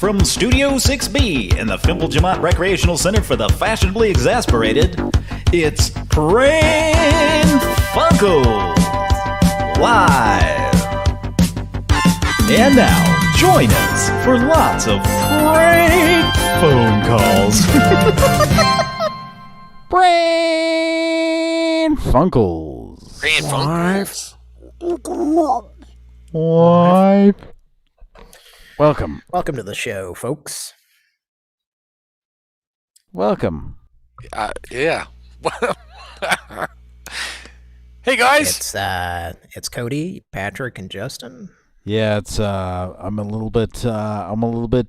from Studio 6B in the Fimple Jamont Recreational Center for the Fashionably Exasperated, it's Pran Funkels Live. And now, join us for lots of prank phone calls. Pran Funkels. Pran Funkels. Live. Welcome. Welcome to the show, folks. Welcome. Yeah. Hey guys. It's Cody, Patrick, and Justin. Yeah, it's I'm a little bit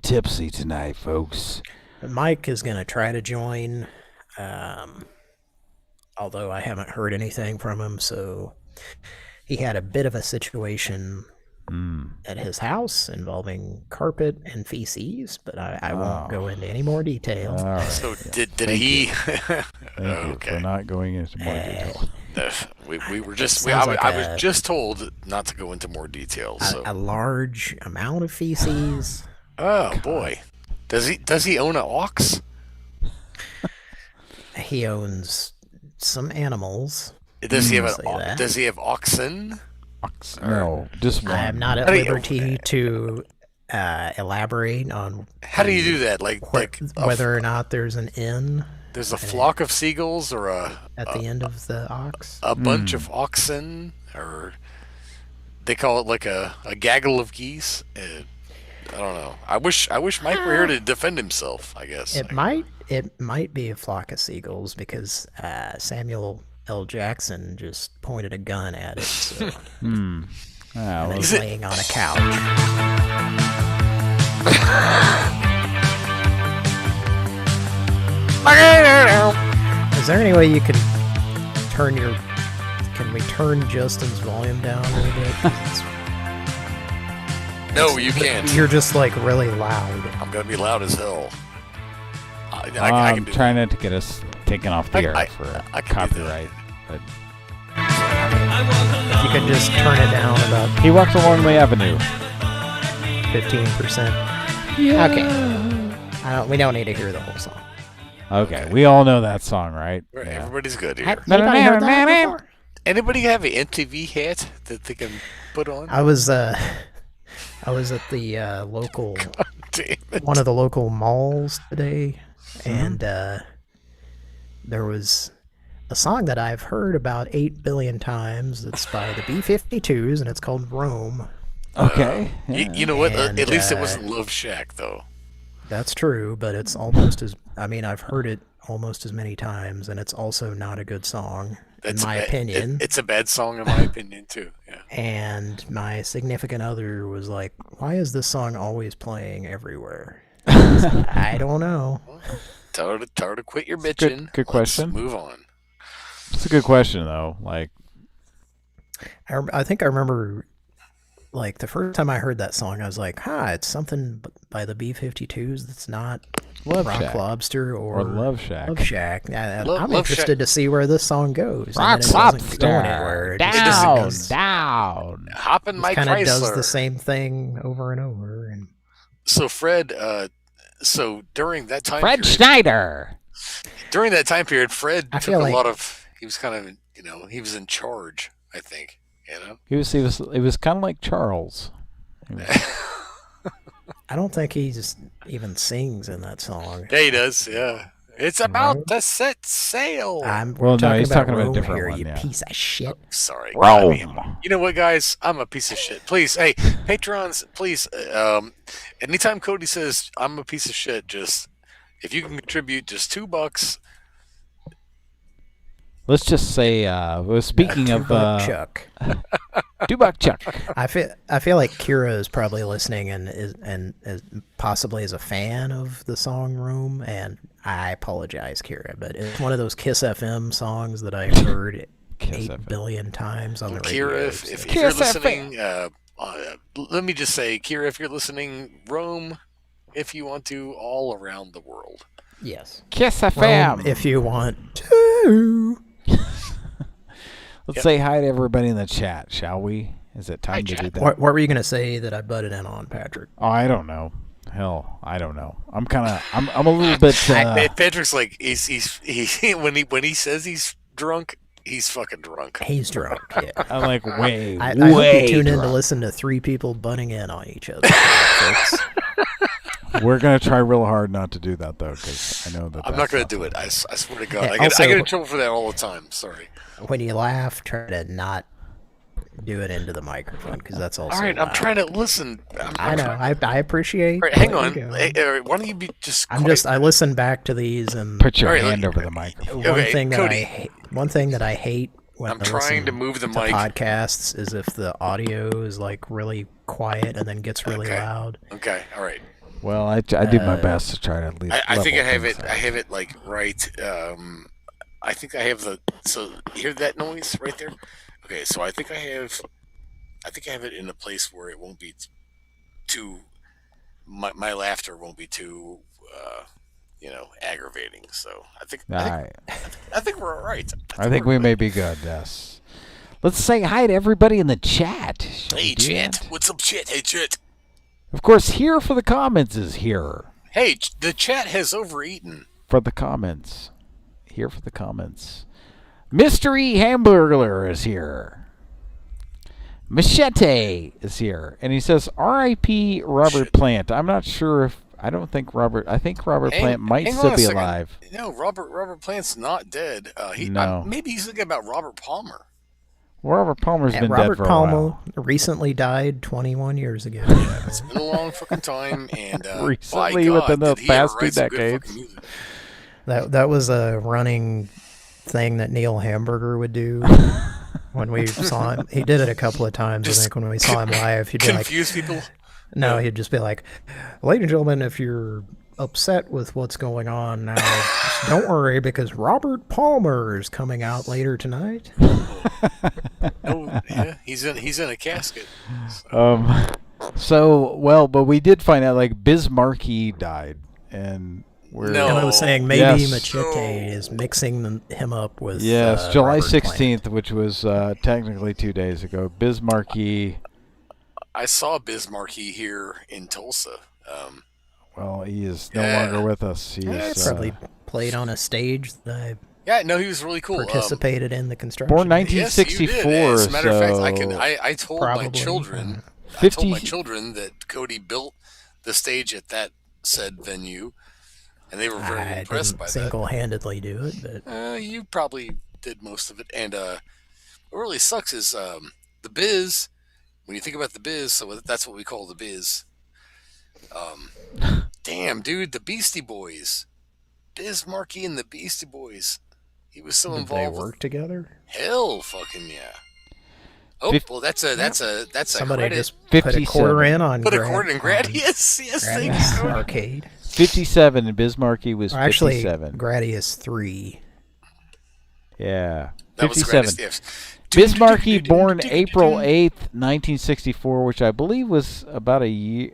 tipsy tonight, folks. Mike is going to try to join, although I haven't heard anything from him, so he had a bit of a situation at his house involving carpet and feces, but I won't go into any more detail. Right. So did he? Thank you for not going into more detail. We were just. Sounds I was just told not to go into more details. So. A large amount of feces. Oh boy, does he own an ox? He owns some animals. Does he have oxen? No, just one. I am not at liberty to elaborate on. How do you do that? Whether or not there's an inn. There's a flock of seagulls, or at the end of the ox. A bunch of oxen, or they call it like a gaggle of geese. I don't know. I wish Mike were here to defend himself. I guess it might be a flock of seagulls because Samuel L. Jackson just pointed a gun at it. So. And he's laying on a couch. Is there any way you can turn Can we turn Justin's volume down a little bit? No, you can't. You're just like really loud. I'm gonna be loud as hell. I'm trying not to get us taken off the air for copyright. But if you could just turn it down about. He walks along the avenue. 15%. Yeah. Okay. We don't need to hear the whole song. Okay, we all know that song, right? Everybody's good here. Anybody heard that before? Anybody have an MTV hat that they can put on? I was at the local, one of the local malls today, and there was a song that I've heard about 8 billion times. It's by the B-52s, and it's called Rome. Okay. You know what? At least it wasn't Love Shack, though. That's true, but it's almost as... I mean, I've heard it almost as many times, and it's also not a good song, in my opinion. It's a bad song, in my opinion, too. Yeah. And my significant other was like, why is this song always playing everywhere? I don't know. Tell her to quit your bitching. Good question. Let's move on. It's a good question, though. Like, I think I remember... Like, the first time I heard that song, I was like, it's something by the B-52s that's not Love Rock Shack. Lobster or Love Shack. Love Shack. I'm Love interested Shack. to see where this song goes. Rock Lobster. Down. Hop in my Chrysler. Kind of does the same thing over and over. And so Fred, during that time Fred period, Schneider. During that time period, Fred I took feel a like- lot of. He was kind of, he was in charge. I think. He was kind of like Charles. I don't think he just even sings in that song. Yeah, he does. Yeah, it's about to set sail. He's talking about a different here, one. you Yeah. piece of shit. Sorry, Rome. You know what, guys? I'm a piece of shit. Please, hey, patrons, please. Anytime Cody says I'm a piece of shit, just if you can contribute just $2. Let's just say, speaking of Chuck. $2 Chuck. I feel like Kira is probably listening and is possibly is a fan of the song Room, and I apologize, Kira, but it's one of those Kiss FM songs that I've heard 8 billion times on the radio. Kira, if you're listening, let me just say, Kira, if you're listening, Roam, if you want to, all around the world. Yes. Kiss FM. Roam, if you want to. Let's say hi to everybody in the chat, shall we? Is it time to do that? What were you going to say that I butted in on, Patrick? Oh, I don't know. hell, I don't know. I'm a little bit. Patrick's like when he says he's drunk, he's fucking drunk. He's drunk. Yeah. I'm like way I hope you tune in drunk. to listen to three people butting in on each other. Folks. We're gonna try real hard not to do that though, because I know that. I'm not gonna do it. I swear to God, Yeah, I also- get in trouble for that all the time. Sorry. When you laugh, try to not do it into the microphone because that's also. All right, I'm trying to listen. I know. I appreciate. All right, hang what on. you're doing. Hey, why don't you be just? I listen back to these and Put your All right, hand look- over the microphone. Okay, one thing that I hate when I'm I trying listen to move the to mic. podcasts is if the audio is like really quiet and then gets really Okay. loud. Okay, all right. Well, I do my best to try to at least. I think I level have things it. out. I have it like right. I think I have the. So hear that noise right there. Okay, so I think I have it in a place where it won't be too. My laughter won't be too, aggravating. So I think All right. I think we're all right. I think we may be good. Yes. Let's say hi to everybody in the chat. Shall we Hey, do chat. that? What's up, chat? Hey, chat. Of course, here for the comments is here Hey, the chat has overeaten. for the comments. Here for the comments. Mystery Hamburglar is here. Machete is here, and he says, "R.I.P. Robert Shit. Plant." I'm not sure if I think Robert Plant might hang on still a be second. alive. No, Robert Plant's not dead. No. Maybe he's thinking about Robert Palmer. Robert Palmer's Yeah, been Robert dead for a Palmer while. recently died 21 years ago. It's been a long fucking time, and Recently, by God, within the did he ever past write 2 some good decades. fucking music. That was a running thing that Neil Hamburger would do when we saw him. He did it a couple of times. Just I think when we saw him live, he'd be like, Confuse people. "No," he'd just be like, "Ladies and gentlemen, if you're upset with what's going on now, just don't worry because Robert Palmer is coming out later tonight." Oh, yeah, he's in a casket. But we did find out like Bismarcky died, and we're No. And I was saying maybe Yes. Machete is mixing him up with yes, July Robert Plant. 16th, which was technically 2 days ago. Bismarcky, I saw Bismarcky here in Tulsa. well, he is no Yeah. longer with us. He Yeah, is probably played on a stage that Yeah, no, he was really cool. I participated in the construction. born Yes, you 1964. did. As a matter of fact, so I told my Probably, children, I 50 told my children that Cody built the stage at that said venue, and they were very I impressed didn't by that. single-handedly do it, but You probably did most of it. And what really sucks is the Biz. When you think about the Biz, so that's what we call the Biz. Damn, dude, the Beastie Boys, Biz Markie and the Beastie Boys. He was so did they involved. work together? Hell, fucking yeah. Oh, Fif- well, that's a Somebody credit. just put a 57. quarter in on Put a Grad- quarter in grad. on Yes, thank you. Gradius Cody. Arcade. 57, and Bismarcky was Or actually, 57. Gradius 3. Yeah, That was 57. Gradius, yes. Bismarcky, born April 8th, 1964, which I believe was about a year,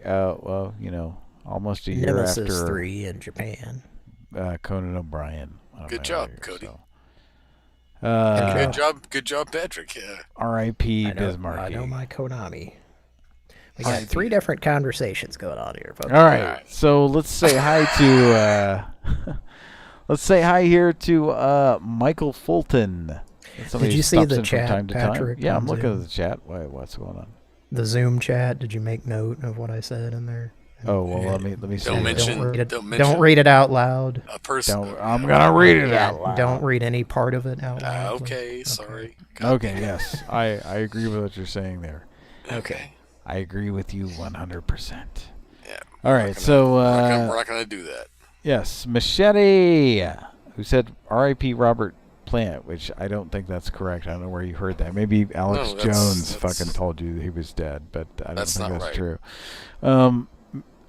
almost a year Nemesis after 3 in Japan. Conan O'Brien. Good job, Cody. So. Good job, Patrick. Yeah. R.I.P. I Bismarcky. know my Konami. We got 3 different conversations going on here, folks. All right, so let's say hi to let's say hi here to Michael Fulton. Somebody Did you see stops the in from chat, time to time. Patrick, Yeah, on I'm looking Zoom? at the chat. What's going on? The Zoom chat, did you make note of what I said in there? Oh well, let me see. Don't mention- Don't read it out loud. A person. I'm gonna read it out loud. Don't read any part of it out loud. please. Okay, sorry. Okay, yes, I agree with what you're saying there. Okay. I agree with you 100%. Yeah. All right, so We're not gonna do that. yes, Machete, who said R.I.P. Robert Plant, which I don't think that's correct. I don't know where you heard that. Maybe Alex No, that's- Jones that's- fucking told you he was dead, but I don't That's think not that's right. true.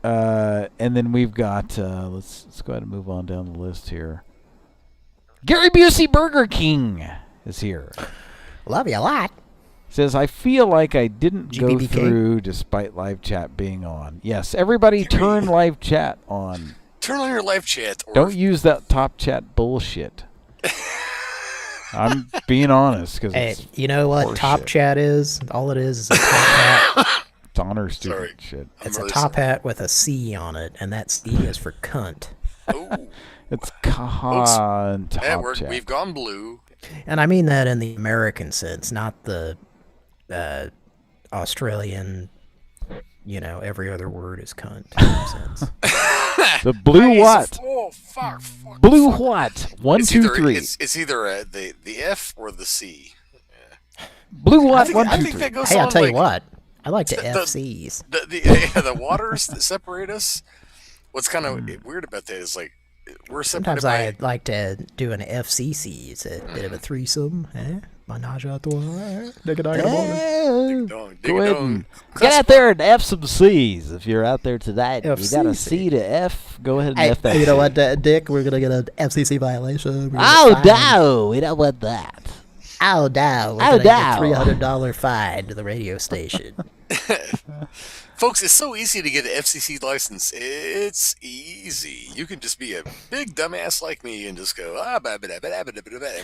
And then we've got let's go ahead and move on down the list here. Gary Busey Burger King is here. Love you a lot. Says, I feel like I didn't go GBBK? through despite live chat being on. Yes, everybody turn live chat on. Turn on your live chat. Or Don't use that top chat bullshit. I'm being honest because Hey, it's you know what horseshit. Top Chat is? All it is a top hat It's honor student Sorry. shit. It's a top hat with a C on it, and that C is for cunt. Ooh. It's cunt. That worked. We've gone blue. And I mean that in the American sense, not the Australian, every other word is cunt sense. The blue what? Oh, fuck. Blue what? 1, 2, 3. It's either the F or the C. Blue what? 1, 2, I think 3. that goes Hey, on I'll tell you like what. I like to FCs. the waters that separate us. What's kind of weird about that is like we're separated Sometimes I like to do an FCC. It's a bit of a threesome. Menage a trois. Go ahead and get out there and F some C's. If you're out there tonight, you got a C to F. Go ahead and F that. You know what, Dick? We're gonna get an FCC violation. Oh no, we don't want that. Oh no, we're gonna get a $300 fine to the radio station. Folks, it's so easy to get an FCC license. It's easy. You can just be a big dumbass like me and just go and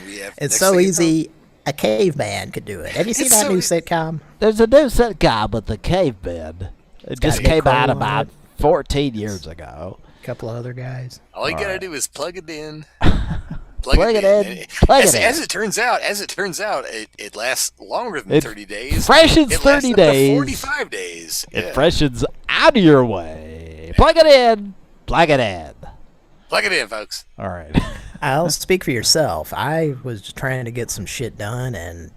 we have. It's so easy. A caveman could do it. Have you seen that new sitcom? There's a new sitcom with the caveman. It just came out about 14 years ago. A couple of other guys. All you gotta do is plug it in. Plug it in. As it turns out, it lasts longer than 30 days. Freshens 30 days. 45 days. It freshens out of your way. Plug it in. Plug it in. Plug it in, folks. All right. I'll speak for yourself. I was trying to get some shit done, and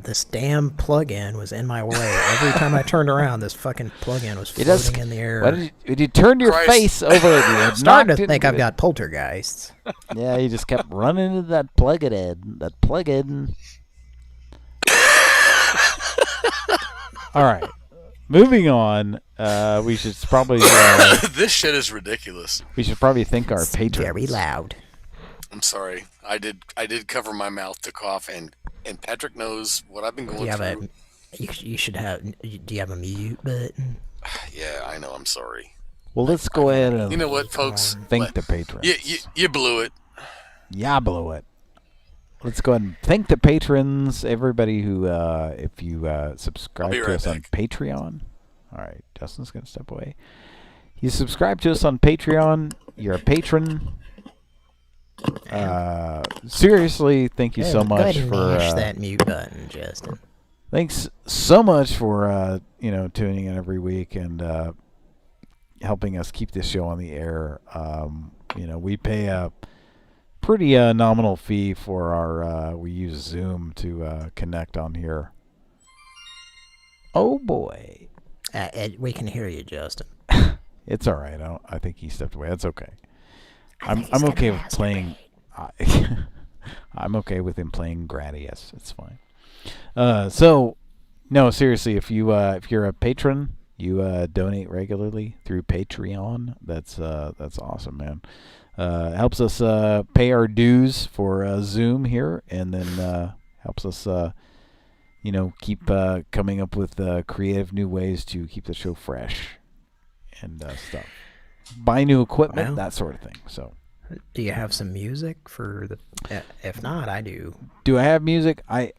this damn plug-in was in my way. Every time I turned around, this fucking plug-in was floating in the air. Why did you turn your face over it? I'm starting to think I've got poltergeists. Yeah, you just kept running into that plug-in. That plug-in. All right. Moving on, we should probably... this shit is ridiculous. We should probably thank our patrons. Very loud. I'm sorry. I did cover my mouth to cough, and Patrick knows what I've been going through. You should have... Do you have a mute button? Yeah, I know. I'm sorry. Well, let's go ahead and... You know what, folks? Thank the patrons. You blew it. Yeah, I blew it. Let's go ahead and thank the patrons, everybody who, if you subscribe to us on Patreon. All right, Justin's going to step away. You subscribe to us on Patreon, you're a patron. Seriously, thank you so much go ahead and for... mash that mute button, Justin. Thanks so much for, tuning in every week and helping us keep this show on the air. We pay a pretty nominal fee for our we use Zoom to connect on here. Oh boy, we can hear you, Justin. it's all right. I think he stepped away. That's okay. I'm okay with playing. I'm okay with him playing Gradius. It's fine. So no, seriously, if you're a patron, you donate regularly through Patreon. That's awesome, man. Helps us pay our dues for Zoom here, and then helps us, keep coming up with creative new ways to keep the show fresh and stuff. Buy new equipment, that sort of thing. So, do you have some music for the? If not, I do. Do I have music? I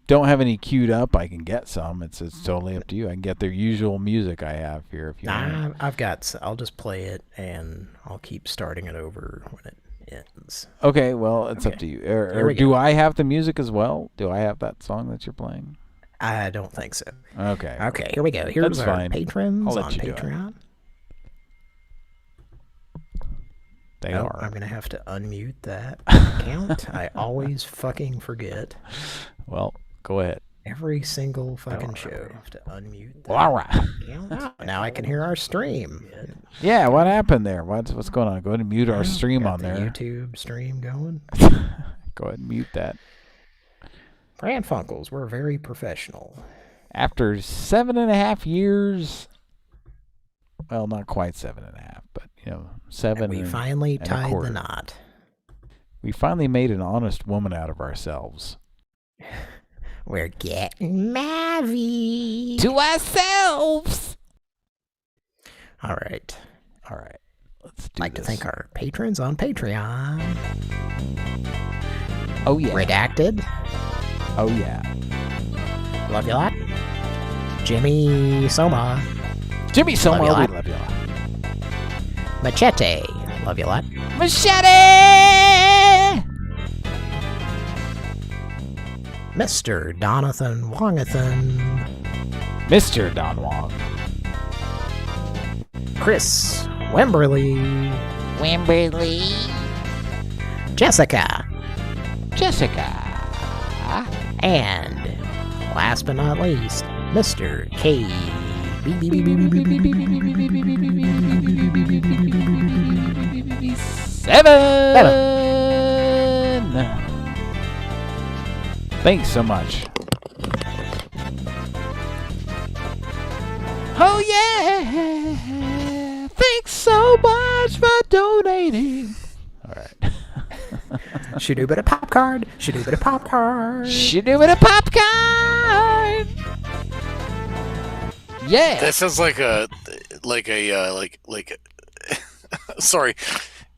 don't have any queued up. I can get some. It's totally up to you. I can get their usual music I have here if you want. I've got. I'll just play it and I'll keep starting it over when it ends. Okay, well, it's up to you. Or do I have the music as well? Do I have that song that you're playing? I don't think so. Okay. Okay, here we go. Here's That's our fine. patrons I'll on let you do it. Patreon. They are. I'm going to have to unmute that account. I always fucking forget. Well, go ahead. Every single fucking show. I have to unmute that All right. account. Now I can hear our stream. Yeah, what happened there? What's going on? Go ahead and mute our stream Got on the there. YouTube stream going. Go ahead and mute that. Pran Funkels, we're very professional. After 7.5 years, well, not quite 7.5, but 7. And we finally and a tied quarter. the knot. We finally made an honest woman out of ourselves. We're getting married To ourselves. All right. Let's do I'd like to this. thank our patrons on Patreon. Oh yeah. Redacted. Oh yeah. Love you a lot. Jimmy Soma. Jimmy Soma, Love you a we lot. love you. Machete. Love you a lot. Machete! Mr. Donathan Wongathan. Mr. Don Wong. Chris Wemberly. Jessica. And last but not least, Mr. K. Seven. Thanks so much. Oh yeah! Thanks so much for donating. All right. Should do a bit of pop card. Should do a bit of pop card. Should do it a popcorn. Yeah. That sounds like a sorry,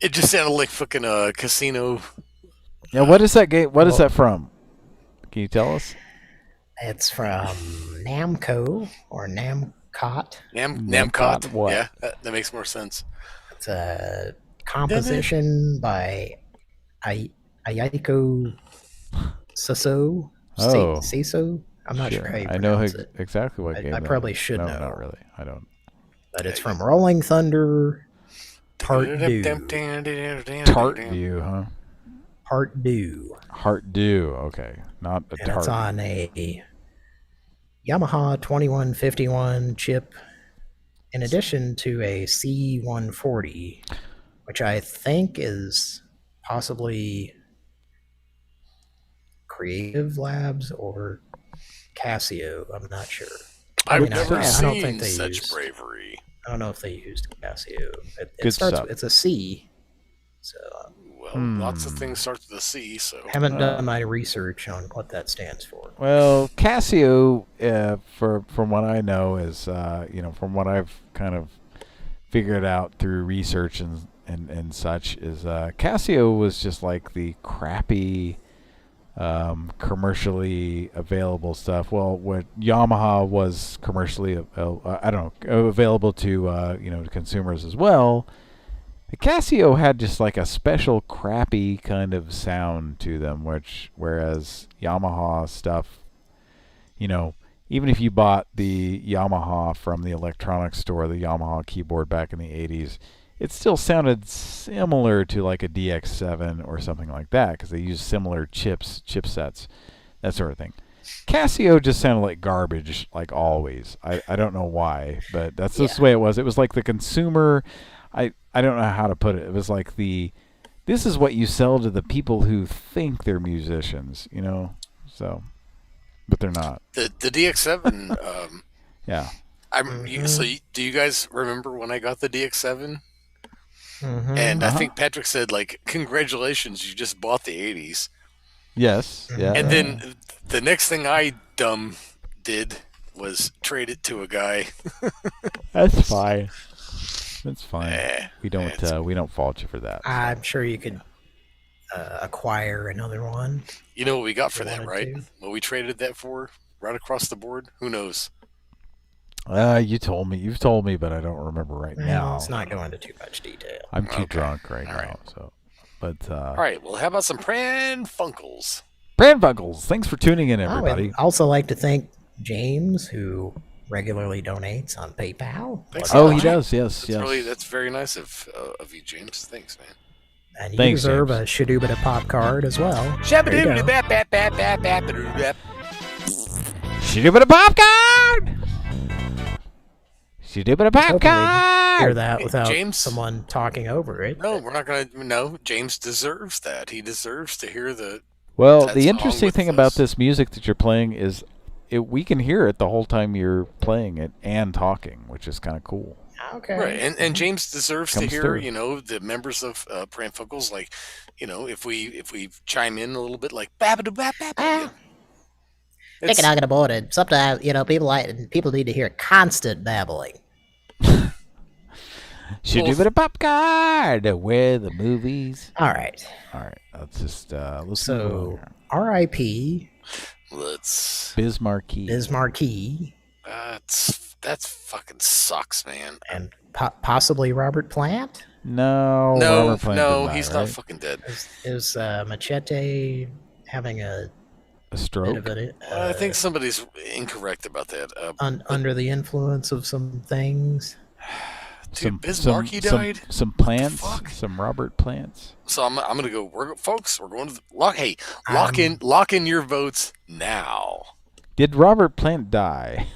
it just sounded like fucking casino. Yeah. What is that game? What is that from? Can you tell us? It's from Namco or Namcot. Namcot. What? Yeah, that makes more sense. It's a composition by Ayako Saso. Oh. Saso? I'm not sure how you I know pronounce it. exactly what game. I that probably is. should no, know. Not really. I don't. But it's from Rolling Thunder Part Dew. Tart View, huh? Part Dew. Heart Dew. Okay, not a And tart. it's on a Yamaha 2151 chip in addition to a C140, which I think is possibly Creative Labs or Casio. I'm not sure. I've mean, never I don't seen think they such used- bravery. I don't know if they used Casio. It Good starts. stuff. It's a C. So Well, lots of things start with a C, so haven't done my research on what that stands for. Well, Casio, from what I know, is from what I've kind of figured out through research and such, is Casio was just like the crappy commercially available stuff. Well, what Yamaha was commercially available to to consumers as well. The Casio had just like a special crappy kind of sound to them, whereas Yamaha stuff, even if you bought the Yamaha from the electronics store, the Yamaha keyboard back in the 80s, it still sounded similar to like a DX7 or something like that because they used similar chipsets, that sort of thing. Casio just sounded like garbage, like always. I don't know why, but that's just the way it was. It was like the consumer. I don't know how to put it. It was like this is what you sell to the people who think they're musicians, so, but they're not. the DX7. Yeah. Do you guys remember when I got the DX7? Mm-hmm. And I think Patrick said, like, congratulations, you just bought the 80s. Yes. Yeah. And then the next thing I did was trade it to a guy. That's fine. That's fine. We don't fault you for that. I'm sure you could acquire another one. You know what we got for You that, wanted right? to? What we traded that for, right across the board? Who knows? You've told me, but I don't remember right now. Let's not go into too much detail. I'm too drunk right All now. right. So, but All right, well, how about some Pran Funkels? Pran Funkels, thanks for tuning in, I everybody. would also like to thank James, who regularly donates on PayPal. Thanks. Oh, he does. Yes. That's very nice of you, James. Thanks, man. And you Thanks, deserve James. a Shadoobita Pop card as well. She did a popcorn. She did a Hoping we'd popcorn. hear that without James? someone talking over it. No, we're not going to. No, James deserves that. He deserves to hear the. Well, That the song interesing with thing this. about this music that you're playing is we can hear it the whole time you're playing it and talking, which is kind of cool. Okay. Right, and James deserves to Comes hear, through. the members of Pran Funkels, like, if we chime in a little bit, like, babadoo bap bap. Take it out of board. And sometimes, people need to hear constant babbling. She did a popcorn. Where the movies? All right. All right, let's just let's So, move on here. R.I.P. Let's. Bismarcky. Bismarcky. That's fucking sucks, man. And possibly Robert Plant? No, No, Robert Plant no, did not, he's right? not fucking dead. Is Machete having a A bit stroke? of an I think somebody's incorrect about that. under the influence of some things? Dude, Biz Markie died. Some plants, Fuck? some Robert plants. So I'm gonna go. Folks, we're going to lock in your votes now. Did Robert Plant die?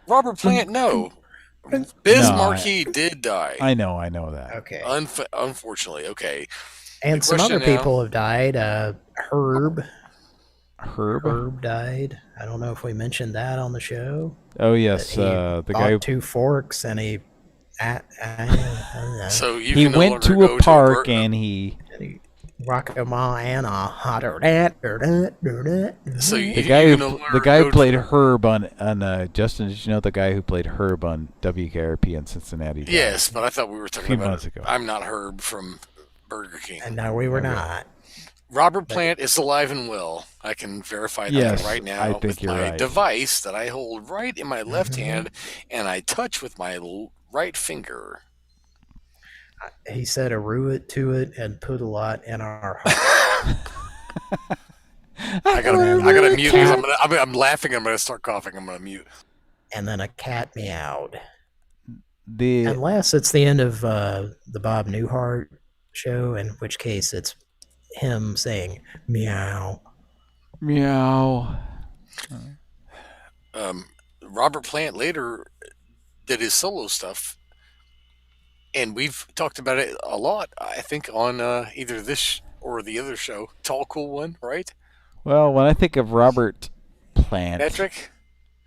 Robert Plant, no. Biz No, Markie did die. I know that. Okay. Unfortunately, okay. And some other people have died. Herb died. I don't know if we mentioned that on the show. Oh yes, He the bought guy. 2 forks and he. So you He can no went longer to go a park to and he. Rockama. So you, The guy you who can no longer the guy go who played Herb on Justin, did you know the guy who played Herb on WKRP in Cincinnati? died? Yes, but I thought we were A talking few about. months ago. I'm not Herb from Burger King. And no, we were not. Robert Plant is alive and well. I can verify that Yes, right now I think with you're my right. device that I hold right in my left hand and I touch with my right finger. He said a ruit to it and put a lot in our heart. I gotta mute because I'm laughing. I'm gonna start coughing. I'm gonna mute. And then a cat meowed. The Unless it's the end of the Bob Newhart show, in which case it's him saying meow. meow. Robert Plant later did his solo stuff, and we've talked about it a lot. I think on either this or the other show, Tall Cool One, right? Well, when I think of Robert Plant, Patrick,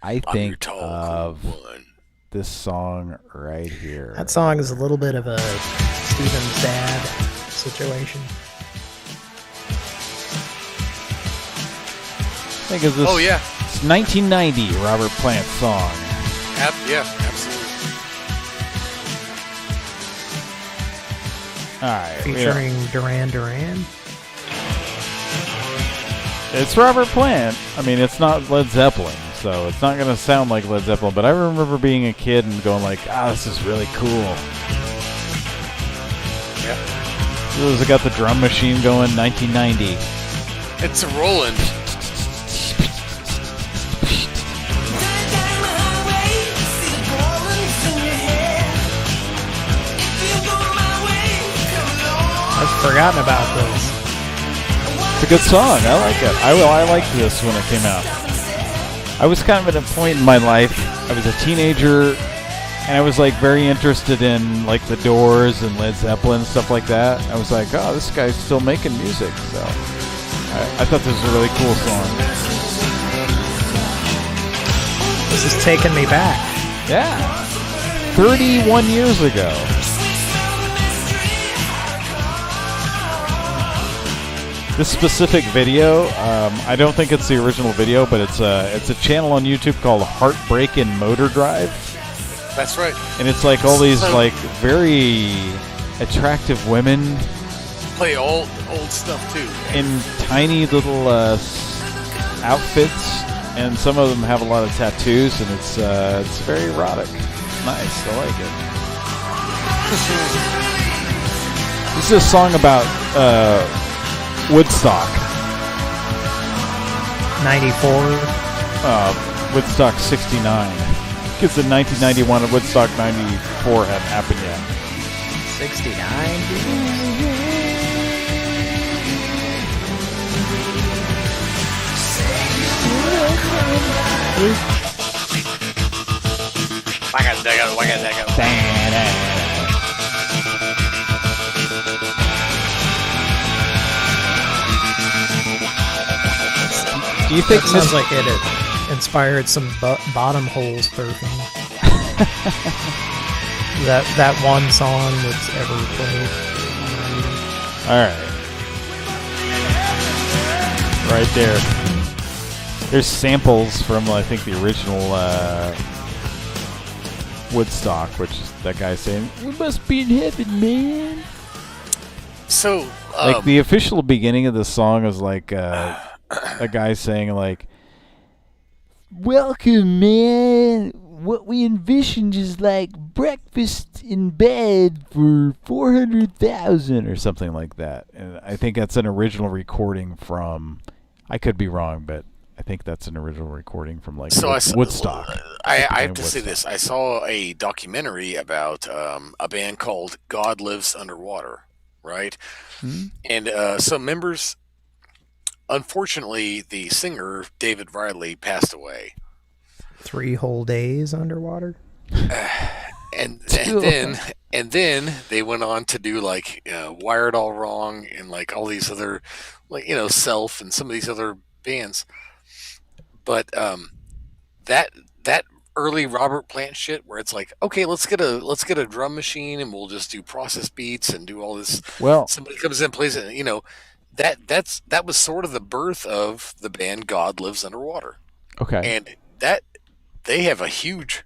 I I'm your think Tall of Cool One. this song right here. That song is a little bit of a Steven's dad situation. Think of this. Oh yeah, It's 1990 Robert Plant song. yeah, absolutely. All right, Featuring Duran Duran. it's Robert Plant. I mean, it's not Led Zeppelin, so it's not gonna sound like Led Zeppelin. But I remember being a kid and going like, this is really cool. Yeah, It was got the drum machine going. 1990. it's a Roland. I've forgotten about this. It's a good song. I like it. I liked this when it came out. I was kind of at a point in my life. I was a teenager, and I was like very interested in like the Doors and Led Zeppelin and stuff like that. I was like, oh, this guy's still making music. So I thought this was a really cool song. This is taking me back. Yeah, 31 years ago. This specific video, I don't think it's the original video, but it's a channel on YouTube called Heartbreakin' Motor Drive, That's right. and it's like all these like very attractive women Play old stuff too. in tiny little outfits, and some of them have a lot of tattoos, and it's very erotic. Nice, I like it. This is a song about Woodstock. 94. Woodstock 69. Because in 1991 and Woodstock 94 hadn't happened yet. 69. Do you think That sounds like it inspired some bottom hole surfing. that one song that's ever played. All right. Right there. There's samples from, I think, the original Woodstock, which is that guy saying, "We must be in heaven, man." So, Like, the official beginning of the song is like a guy saying, like, welcome, man. What we envisioned is like breakfast in bed for 400,000 or something like that. And I think that's an original recording from. I could be wrong, but I think that's an original recording from like Woodstock. I have to say this. I saw a documentary about a band called God Lives Underwater, right? Hmm? And some members, unfortunately, the singer, David Riley, passed away. 3 whole days underwater? And then they went on to do like Wired All Wrong and like all these other, like, Self and some of these other bands. But that early Robert Plant shit, where it's like, okay, let's get a drum machine and we'll just do process beats and do all this. Well, somebody comes in and plays it. That was sort of the birth of the band God Lives Underwater. okay. And they have a huge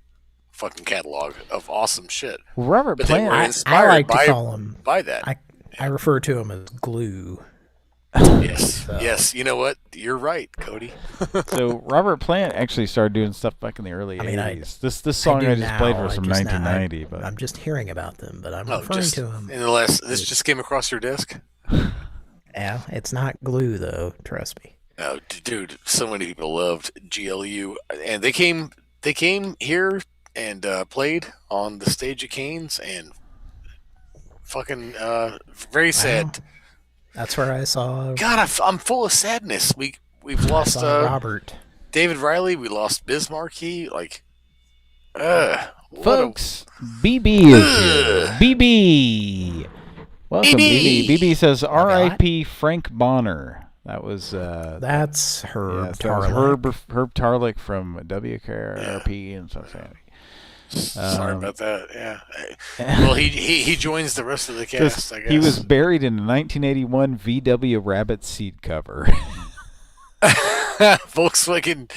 fucking catalog of awesome shit. Well, Robert But they were Plant. inspired I like by, to call him. by that. I refer to him as glue. Yes, So- yes. You know what? You're right, Cody. So Robert Plant actually started doing stuff back in the early I mean, I- 80s. This song do I just played now, was from just now- 1990, but I'm just hearing about them, but I'm Oh, referring just to him. in the last. This just came across your desk. Yeah, it's not glue though. Trust me. Oh, dude, so many people loved GLU, and they came here and played on the stage at Canes, and fucking very sad. That's where I saw. God, I'm full of sadness. We've lost Robert. David Riley. We lost Bismarcky. Like, folks, BB is here. BB. Welcome, BB. BB says R.I.P. Frank Bonner. That was That's Herb yes, that was Tarlick. Herb Tarlick from WKRP and stuff. Sorry about that. Yeah. Well, he joins the rest of the cast. I guess He was buried in a 1981 VW Rabbit seat cover. Volkswagen.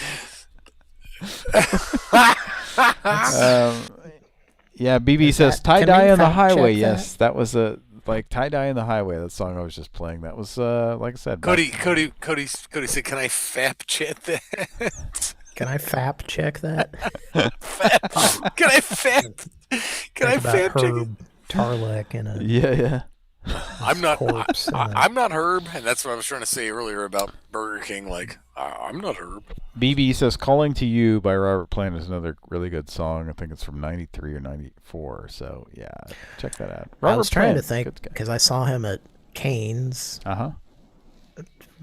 Yeah, BB says can we tie-dye on the fact highway. check Yes, that was a like tie-dye in the highway. That song I was just playing. That was like I said. Cody said, "Can I fap chat that?" Can I fap check that? Fap. Can I fap? Can I Think about fap check it? Herb Tarlick and a Yeah. I'm not. corpse. I'm not Herb, and that's what I was trying to say earlier about Burger King. Like, I'm not Herb. BB says "Calling to You" by Robert Plant is another really good song. I think it's from '93 or '94. So yeah, check that out. I was trying to Plant, think good guy. because I saw him at Canes Uh-huh.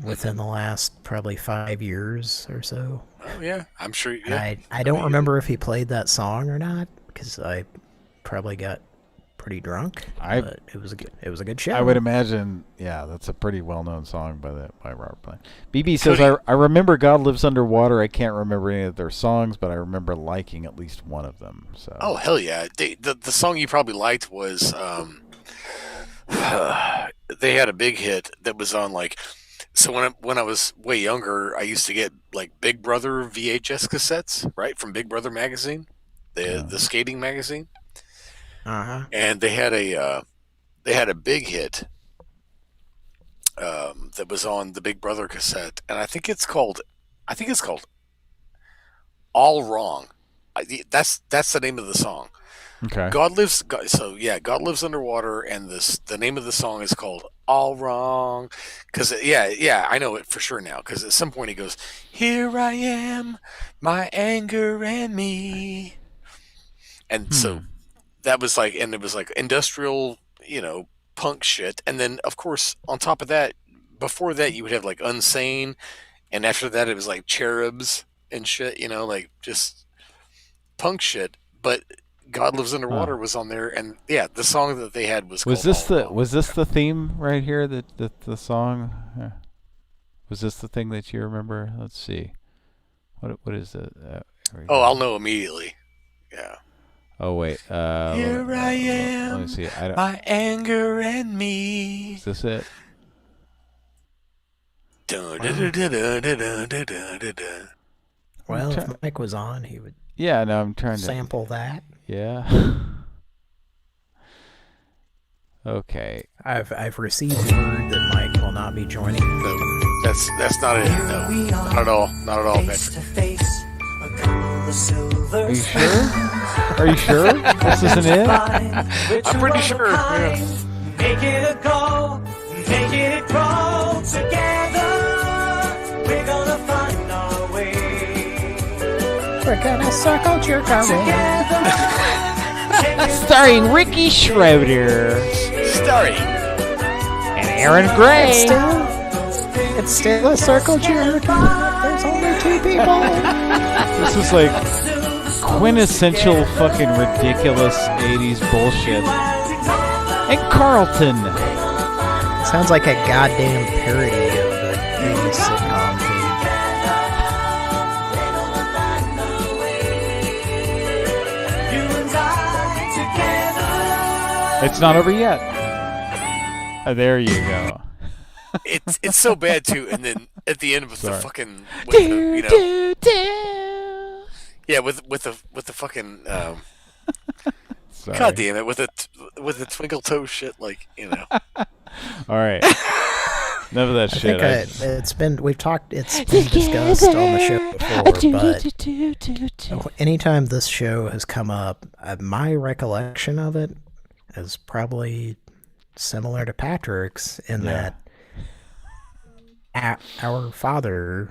within the last probably 5 years or so. Oh yeah, I'm sure. And Yeah. I don't remember if he played that song or not because I probably got pretty drunk. But it was a good show. I would imagine, yeah, that's a pretty well-known song by Robert Plant. BB says, I remember God Lives Underwater. I can't remember any of their songs, but I remember liking at least one of them. So. Oh hell yeah! The song you probably liked was they had a big hit that was on like. So when I was way younger, I used to get like Big Brother VHS cassettes, right, from Big Brother magazine, the skating magazine. And they had a big hit that was on the Big Brother cassette, and I think it's called All Wrong. That's the name of the song. Okay. God Lives Underwater, and the name of the song is called All Wrong. Because I know it for sure now. Because at some point he goes, "Here I am, my anger and me," and so that was like, and it was like industrial, punk shit. And then of course on top of that, before that you would have like Unsane, and after that it was like Cherubs and shit. Like just punk shit, but. God Lives Underwater was on there, and yeah, the song that they had was this called the theme right here? The song? Was this the thing that you remember? Let's see. What is it? I'll know immediately. Yeah. Oh wait. Here I am. Let me see. My anger and me. Is this it? Well, if Mike was on, he would Yeah, no, I'm trying to sample that. Yeah. Okay. I've received word that Mike will not be joining. No, that's not it. No, not at all. Not at all, Face to face, Are you sure? Are you sure? This isn't it? I'm pretty sure. Yeah. Make it a go, making it grow together. We're gonna find our way. We're gonna circle jerk our way. Starring Ricky Schroeder. Starring. And Aaron Gray. It's still a circle jerk. There's only 2 people. This is like quintessential fucking ridiculous 80s bullshit. And Carlton. Sounds like a goddamn parody of the 80s sitcom. It's not over yet. There you go. It's so bad too, and then at the end with the fucking, with the, you know, yeah, with the fucking, God damn it, with the twinkle toe shit, like, you know. All right. Enough of that shit. It's been discussed on the show before, but anytime this show has come up, my recollection of it is probably similar to Patrick's in that our father,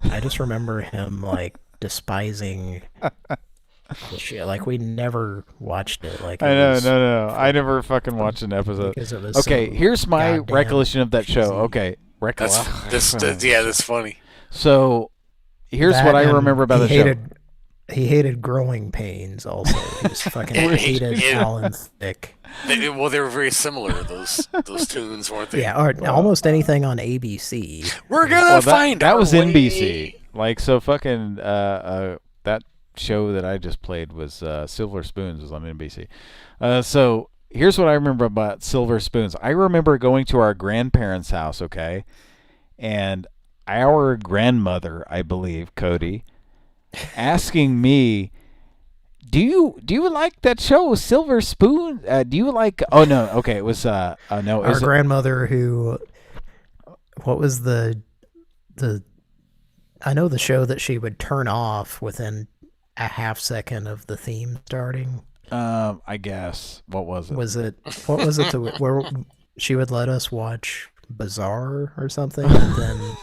I just remember him like despising the shit. Like we never watched it. Like no. I never fucking watched an episode. Okay, here's my recollection of that show. Okay, that's funny. So here's what I remember about the show. He hated growing pains also. He just fucking hated Alan Thicke. They were very similar, those tunes, weren't they? Yeah, or almost anything on ABC. We're gonna find that our was way. NBC. Like, so fucking that show that I just played was Silver Spoons was on NBC. So here's what I remember about Silver Spoons. I remember going to our grandparents' house, okay? And our grandmother, I believe, Cody, asking me, do you like that show Silver Spoon? Do you like? Oh no, okay, it was no. Our grandmother, who, what was the? I know the show that she would turn off within a half second of the theme starting. I guess. What was it? What was it? Where she would let us watch Bizarre or something, and then.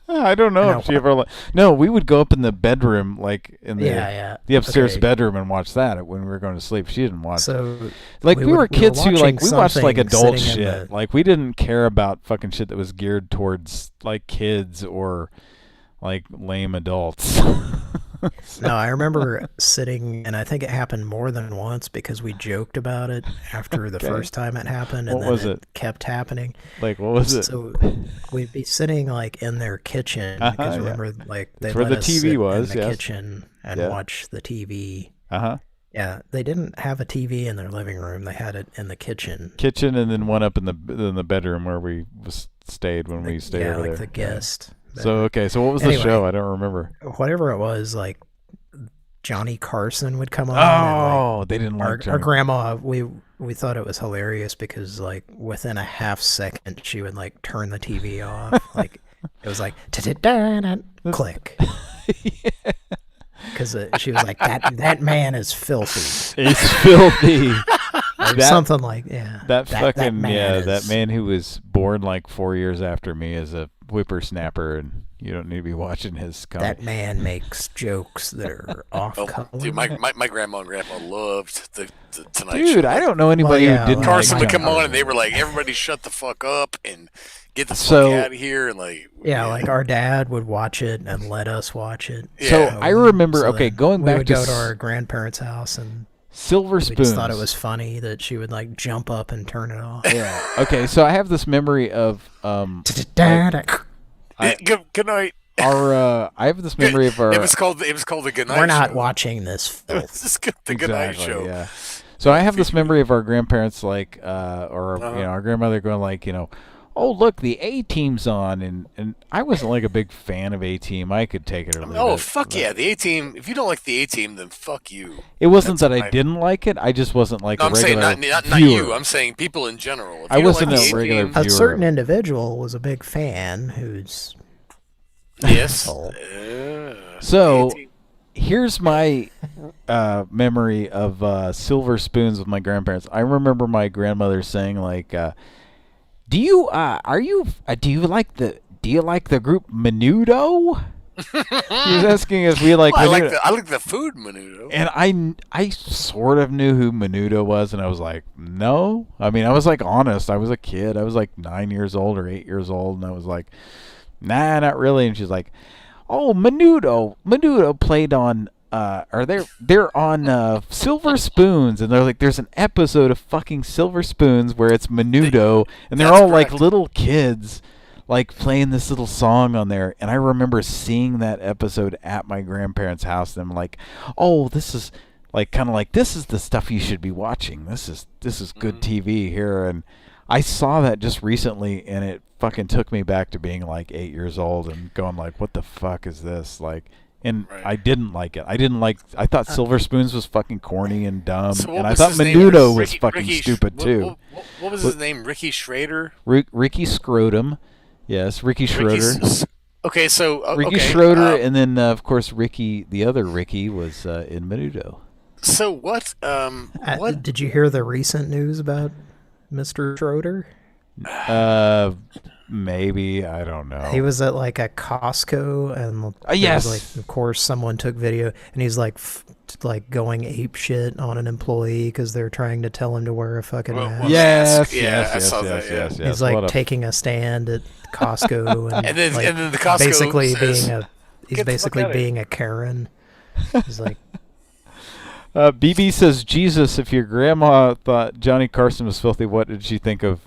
I don't know if she ever. No, we would go up in the bedroom, like in the upstairs bedroom, and watch that when we were going to sleep. She didn't watch. So, like we were kids who like we watched like adult shit. Like we didn't care about fucking shit that was geared towards like kids or like lame adults. No, I remember sitting, and I think it happened more than once because we joked about it after the first time it happened, and then it kept happening. Like, what was it? So we'd be sitting like in their kitchen because remember, like they let us sit in the kitchen and watch the TV. Yeah, they didn't have a TV in their living room; they had it in the kitchen. And then one up in the bedroom where we stayed when we stayed over there. The guest. So so what was the show? I don't remember. Whatever it was, like Johnny Carson would come on. Oh, and, they didn't like our grandma. We thought it was hilarious because like within a half second she would like turn the TV off. Like it was like click. Because she was like that man is filthy. He's filthy. Something like that man who was born like 4 years after me is a whippersnapper, and you don't need to be watching his comedy. That man makes jokes that are off color. Dude, my grandma and grandpa loved the Tonight Show. Dude, I don't know anybody who didn't. Carson would come on, and they were like, "Everybody, shut the fuck up and get the fuck out of here!" And like, like our dad would watch it and let us watch it. Yeah. So I remember, going back we would go to our grandparents' house and. Silver Spoons. We just thought it was funny that she would like jump up and turn it off. Yeah. Okay, so I have this memory of good night. I have this memory of our. It was called the Good Night Show. We're not watching this. This is the Good Night Show. Yeah. So I have this memory of our grandparents like our grandmother going like, oh, look, the A-Team's on, and I wasn't like a big fan of A-Team. I could take it or leave it. Oh, fuck yeah, the A-Team. If you don't like the A-Team, then fuck you. It wasn't that I didn't like it. I just wasn't like a regular I'm saying not you. I'm saying people in general. I wasn't a regular viewer. A certain individual was a big fan who's... Yes. So, here's my memory of silver spoons with my grandparents. I remember my grandmother saying like, "Do you do you like the group Menudo?" He was asking if we like. Well, Menudo. I like the food Menudo. And I sort of knew who Menudo was, and I was like, no. I mean, I was like honest. I was a kid. I was like 9 years old or 8 years old, and I was like, nah, not really. And she's like, oh, Menudo played on. Or they're on Silver Spoons, and they're like, there's an episode of fucking Silver Spoons where it's Menudo, and they're all correct. like little kids, like playing this little song on there. And I remember seeing that episode at my grandparents' house, and I'm like, oh, this is like kind of like this is the stuff you should be watching. This is good TV here. And I saw that just recently, and it fucking took me back to being like 8 years old and going like, what the fuck is this like? And Right. I didn't like it. I thought Silver Spoons was fucking corny and dumb, So what and I was thought his name? Menudo was Ricky- fucking Ricky- stupid too. What was his name? Ricky Schrader. Ricky Scrotum, yes, Ricky Schroeder. Okay, so Ricky okay, Schroeder, and then of course Ricky, the other Ricky, was in Menudo. so what? What? Did you hear the recent news about Mr. Schroeder? Maybe, I don't know. He was at like a Costco, and there was, yes. like, of course, someone took video, and he's like, like going ape shit on an employee because they're trying to tell him to wear a fucking Well, mask. well, Yes, Yeah, yes, I yes, saw yes, that, yeah. yes, yes. He's like What a- taking a stand at Costco, and, And then- like, and then the Costco basically says, being a he's "Get the fuck basically outta here." being a Karen. He's like, BB says, Jesus, if your grandma thought Johnny Carson was filthy, what did she think of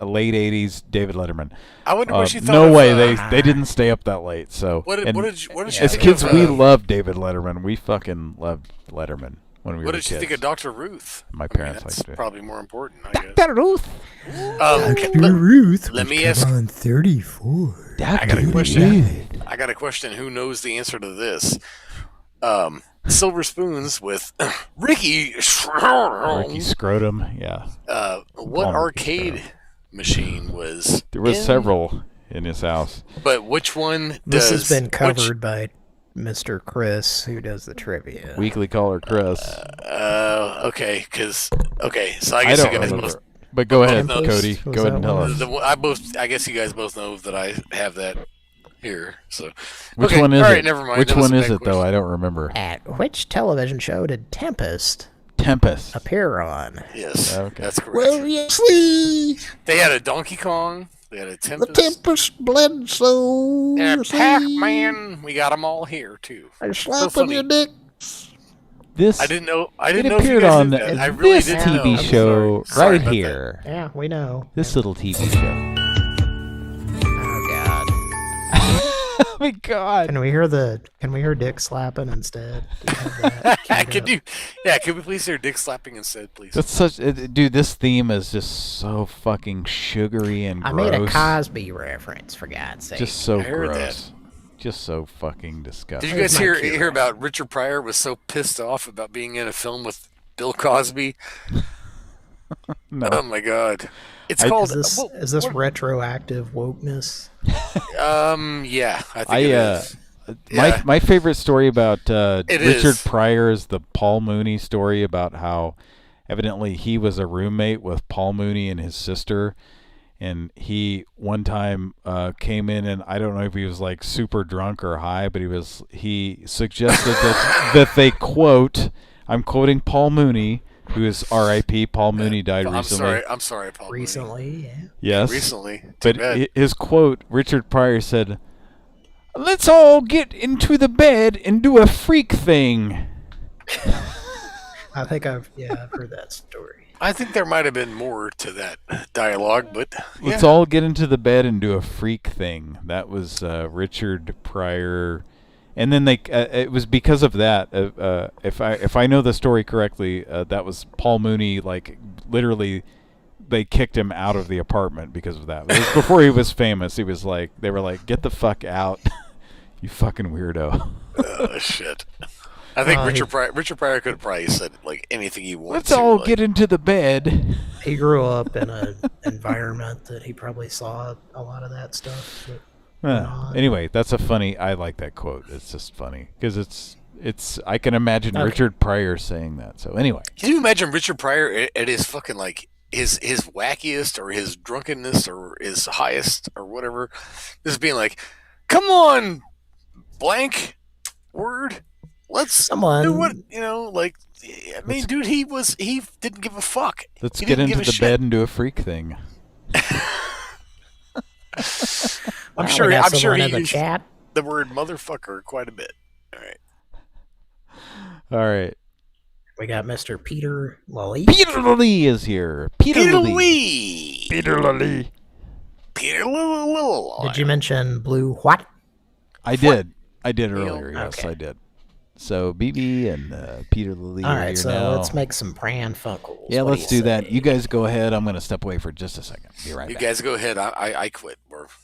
a late 80s David Letterman? I wonder what she thought. No of, way, they didn't stay up that late. So What did and she as think kids, of, we loved David Letterman. We fucking loved Letterman when we What were did you kids. think of Dr. Ruth? My I mean, parents that's liked it. probably more important, I guess. Dr. Ruth. Ruth, let me ask- on 34. I got a question. I got a question. Who knows the answer to this? Silver Spoons with Ricky. Ricky Scrotum, yeah. What Call him arcade Ricky machine was? There was in- several in his house. But which one This does? has been covered by Mr. Chris, who does the trivia. Weekly caller Chris. Okay, so I I guess don't you guys remember. both. But go ahead, Tempest? Cody. Was Go ahead that and tell one? us. I guess you guys both know that I have that here. So Which okay, one is all right, it? never mind. Which That was one a is bad it, though? question. I don't remember. At which television show did Tempest Tempest. appear on? Yes, Okay. that's correct. yes, we. They had a Donkey Kong. They had a Tempest. Tempest Bledsoe. And a Pac-Man. We got them all here too. I'm slapping your dick. This I didn't know. I it didn't know if you appeared guys on did that. I really this didn't know. TV I'm show sorry right about that. here. Yeah, we know. This little TV show. Oh God. Oh my God. Can we hear Dick slapping instead? Do you have that queued Can up? you? Yeah. Can we please hear Dick slapping instead, please? That's such, dude. This theme is just so fucking sugary and I gross. made a Cosby reference, for God's sake. Just so I heard gross. Just so fucking disgusting. Did you guys Here's my hear cue. about Richard Pryor was so pissed off about being in a film with Bill Cosby? No. Oh my God! It's I- called. Is this retroactive wokeness? Yeah, I think it is. Yeah. My favorite story about It Richard is. Pryor is the Paul Mooney story about how evidently he was a roommate with Paul Mooney and his sister, and he one time came in, and I don't know if he was like super drunk or high, but he suggested that they quote, I'm quoting Paul Mooney, who is R.I.P. Paul Mooney died recently. I'm sorry, Paul. Mooney. Recently, yeah. Yes. Recently. Too But bad. his quote, Richard Pryor said, "Let's all get into the bed and do a freak thing." I think I've heard that story. I think there might have been more to that dialogue, but Let's yeah. all get into the bed and do a freak thing. That was Richard Pryor, and then they. It was because of that. If I know the story correctly, that was Paul Mooney. Like literally, they kicked him out of the apartment because of that. It was before he was famous. He was like, they were like, "Get the fuck out, you fucking weirdo." Oh, shit. I think he- Richard Pryor could have probably said like anything he wanted. Let's to, all like, get into the bed. He grew up in an environment that he probably saw a lot of that stuff. But Anyway, that's a funny. I like that quote. It's just funny because it's I can imagine Okay. Richard Pryor saying that. So anyway, Can you imagine Richard Pryor at his fucking like his wackiest or his drunkenness or his highest or whatever, just being like, "Come on, blank word, let's do what Someone, like." I mean, dude, he didn't give a fuck. let's He get didn't into give a the shit. bed and do a freak thing. I'm we sure got I'm sure someone he in the used chat. the word motherfucker quite a bit. All right. All right. We got Mr. Peter Lally. Peter Lee is here. Peter Lee. Lee. Peter Lee. Peter Lee. Did you mention Blue what? I did earlier. Neil? Yes, Okay. I did. So BB and Peter Lee All are right, here so now. let's make some Pran Funkels. Yeah, What let's you do that. say? You guys go ahead. I'm going to step away for just a second. Be right You back. guys go ahead. I quit.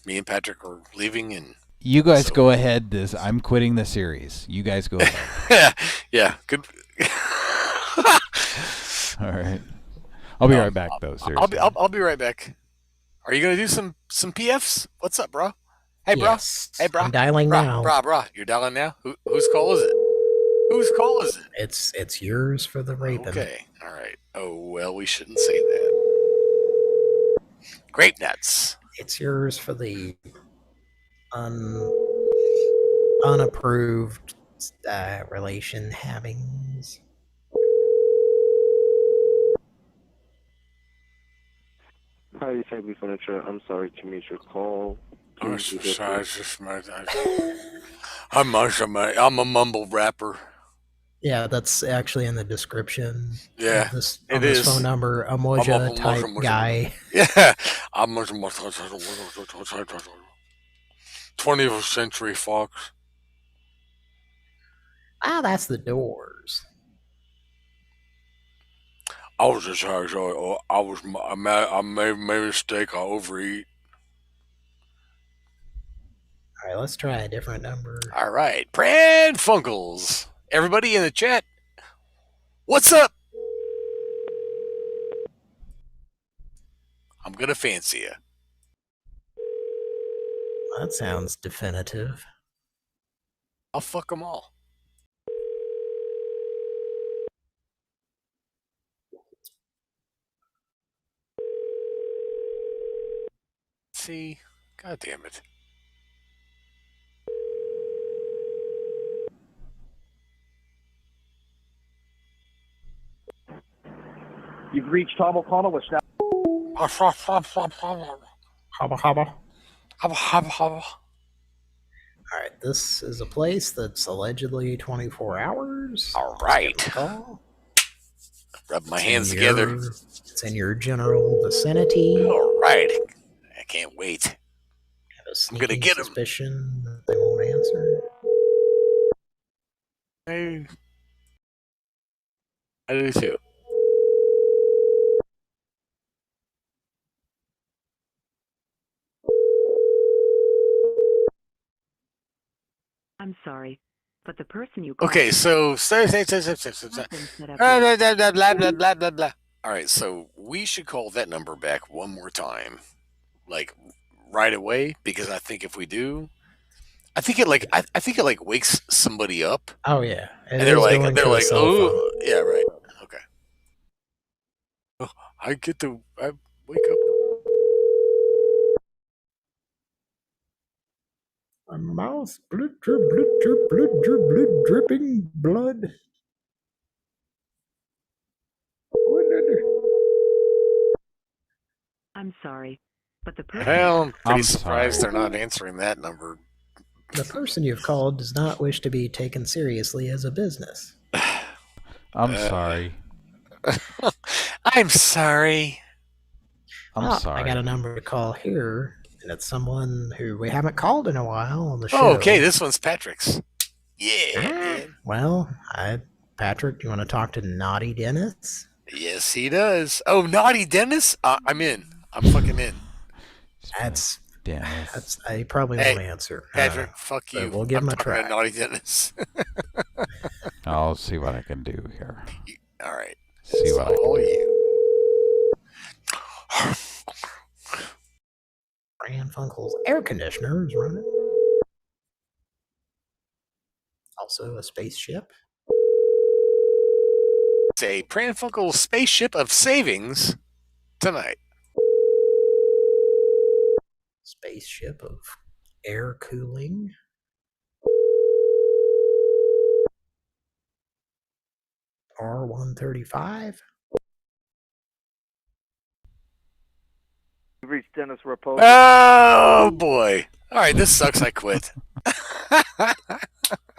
Me and Patrick are leaving, and You guys So- go ahead. I'm quitting the series. You guys go ahead. yeah, good. All right. I'll be right back, though. Seriously. I'll be right back. Are you gonna do some PFs? What's up, bro? Hey, bro. Yes. Hey, bro. I'm dialing now. Bro. You're dialing now. Whose call is it? Whose call is it? It's yours for the raping. Okay. All right. Oh well, we shouldn't say that. Grape nuts. It's yours for the unapproved relation havings. Hi, it's Happy Furniture. I'm sorry to miss your call. I'm Please leave a mumble rapper. Yeah, that's actually in the description. Yeah, of this, it on this is. phone number, a Moja type guy. Yeah. 20th Century Fox. Ah, that's the Doors. I was just I made a mistake. I overeat. All right, let's try a different number. All right, Pran Funkels. Everybody in the chat, what's up? I'm gonna fancy you. That sounds definitive. I'll fuck them all. See, god damn it. You've reached Tom O'Connell with Snap. Hubba hubba. All All right, this is a place that's allegedly 24 hours. right. Call. Rub my It's hands in together. It's in your general vicinity. All right. I can't wait. Have a I'm sneaking gonna get 'em. suspicion that they won't answer. I do too. I'm sorry, but the person you called Okay, so has been set up blah, with- blah, blah, blah. All right, so we should call that number back one more time, like right away, because I think if we do, I think it wakes somebody up, Oh yeah, and they're like, a cell phone. oh, yeah, right, okay. Oh, I wake up. My mouth, blood dripping blood. I'm sorry, but the person Well, I'm pretty I'm surprised sorry. they're not answering that number. The person you've called does not wish to be taken seriously as a business. I'm sorry. I'm sorry. I'm sorry. I got a number to call here, and it's someone who we haven't called in a while on the show. Oh, okay, this one's Patrick's. Yeah. Ah, man. well, Patrick, do you want to talk to Naughty Dennis? Yes, he does. Oh, Naughty Dennis? I'm in. I'm fucking in. That's Dennis. I probably Hey, won't answer. Patrick, fuck but you. we'll give I'm him a talking try. to Naughty Dennis. I'll see what I can do here. All right. See what I can all do. you. Pran Funkels air conditioner is running. I'll also a spaceship. It's a Pran Funkels spaceship of savings tonight. Spaceship of air cooling. R135. You've reached Dennis Raposo. Oh boy! All right, this sucks. I quit.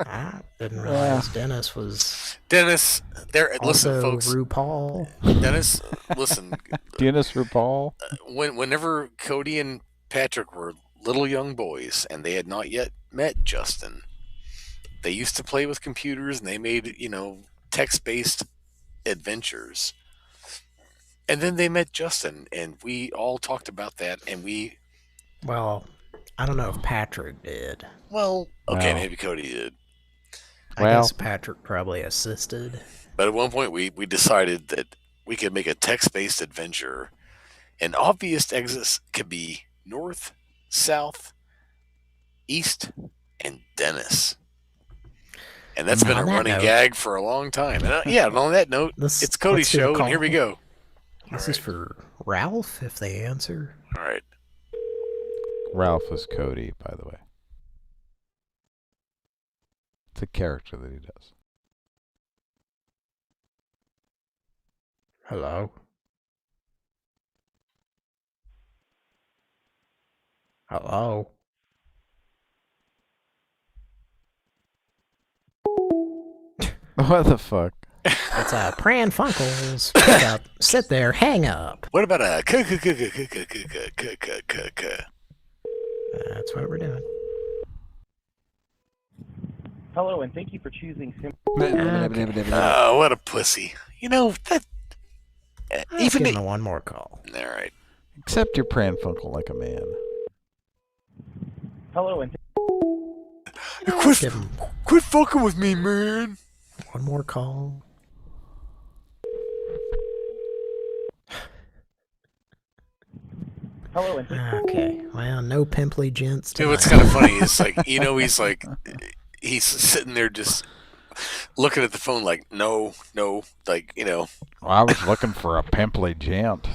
I didn't realize Dennis was Dennis, there. Listen, also folks. RuPaul. Dennis, listen. Dennis RuPaul. Whenever Cody and Patrick were little young boys and they had not yet met Justin, they used to play with computers and they made, text-based adventures. And then they met Justin and we all talked about that and Well, I don't know if Patrick did. okay, Well. maybe Cody did. I guess Patrick probably assisted. But at one point we decided that we could make a text-based adventure and obvious exits could be north, south, east, and Dennis. And that's been a running gag for a long time. And on that note, it's Cody's show, and here we go. This is for Ralph, if they answer. All right. Ralph is Cody, by the way. It's a character that he does. Hello? Hello? What the fuck? It's a Pran Funkels. Pick up, sit there, hang up. What about a That's what we're doing. Hello, and thank you for choosing Oh, what a pussy. That... Even give him one more call. All right. Accept your Pran Funkel like a man. Hello, and Quit fucking with me, man. One more call. hello, and Okay, well, no pimply gents tonight. What's kind of funny is he's sitting there just looking at the phone like, no, Well, I was looking for a pimply gent.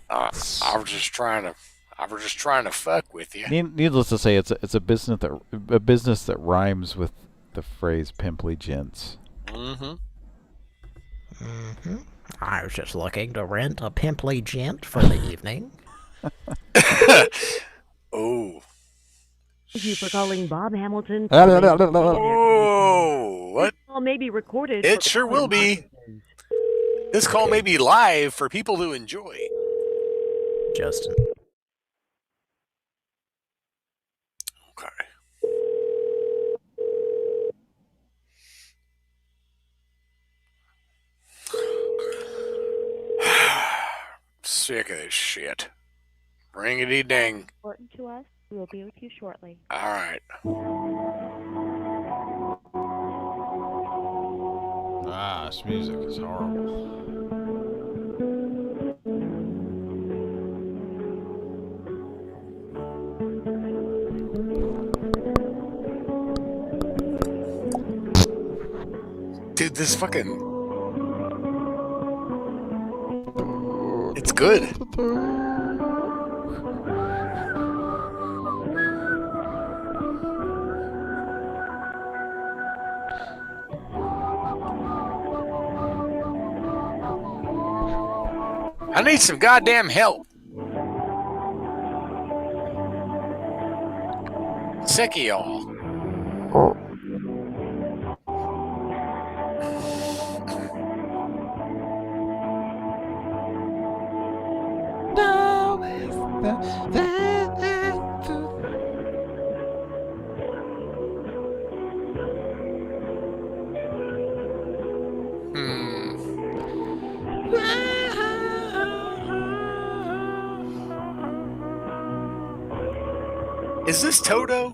I was just trying to fuck with you. Needless to say, it's a business that rhymes with the phrase pimply gents. Mm-hmm. Mm-hmm. I was just looking to rent a pimply gent for the evening. Oh. Thank you for calling Bob Hamilton. Oh, what? This call may be recorded. It sure will be. This call may be live for people to enjoy. Justin. Okay. Sick of this shit. Ringity ding. Important to us. We will be with you shortly. All right. This music is horrible. Dude, this fucking... It's good. I need some goddamn help. Sick of y'all. Is this Toto?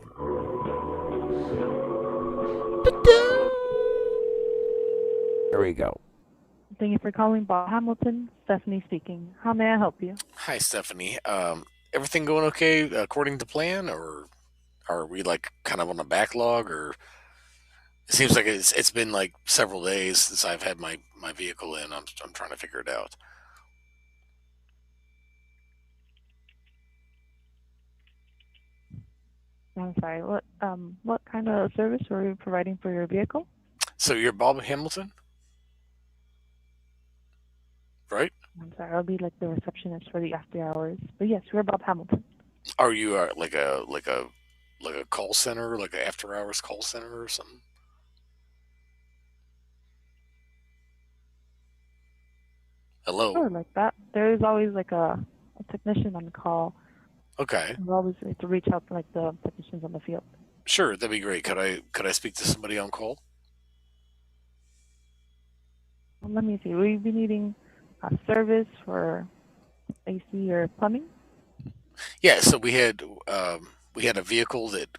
There we go. Thank you for calling Bob Hamilton. Stephanie speaking. How may I help you? Hi, Stephanie. Everything going okay according to plan, or are we kind of on a backlog, or It seems like it's been like several days since I've had my vehicle in. I'm trying to figure it out. I'm sorry. What kind of service were you providing for your vehicle? So you're Bob Hamilton, right? I'm sorry. I'll be like the receptionist for the after hours. But yes, we're Bob Hamilton. Are you like a call center, like an after hours call center or something? Hello. Sure, like that. There is always like a technician on the call. Okay. We always like to reach out to like the technicians on the field. Sure, that'd be great. Could I speak to somebody on call? Let me see. Will you be needing a service for AC or plumbing? Yeah. So we had a vehicle that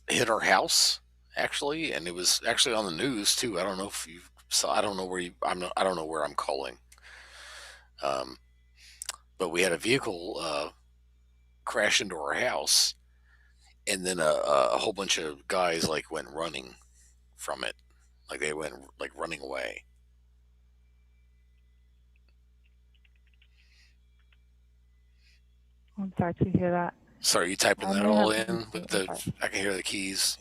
hit our house actually, and it was actually on the news too. I don't know if you saw. I don't know where you. I don't know where I'm calling. Um, but we had a vehicle crash into our house, and then a whole bunch of guys like went running from it, like they went like running away. I'm sorry to hear that. So are you typing I that may all have to in with I'm the? sorry. I can hear the keys.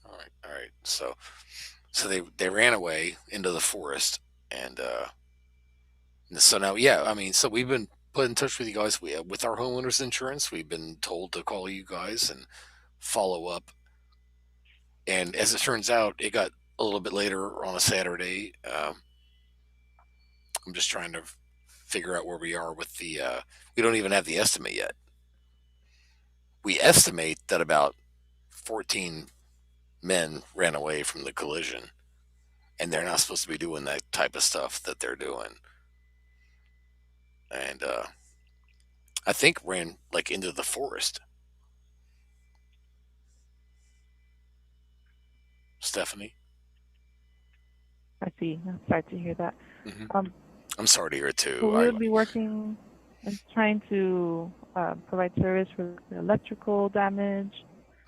All right. So they ran away into the forest, and so now, yeah, I mean, so we've been put in touch with you guys. With our homeowners insurance, we've been told to call you guys and follow up. And as it turns out, it got a little bit later on a Saturday. I'm just trying to figure out where we are with the. We don't even have the estimate yet. We estimate that about 14 men ran away from the collision, and they're not supposed to be doing that type of stuff that they're doing. And I think ran like into the forest. Stephanie. I see. I'm sorry to hear that. Hmm. Um, I'm sorry to hear it so too. we would be working and trying to provide service for the electrical damage.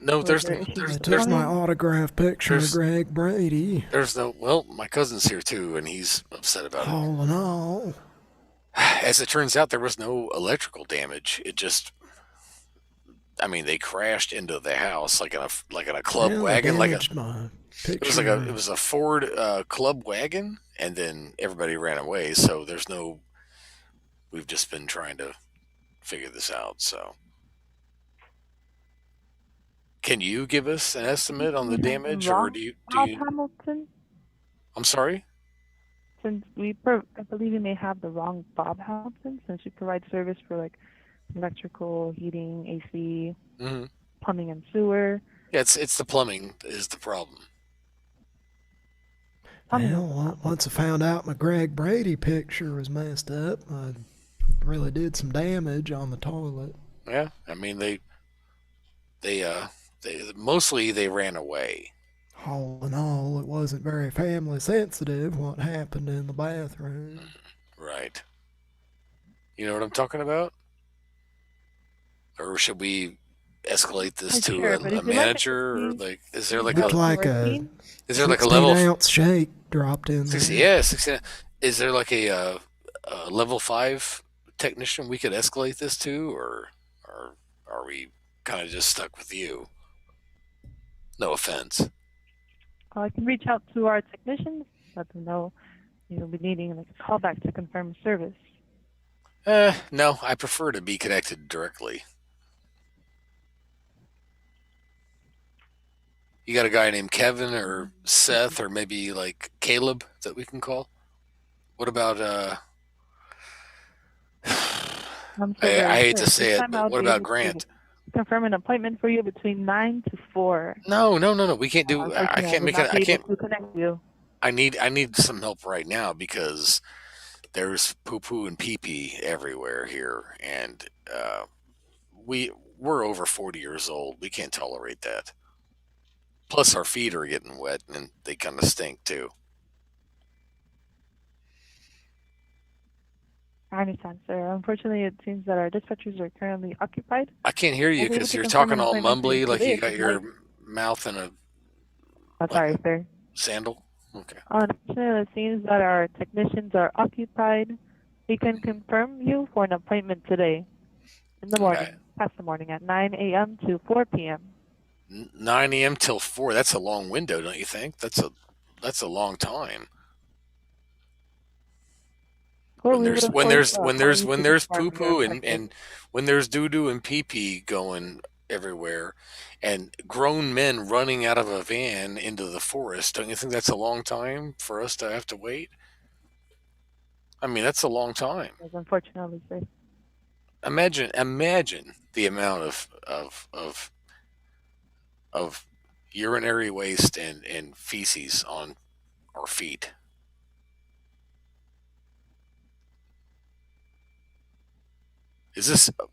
No, Or there's there no, issues there's with There's my plumbing? autograph picture of there's Greg Brady. there's no. Well, my cousin's here too, and he's upset about it. All in all, As it turns out, there was no electrical damage. It just, I mean, they crashed into the house like in a club well, they wagon, damaged my it picture. was a Ford club wagon, and then everybody ran away. So there's no. We've just been trying to figure this out. So, can you give us an estimate on We the have the damage, or wrong do Bob you? Hamilton. I'm sorry. Since I believe you may have the wrong Bob Hamilton, since we provide service for like electrical, heating, AC, Hmm. plumbing, and sewer. Yeah, it's the plumbing is the problem. Plumbing is the Well, problem. once I found out my Greg Brady picture was messed up, I really did some damage on the toilet. Yeah, I mean they they mostly they ran away. All in all, it wasn't very family sensitive what happened in the bathroom. Right. You know what I'm talking about? Or should we escalate this I'm to sure, but a if you like it, manager? Or please like, Looked like to our a team. is there like a 16 level? ounce shake dropped in 60, there. yeah, 16. Is there like a level 5 technician we could escalate this to, or are we kind of just stuck with you? No offense. I can reach out to our technicians, let them know you'll be needing like a callback to confirm service. No, I prefer to be connected directly. You got a guy named Kevin or Seth or maybe like Caleb that we can call? What about I'm so I very hate sorry. to This say it, time but I'll what be about able to Grant? confirm an appointment for you between 9 to 4. No. We can't do. I Unfortunately, I can't will make it. not I be able can't. to connect you. I need some help right now because there's poo poo and pee pee everywhere here, and we're over 40 years old. We can't tolerate that. Plus, our feet are getting wet, and they kind of stink too. I understand, sir. Unfortunately, it seems that our dispatchers are currently occupied. I can't hear you I'll be able because to you're confirm talking an all appointment for you mumbly, like today you if got you'd your like. mouth in Sorry, sir. Sandal? Okay. Unfortunately, it seems that our technicians are occupied. We can confirm you for an appointment today in the morning, past the morning, at 9 a.m. to 4 p.m. 9 a.m. till 4. That's a long window, don't you think? That's a long time. When there's poo poo and when there's doo doo and pee pee going everywhere, and grown men running out of a van into the forest, don't you think that's a long time for us to have to wait? I mean, that's a long time. Yes, unfortunately, sir. Imagine the amount of urinary waste and feces on our feet.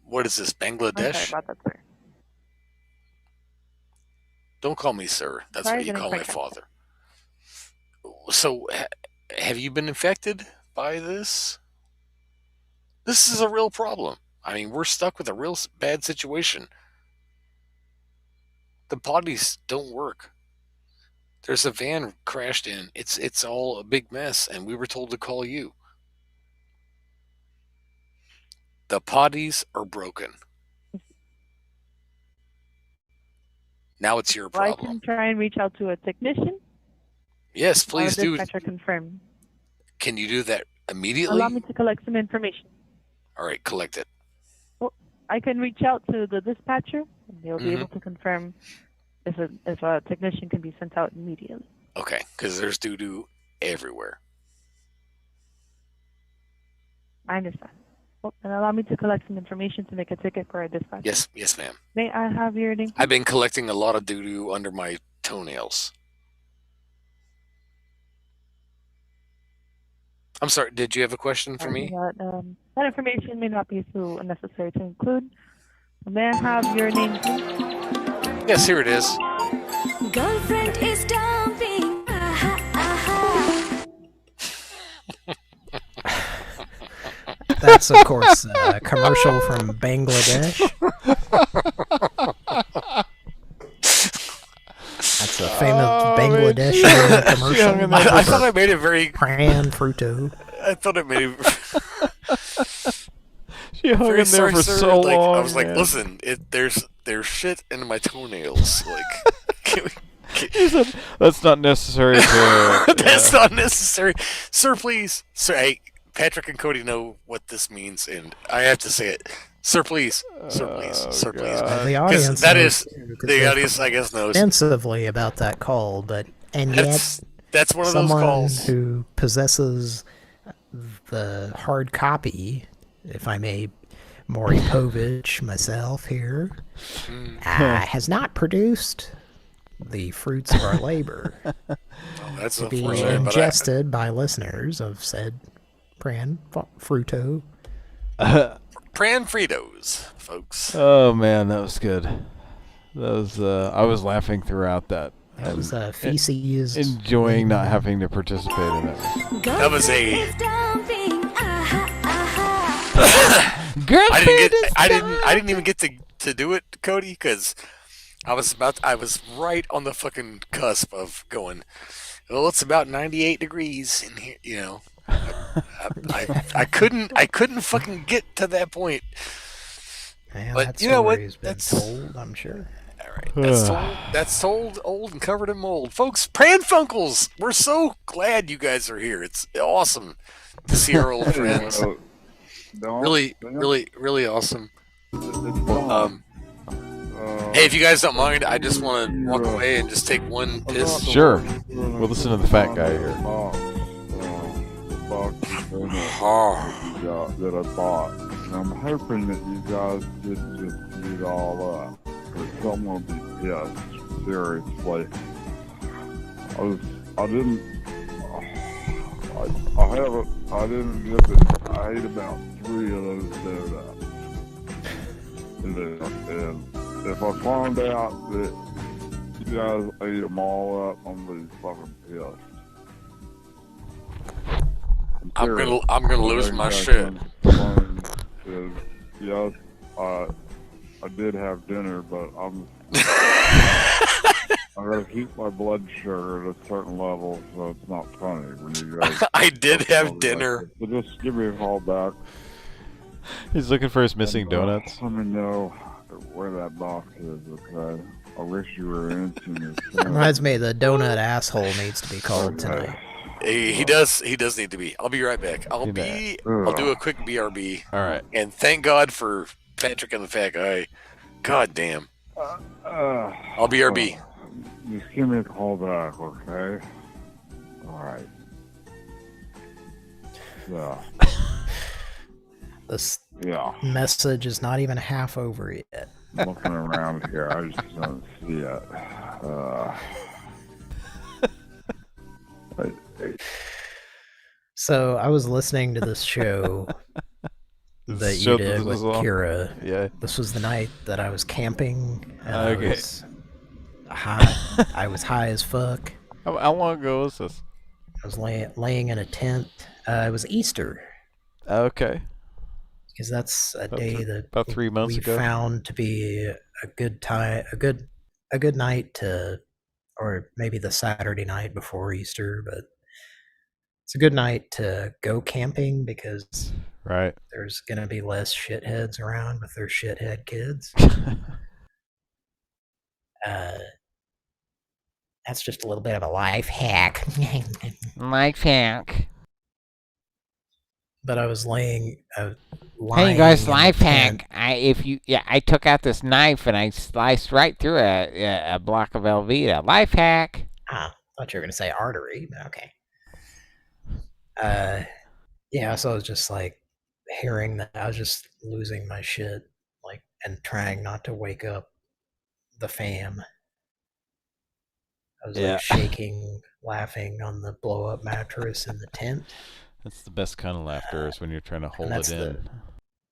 What is this, Bangladesh? I'm sorry about that, sir. Don't call me sir. That's what you call my father. So, have you been infected by this? This is a real problem. I mean, we're stuck with a real bad situation. The potties don't work. There's a van crashed in. It's all a big mess, and we were told to call you. The potties are broken. Now it's your problem. I can try and reach out to a technician. Yes, please do. Dispatcher confirm. Can you do that immediately? Allow me to collect some information. All right, collect it. Well, I can reach out to the dispatcher, and they'll be able to confirm if a technician can be sent out immediately. Okay, because there's doo-doo everywhere. I understand. Well, and allow me to collect some information to make a ticket for a dispatcher. Yes, ma'am. May I have your name? I've been collecting a lot of doo-doo under my toenails. I'm sorry, did you have a question for me? That information may not be so necessary to include. May I have your name, please? Yes, here it is. Girlfriend is dumping. That's, of course, a commercial from Bangladesh. That's a famous Bangladeshi commercial. I thought I made it very... Pran Fruto. I thought I made it... She hung in there for so long. I was like, listen, there's shit in my toenails. Like, he said, that's not necessary to... That's not necessary. Sir, please. Sir, hey, Patrick and Cody know what this means, and I have to say it. Sir, please. Sir, please. Sir, please. The audience the audience, I guess, knows extensively about that call, but yet that's one of those calls. Someone who possesses the hard copy, if I may, Maury Povich, myself here, has not produced the fruits of our labor that's to be ingested by listeners of said Pran Fruto. Pran Fritos, folks. Oh man, that was good. That was I was laughing throughout that. That was feces. Enjoying not having to participate in it. That was a. I didn't even get to do it, Cody, because I was right on the fucking cusp of going. Well, it's about 98 degrees in here, you know. I couldn't fucking get to that point. Man, but that you know what? That's told, I'm sure. All right, that's told, old and covered in mold, folks. Pran Funkels, we're so glad you guys are here. It's awesome to see our old friends. Really awesome. Hey, if you guys don't mind, I just want to walk away and just take one piss. Sure. We'll listen to the fat guy here. That I bought. And I'm hoping that you guys didn't just eat all up. Because someone will be pissed. Seriously. I didn't get it. I ate about 3 of those donuts. And if I found out that you guys ate them all up, I'm gonna be fucking pissed. I'm gonna lose my shit. Yes, I did have dinner, but I'm I gotta keep my blood sugar at a certain level, so it's not funny when you guys. I did have dinner. So just give me a call back. He's looking for his missing donuts. Let me know where that box is, okay? I wish you were answering this. Reminds me, the donut asshole needs to be called tonight. He does need to be. I'll be right back. I'll do a quick BRB. All right. And thank God for Patrick and the Fat Guy. God damn. I'll BRB. Just give me a call back, okay? All right. Yeah. This message is not even half over yet. I'm looking around here. I just don't see it. So I was listening to this show that you did with Kira. Yeah. This was the night that I was camping. And I was high. I was high as fuck. How long ago was this? I was laying in a tent. It was Easter. Okay. Because that's a day that about 3 months ago. We found to be a good time, a good night to, or maybe the Saturday night before Easter, but it's a good night to go camping because there's gonna be less shitheads around with their shithead kids. That's just a little bit of a life hack. Life hack. But I was lying. Hey guys, life hack. I took out this knife and I sliced right through a block of Velveeta. Life hack. Ah, thought you were gonna say artery, but okay. Yeah, so I was just like hearing that. I was just losing my shit, like, and trying not to wake up the fam. I was like shaking, laughing on the blow-up mattress in the tent. That's the best kind of laughter is when you're trying to hold it in. The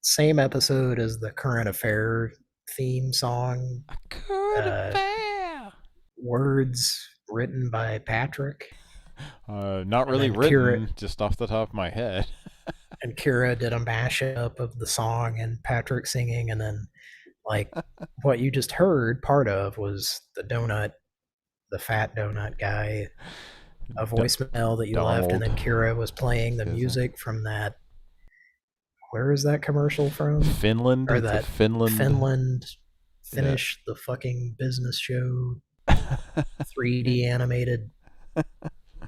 same episode as the Current Affair theme song. Current Affair. Words written by Patrick. Not really written, just off the top of my head. And Kira did a mashup of the song and Patrick singing, and then like what you just heard part of was the fat donut guy, a voicemail that you left, and then Kira was playing the music from that. Where is that commercial from? Finland. Or that Finland. Finish the fucking business show 3D animated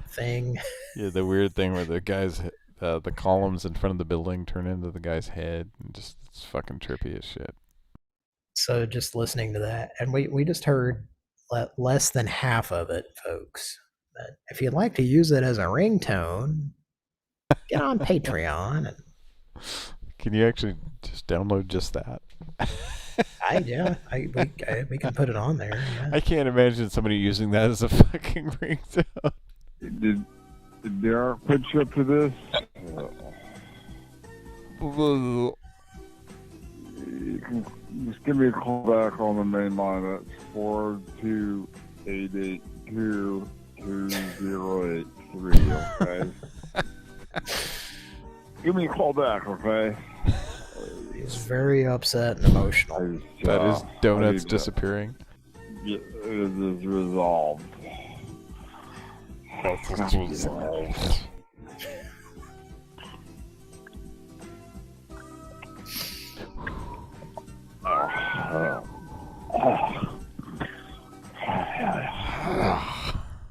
thing. Yeah, the weird thing where the guys, the columns in front of the building turn into the guy's head, and just it's fucking trippy as shit. So just listening to that, and we just heard less than half of it, folks. But if you'd like to use it as a ringtone, get on Patreon. And can you actually just download just that? We can put it on there. Yeah. I can't imagine somebody using that as a fucking ringtone. Did Derek put you up to this? You can just give me a call back on the main line. That's 428822083. Okay. Give me a call back, okay? He's very upset and emotional. That is donuts disappearing. It is resolved.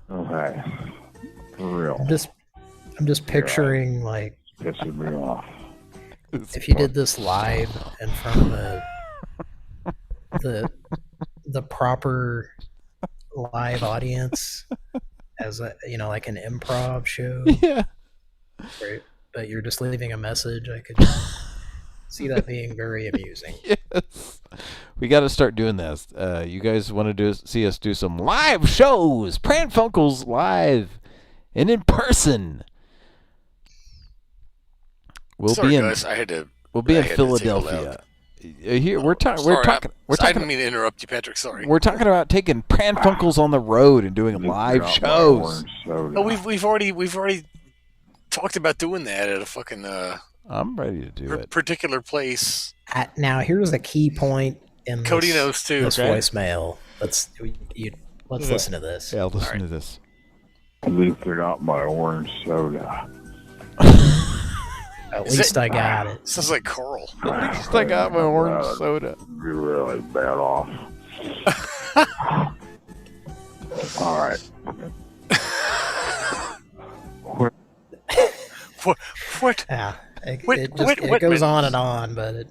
Okay. For real. I'm just picturing like pissing me off. If you did this live in front of the proper live audience as a like an improv show. Yeah. Right. But you're just leaving a message. I could see that being very amusing. Yes. We got to start doing this. You guys want to see us do some live shows? Pran Funkels live and in person. We'll be in Philadelphia. Here we're talking. I didn't mean to interrupt you, Patrick. Sorry. We're talking about taking Pran Funkels on the road and doing live shows. No, we've already talked about doing that at a fucking I'm ready to do it. Particular place. Now here's a key point in Cody knows too. This voicemail. Let's listen to this. Yeah, listen to this. At least I got my orange soda. At least I got it. Sounds like Carl. At least I got my orange soda. Be really bad off. All right. What? Yeah, it goes on and on, but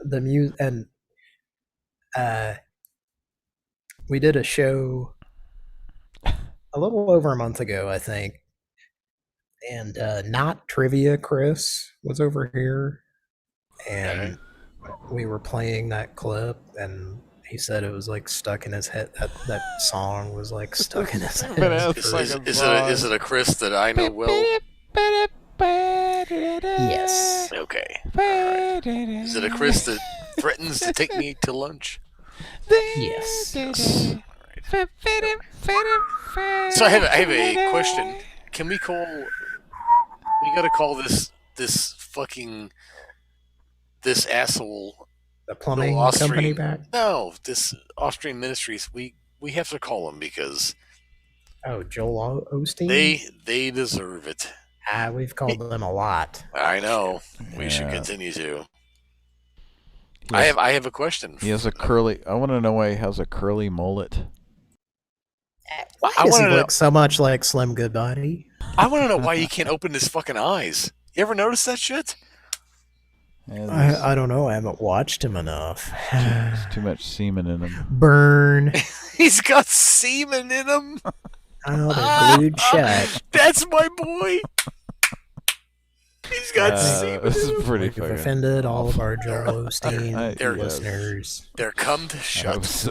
the music and we did a show a little over a month ago, I think, and not trivia. Chris was over here, and we were playing that clip, and he said it was like stuck in his head. That song was like stuck in his head. Is it a Chris that I know well? Yes. Okay. Right. Is it a Chris that threatens to take me to lunch? Yes. Right. So I have a question. Can we call? We gotta call this asshole. The plumbing company back? No, this Austrian Ministries. We have to call him because. Oh, Joel Osteen? They deserve it. We've called them a lot. I know. We should continue to. I have a question. He has a curly. I want to know why he has a curly mullet. Why does he look so much like Slim Goodbody? I want to know why he can't open his fucking eyes. You ever notice that shit? I don't know. I haven't watched him enough. There's too much semen in him. Burn. He's got semen in him. Oh, they're glued shut. That's my boy. He's got semen. This is pretty We've fucking offended all of our Joel Osteen listeners. They're cummed shut.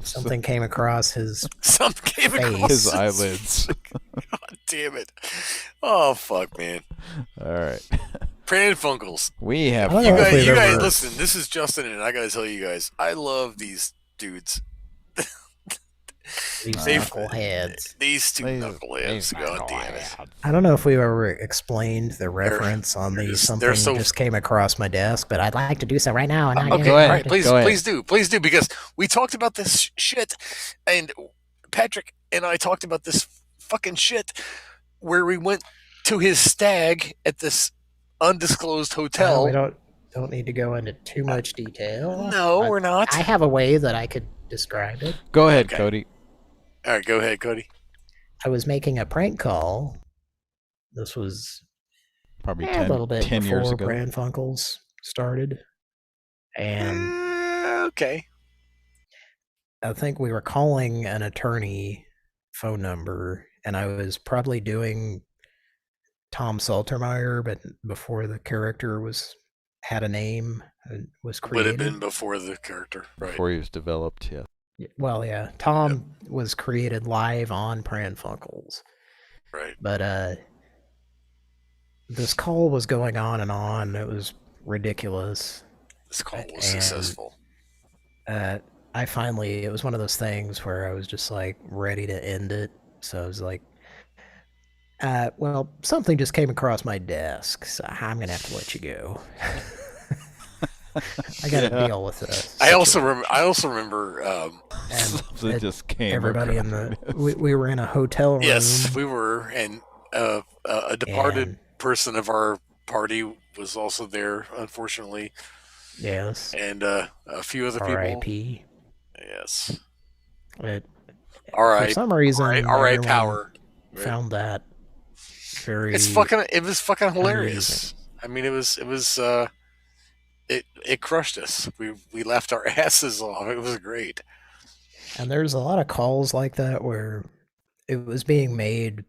Something came across his his eyelids. God damn it. Oh, fuck, man. All right. Pran Funkels. We have. You guys, listen, this is Justin, and I got to tell you guys, I love these dudes. These knuckleheads. These two knuckleheads. God damn it. I don't know if we've ever explained the reference on these. Something just came across my desk, but I'd like to do so right now. And Go ahead. Please do, because we talked about this shit, and Patrick and I talked about this fucking shit where we went to his stag at this undisclosed hotel. We don't need to go into too much detail. No, we're not. I have a way that I could describe it. Go ahead, Cody. All right, go ahead, Cody. I was making a prank call. This was probably a little bit 10 before years ago. Pran Funkels started. And okay. I think we were calling an attorney phone number, and I was probably doing Tom Saltermeyer, but before the character had a name, was created. Would have been before the character, right? Before he was developed, yeah. Well, yeah. Tom was created live on Pran Funkels. Right. But this call was going on and on. It was ridiculous. This call was successful. It was one of those things where I was just like ready to end it. So I was like, well, something just came across my desk, so I'm going to have to let you go. I got to deal with this. I also remember something just came. Everybody in we were in a hotel room. Yes, we were, and a departed person of our party was also there, unfortunately. Yes. And a few other people. R.I.P. Yes. For some reason, R.I. Power found that very. It was fucking hilarious. I mean, it crushed us. We laughed our asses off. It was great. And there's a lot of calls like that where it was being made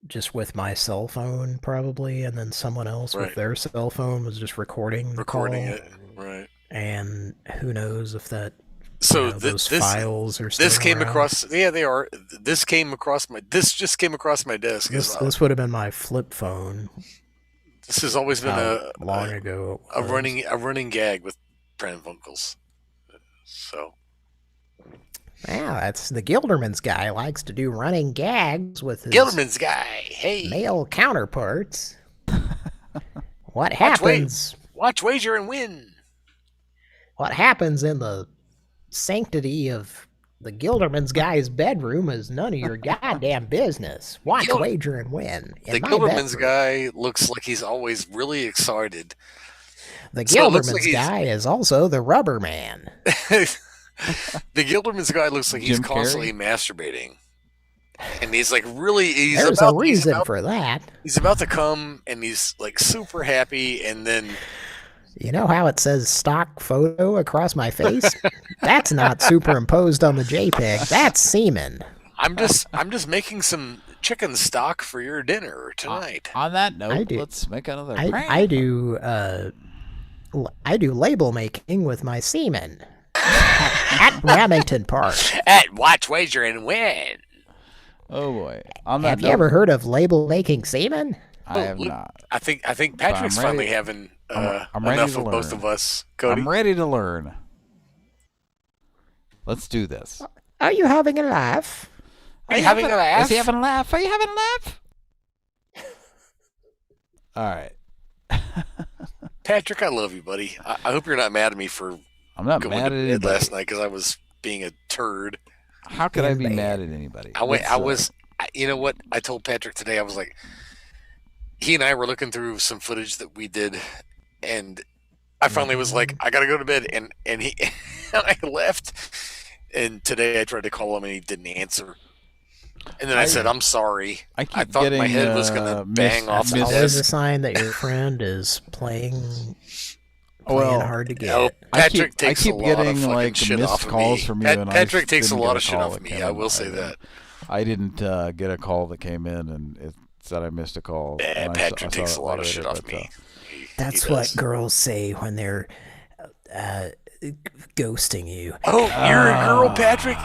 just with my cell phone, probably, and then someone else with their cell phone was just recording the call. It, right? And who knows if that. So those files are still this came around. across. Yeah, they are. This just came across my desk. This would have been my flip phone. This has always been a running gag with Pran Funkels. So. Yeah, that's the Gilderman's guy likes to do running gags with his Gilderman's guy. Hey, male counterparts. What happens? Watch, wager, and win. What happens in the sanctity of The Gilderman's guy's bedroom is none of your goddamn business. Watch, Gil- wager, and win. The Gilderman's guy looks like he's always really excited. The So it looks Gilderman's like guy is also the rubber man. The Gilderman's guy looks like he's Jim constantly masturbating. And he's like really There's a reason for that. He's about to come and he's like super happy and then You know how it says stock photo across my face? That's not superimposed on the JPEG. That's semen. I'm just making some chicken stock for your dinner tonight. On that note, do- let's make another I prank. do label making with my semen at Remington Park. At Watch, Wager, and Win. Oh boy! On that Have you note, ever heard of label making semen? I have not. I think Patrick's I'm ready- finally having I'm ready enough to of both learn. of us. Cody, I'm ready to learn. Let's do this. Are you having a laugh? Are you having a laugh? Is he having a laugh? Are you having a laugh? All right. Patrick, I love you, buddy. I hope you're not mad at me for I'm not going mad to at bed anybody. last night because I was being a turd. How could I be mad at anybody? You know what? I told Patrick today, I was like, he and I were looking through some footage that we did, and I finally was like, I gotta go to bed, and he, and I left, and today I tried to call him and he didn't answer, and then I said, I'm sorry. I keep thought my getting, head was gonna bang off the Always a desk. sign that your friend is playing Well, hard to get. No, Patrick I takes keep a lot getting of fucking like shit missed off of calls me. from you, and Patrick I takes a didn't lot get of shit call off that me. came I in. will say that. I didn't get a call that came in, and it said I missed a call. and I Patrick saw takes it a lot of later, shit off but, me. That's what girls say when they're ghosting you. Oh, you're a girl, Patrick?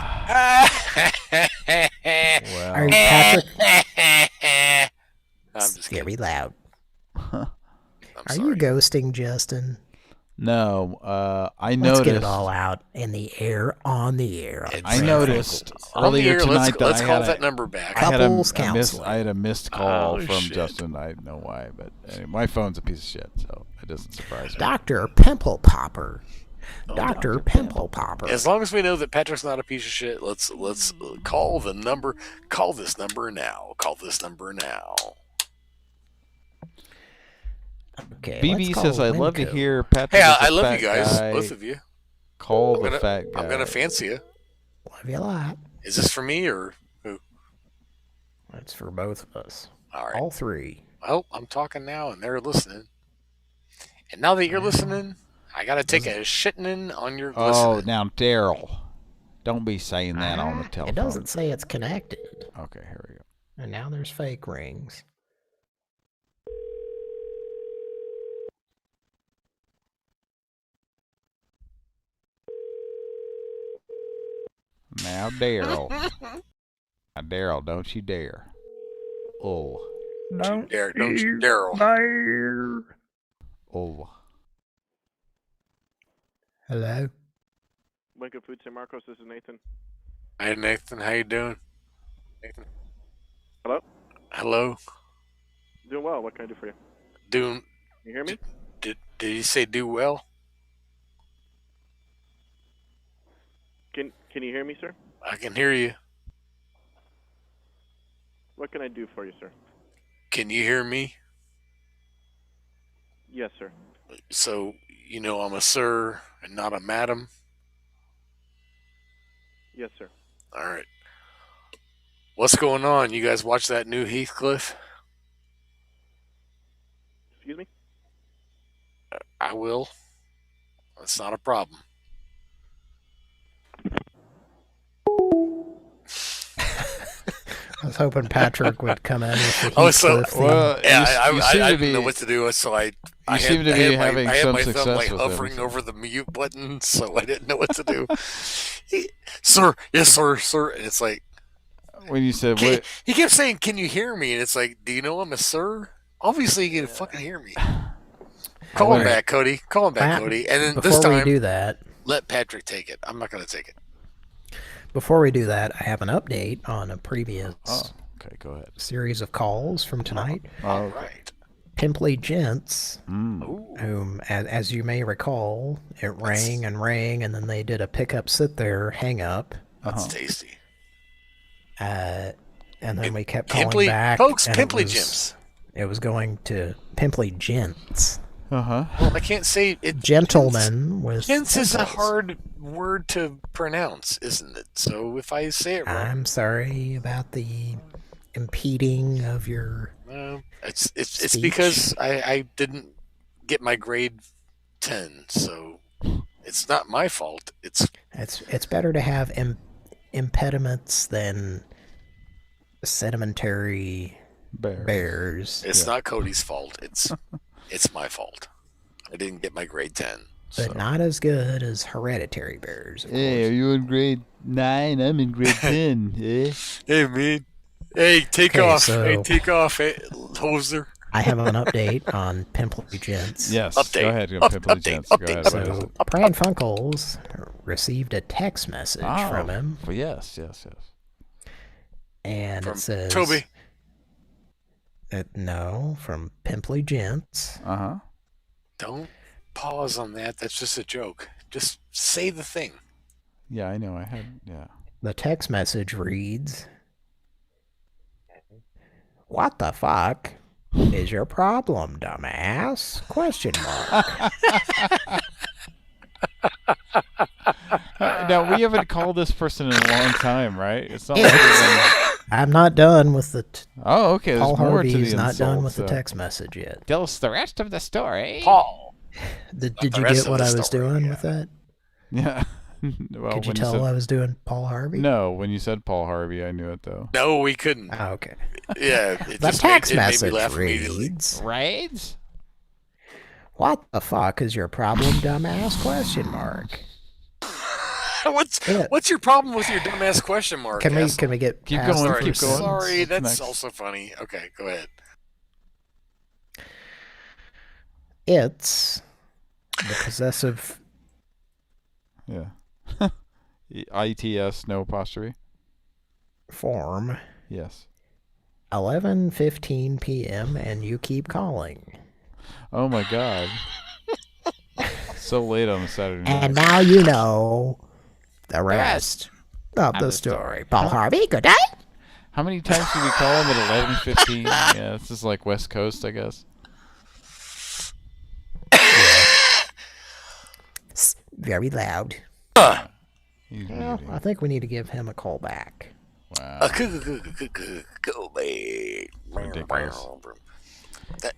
Are you Patrick? I'm just Very loud. Are sorry. you ghosting Justin? No, I Let's noticed. get it all out in the air, on the air. I noticed On the earlier air, tonight let's that I call had that a, number back. I had Couples I counseling. had a missed call Oh, from shit. Justin. I don't know why, but anyway, my phone's a piece of shit, so it doesn't surprise me. Dr. Pimple Popper. Dr. Pimple Popper. As long as we know that Patrick's not a piece of shit, let's call the number. Call this number now. Call this number now. Okay, BB let's says, call "I'd love to Winco. hear Patrick." Hey, is a I love fat you guys, guy. both of you. Call I'm the gonna, fat guy. I'm gonna fancy you. Love you a lot. Is this for me or who? That's for both of us. All right. All three. Well, I'm talking now, and they're listening. And now that you're listening, I gotta take a shitting on your Oh, listening. now Daryl, don't be saying that on the telephone. It doesn't say it's connected. Okay, here we go. And now there's fake rings. Now Daryl, now Daryl, don't you dare. Oh, Don't you, Daryl. dare. oh. Hello? Winco Food San Marcos, this is Nathan. Hey Nathan, how you doing? Nathan. Hello? Hello. Doing well. What can I do for you? Doing. You hear me? Did you say do well? Can you hear me, sir? I can hear you. What can I do for you, sir? Can you hear me? Yes, sir. So you know I'm a sir and not a madam. Yes, sir. All right. What's going on? You guys watch that new Heathcliff? Excuse me? I will. That's not a problem. I was hoping Patrick would come in with the Oh, so Heathcliff theme. Well, yeah, you I seem to didn't be- know what to do, so I seem to be having I had some my thumb success like with him, hovering so- over the mute button, so I didn't know what to do. Sir, yes, sir, and it's like When you said he, what? he kept saying, "Can you hear me?" And it's like, "Do you know I'm a sir?" Obviously, you can fucking hear me. Call him back, Cody. Call him back, Pat, Cody. And then before this time, we do that, let Patrick take it. I'm not going to take it. before we do that, I have an update on a previous Okay, go ahead. series of calls from tonight. All right. Pimply Gents, Mm. whom, as you may recall, it rang and rang, and then they did a pick up, sit there, hang up, That's tasty. And then we kept calling Pimply, back. folks, and Pimply it was, Gyms. It was going to Pimply Gents. Uh-huh. Well, I can't say it. Gentleman with Gents is a pimples. hard word to pronounce, isn't it? So if I say it wrong, I'm sorry about the impeding of your. it's speech. because I didn't get my grade 10, so it's not my fault. It's better to have impediments than sedimentary bears. It's not Cody's fault. It's my fault. I didn't get my grade 10. But not as good as hereditary bears. Hey, are you in grade 9? I'm in grade 10. Eh? Hey, man. Hey, take Okay, off. so- Hey, take off, hoser. I have an update on Pimply Gents. Yes, Update. go ahead, Pimply Gents. Go ahead. What is So, it? Pran Funkels received a text message from him. Well, yes. And From it says... Toby. No, from Pimply Gents. Uh-huh. Don't pause on that. That's just a joke. Just say the thing. Yeah, I know. I had, yeah. The text message reads, "What the fuck is your problem, dumbass? Question mark." Now, we haven't called this person in a long time, right? It's not like we've been... I'm not done with the... Oh, okay. There's Paul more to Harvey's the not done insult, with the so- text message yet. Tell us the rest of the story. Paul. Did The you rest get of what the I was story, doing yeah. with that? Yeah. Well, Could you when tell said... I was doing Paul Harvey? No, when you said Paul Harvey, I knew it, though. No, we couldn't. Oh, okay. Yeah. It The just text made me message laugh immediately. reads, Raids? "What the fuck is your problem, dumbass? Question mark." What's your problem with your dumbass question mark? Can we asshole? get Keep past going, the Sorry, keep first going. sentence? sorry, What's that's next? also funny. Okay, go ahead. It's the possessive Yeah. ITS, no apostrophe? form, Yes. 11:15 p.m. and you keep calling. Oh, my God. So late on a Saturday night. And now you know the rest of the story. Paul Harvey, good day. How many times did we call him at 11:15? Yeah, this is like West Coast, I guess. Very loud. He's Well, muting. I think we need to give him a call back. Wow. Go back. Ridiculous.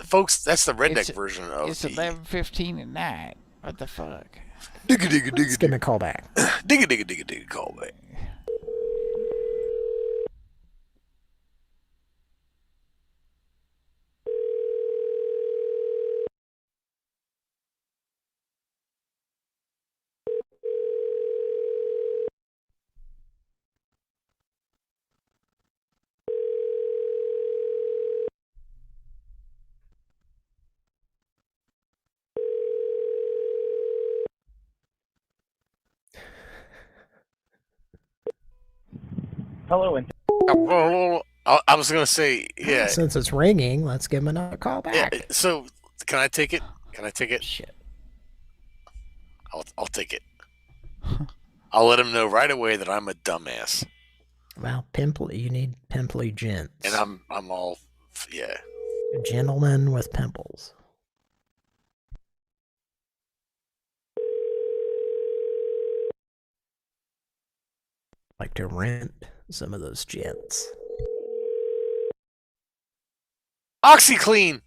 Folks, that's the redneck It's- version of It's the 11:15 at night. What the fuck? digga digga Let's digga give him a call back. digga digga digga digga call back. Hello, and I was gonna say, yeah. Since it's ringing, let's give him another call Yeah, back. so can I take it? Can I take it? Shit. I'll take it. I'll let him know right away that I'm a dumbass, Well, pimply, you need pimply gents. and I'm all yeah. Gentlemen with pimples. Like to rent some of those gents. OxyClean.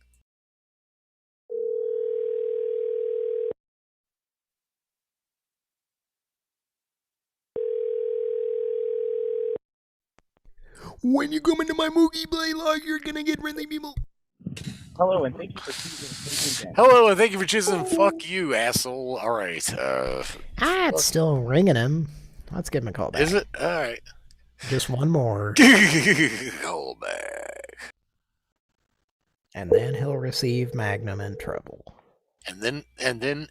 When you come into my Moogie Play log, you're gonna get friendly people. hello, and thank you for choosing Pimply Hello, and thank you for choosing. Fuck you, asshole. All right. It's still ringing him. Let's give him a call back. Is it? All right. Just one more, Call back. and then he'll receive Magnum in trouble. And then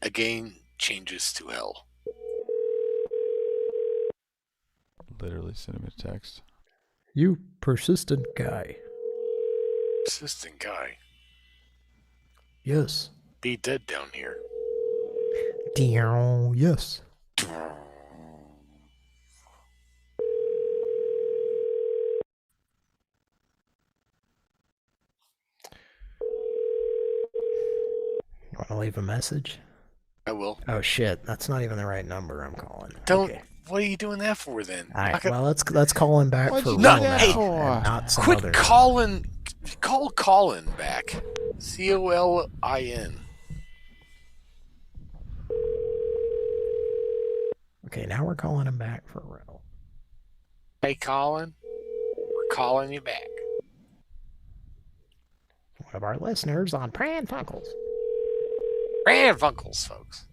again changes to hell. Literally sent him a text. You persistent guy. Persistent guy. Yes. Be dead down here. Yes. You want to leave a message? I will. Oh shit, that's not even the right number I'm calling. Don't. Okay. What are you doing that for then? All right. Well, let's call him back for real No, now, hey, and not some quit other. calling. Call Colin back. Colin. Okay, now we're calling him back for real. Hey, Colin. We're calling you back. One of our listeners on Pran Funkels. Pran Funkels, folks.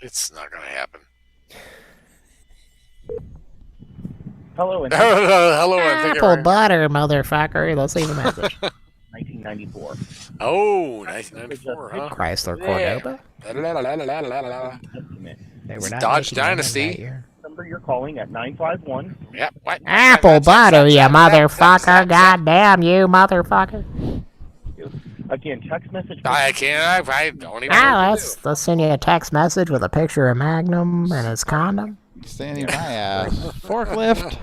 It's not going to happen. Hello, and hello, Apple butter, motherfucker. Let's leave a message. 1994. Oh, 1994, huh? Chrysler Cordoba. They were not Dodge making them that Dynasty. year. Number you're calling at 951. Yep. What? Apple butter, you motherfucker. Goddamn you, motherfucker. Again, text message. I can't. I don't even. Let's send you a text message with a picture of Magnum and his condom. Standing by a forklift.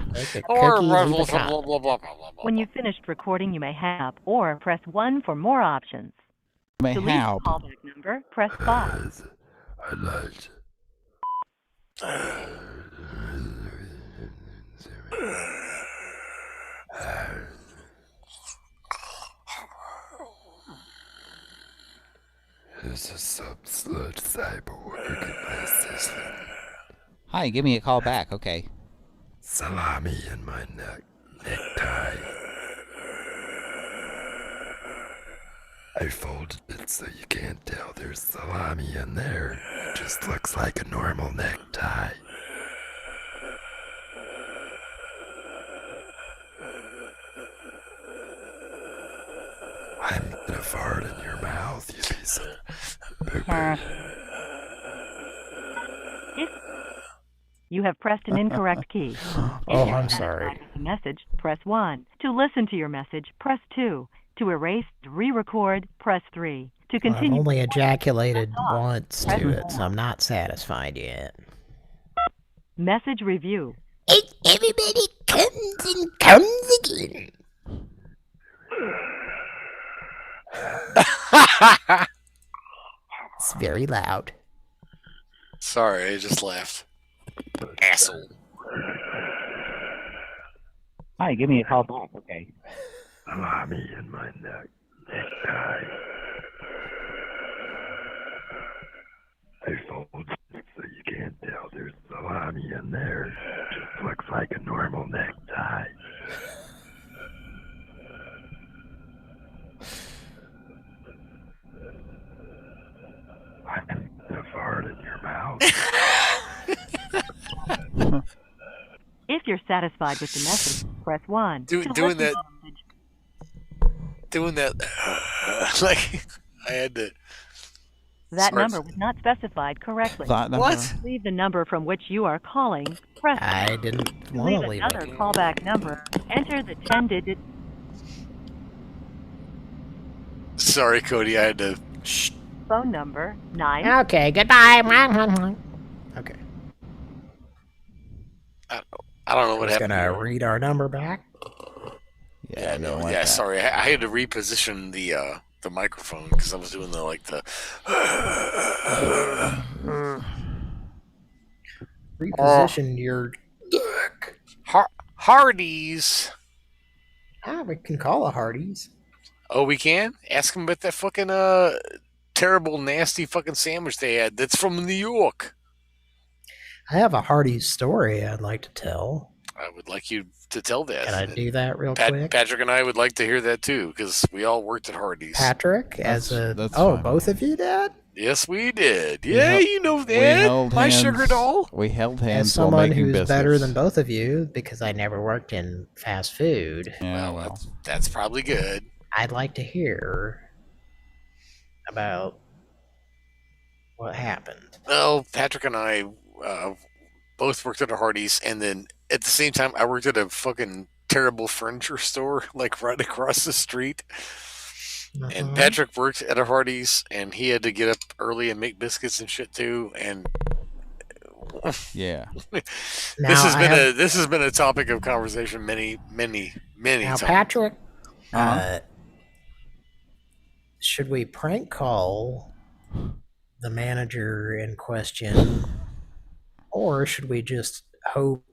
Or Cookie, blah, leave blah, a blah, comment. blah, blah, blah, blah. When you've finished recording, you may hang up or press 1 for more options. May To leave a help. callback number, press 5. There's a sub-slut cyborg in my system. Hi, give me a call back. Okay. Salami in my necktie. I folded it so you can't tell there's salami in there. It just looks like a normal necktie. I'm gonna fart in your mouth, you piece of poopy. You have pressed an incorrect key. Oh, I'm sorry. The message, press 1. To listen to your message, press 2. To erase, re-record, press 3. To I've continue. only ejaculated once to it, so I'm not satisfied yet. Message review. Everybody comes again. It's very loud. Sorry, I just laughed. Asshole. Hi, give me a call back. Okay. Salami in my necktie. I folded it so you can't tell there's salami in there. It just looks like a normal necktie. I'm gonna fart in your mouth. If you're satisfied with the message, press 1. Doing that. Like, I had to. That Sorry. number was not specified correctly. That number? What? Leave the number from which you are calling. Press I didn't to want leave to leave another it. callback number. Enter the 10-digit. Sorry, Cody. I had to. Phone number 9. Okay, goodbye. Okay. I don't know what Just happened. gonna here. read our number back. Yeah, no, yeah. Sorry, I had to reposition the microphone because I was doing the Reposition your dick. Hardee's. Ah, we can call it Hardee's. Oh, we can? Ask them about that fucking terrible, nasty fucking sandwich they had. That's from New York. I have a Hardee's story I'd like to tell. I would like you to tell that. Can I do that real quick? Patrick and I would like to hear that too, because we all worked at Hardee's. Patrick, That's oh, fine. both of you did? Yes, we did. We Yeah, hel- you know we that. held My hands- sugar doll. We held As hands while someone making who's biscuits. better than both of you, because I never worked in fast food, Yeah, well. That's probably good. I'd like to hear about what happened. Well, Patrick and I both worked at a Hardee's, and then at the same time, I worked at a fucking terrible furniture store, like right across the street. And Patrick worked at a Hardee's, and he had to get up early and make biscuits and shit too. And Yeah. This has been a topic of conversation many Now, times. Patrick, should we prank call the manager in question, or should we just hope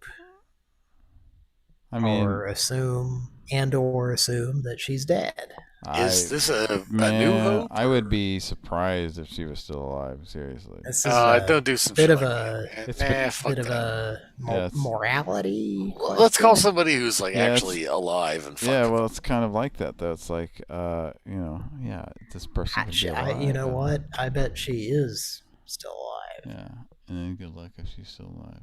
or assume that she's dead? Is this a new hope? I would be surprised if she was still alive. Seriously. This is don't do some bit shit of like a that. bit of a morality. Let's call question. somebody who's like actually alive and yeah, well, it's kind of like that though. It's like, this person could be alive. You know what? I bet she is still alive. Yeah, and then good luck if she's still alive.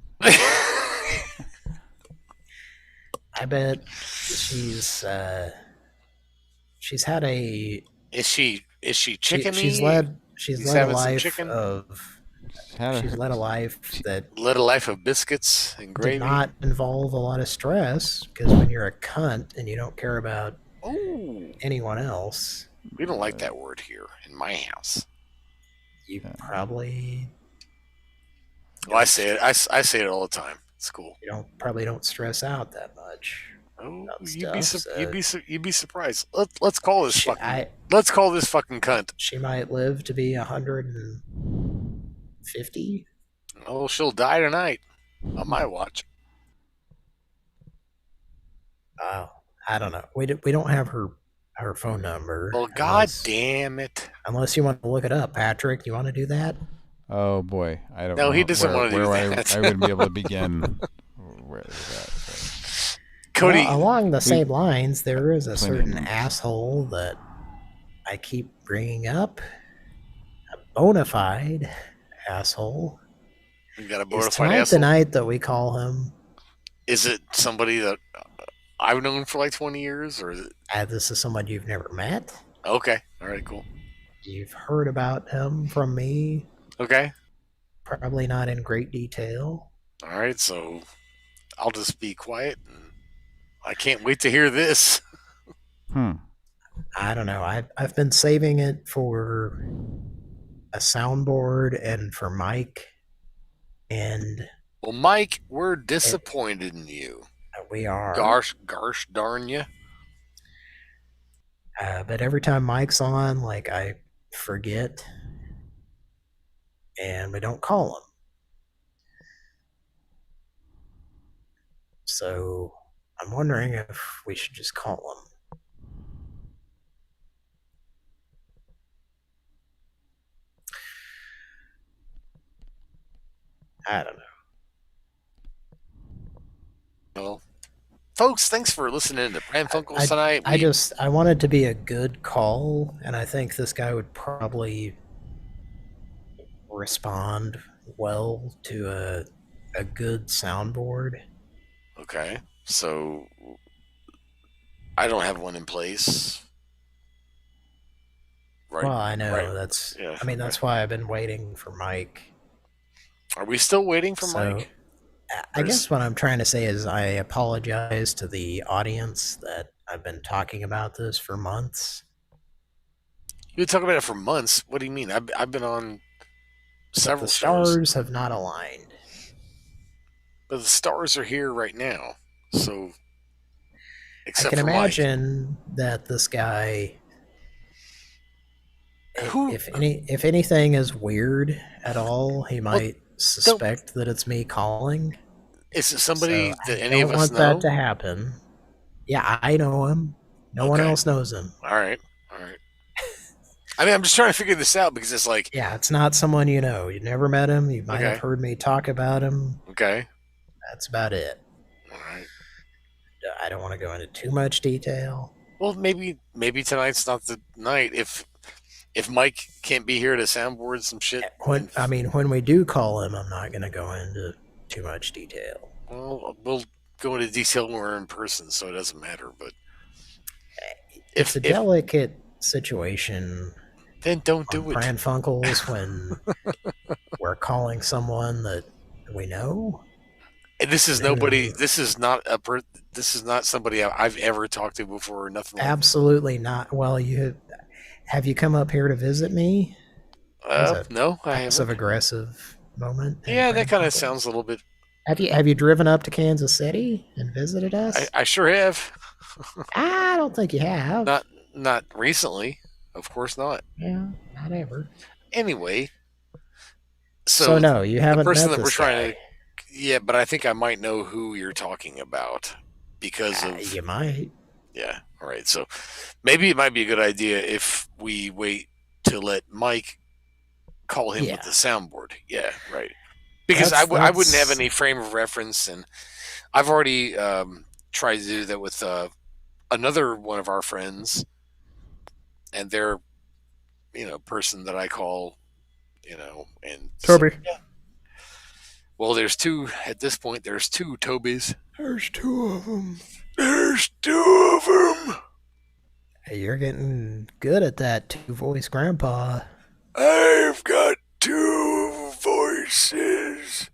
I bet she's had a. Is she chickeny? She's led a life of. She's led a life that led a life of biscuits and gravy. Did not involve a lot of stress, because when you're a cunt and you don't care about anyone else, we don't like that word here in my house. You probably. Well, I say it. I say it all the time. It's cool. You probably don't stress out that much. Oh, you'd be surprised. Let's call this let's call this fucking cunt. She might live to be 150. Oh, she'll die tonight on my watch. Oh, I don't know. We don't have her phone number. Well, god damn it! Unless you want to look it up, Patrick. You want to do that? Oh boy, I don't. No, know he doesn't want to do that. I wouldn't be able to begin. Cody, along the same lines, there is a certain asshole that I keep bringing up. A bona fide asshole. You got a bona Is fide tonight asshole. the night that we call him? Is it somebody that I've known for like 20 years, or is it? This is someone you've never met. Okay, all right, cool. You've heard about him from me. Okay. Probably not in great detail. All right, so I'll just be quiet. And I can't wait to hear this. I don't know. I've been saving it for a soundboard and for Mike. And well, Mike, we're disappointed in you. We are. Gosh darn you. But every time Mike's on, like, I forget. And we don't call him. So I'm wondering if we should just call him. I don't know. Well, folks, thanks for listening to Pran Funkels tonight. I want it to be a good call, and I think this guy would probably respond well to a good soundboard. Okay, so I don't have one in place. Right. Well, I know right. that's. Yeah, I mean, that's why I've been waiting for Mike. Are we still waiting for Mike? I guess what I'm trying to say is I apologize to the audience that I've been talking about this for months. You've been talking about it for months. What do you mean? I've been on several The stars have not aligned. But the stars are here right now. So, I can imagine that this guy, if anything is weird at all, he might suspect that it's me calling. Is it somebody that any I of don't us want know? that to happen. Yeah, I know him. No one else knows him. All right. I mean, I'm just trying to figure this out because it's like... Yeah, it's not someone you know. You never met him. You might have heard me talk about him. Okay. That's about it. All right. I don't want to go into too much detail. Well, maybe tonight's not the night. If Mike can't be here to soundboard some shit... When we do call him, I'm not going to go into too much detail. Well, we'll go into detail when we're in person, so it doesn't matter. But it's a delicate situation. Then don't do it. Pran Funkels when we're calling someone that we know. And this is nobody. This is not This is not somebody I've ever talked to before. Or nothing. Like Absolutely not. Well, have you come up here to visit me? No, I haven't. Passive aggressive moment. and Yeah, that Pran kind of Funkels. sounds a little bit. Have you driven up to Kansas City and visited us? I sure have. I don't think you have. Not recently, of course not. Yeah, not ever. Anyway, So no, you the haven't person met that we're this trying guy. to, yeah, but I think I might know who you're talking about because of. You might. Yeah. All right. So maybe it might be a good idea if we wait to let Mike call him with the soundboard. Yeah. Right. Because I wouldn't have any frame of reference, and I've already tried to do that with another one of our friends, and they're person that I call and Toby. yeah. Well, there's two at this point. There's two Tobys. There's two of them. There's two of them. Hey, you're getting good at that two-voice grandpa. I've got two voices.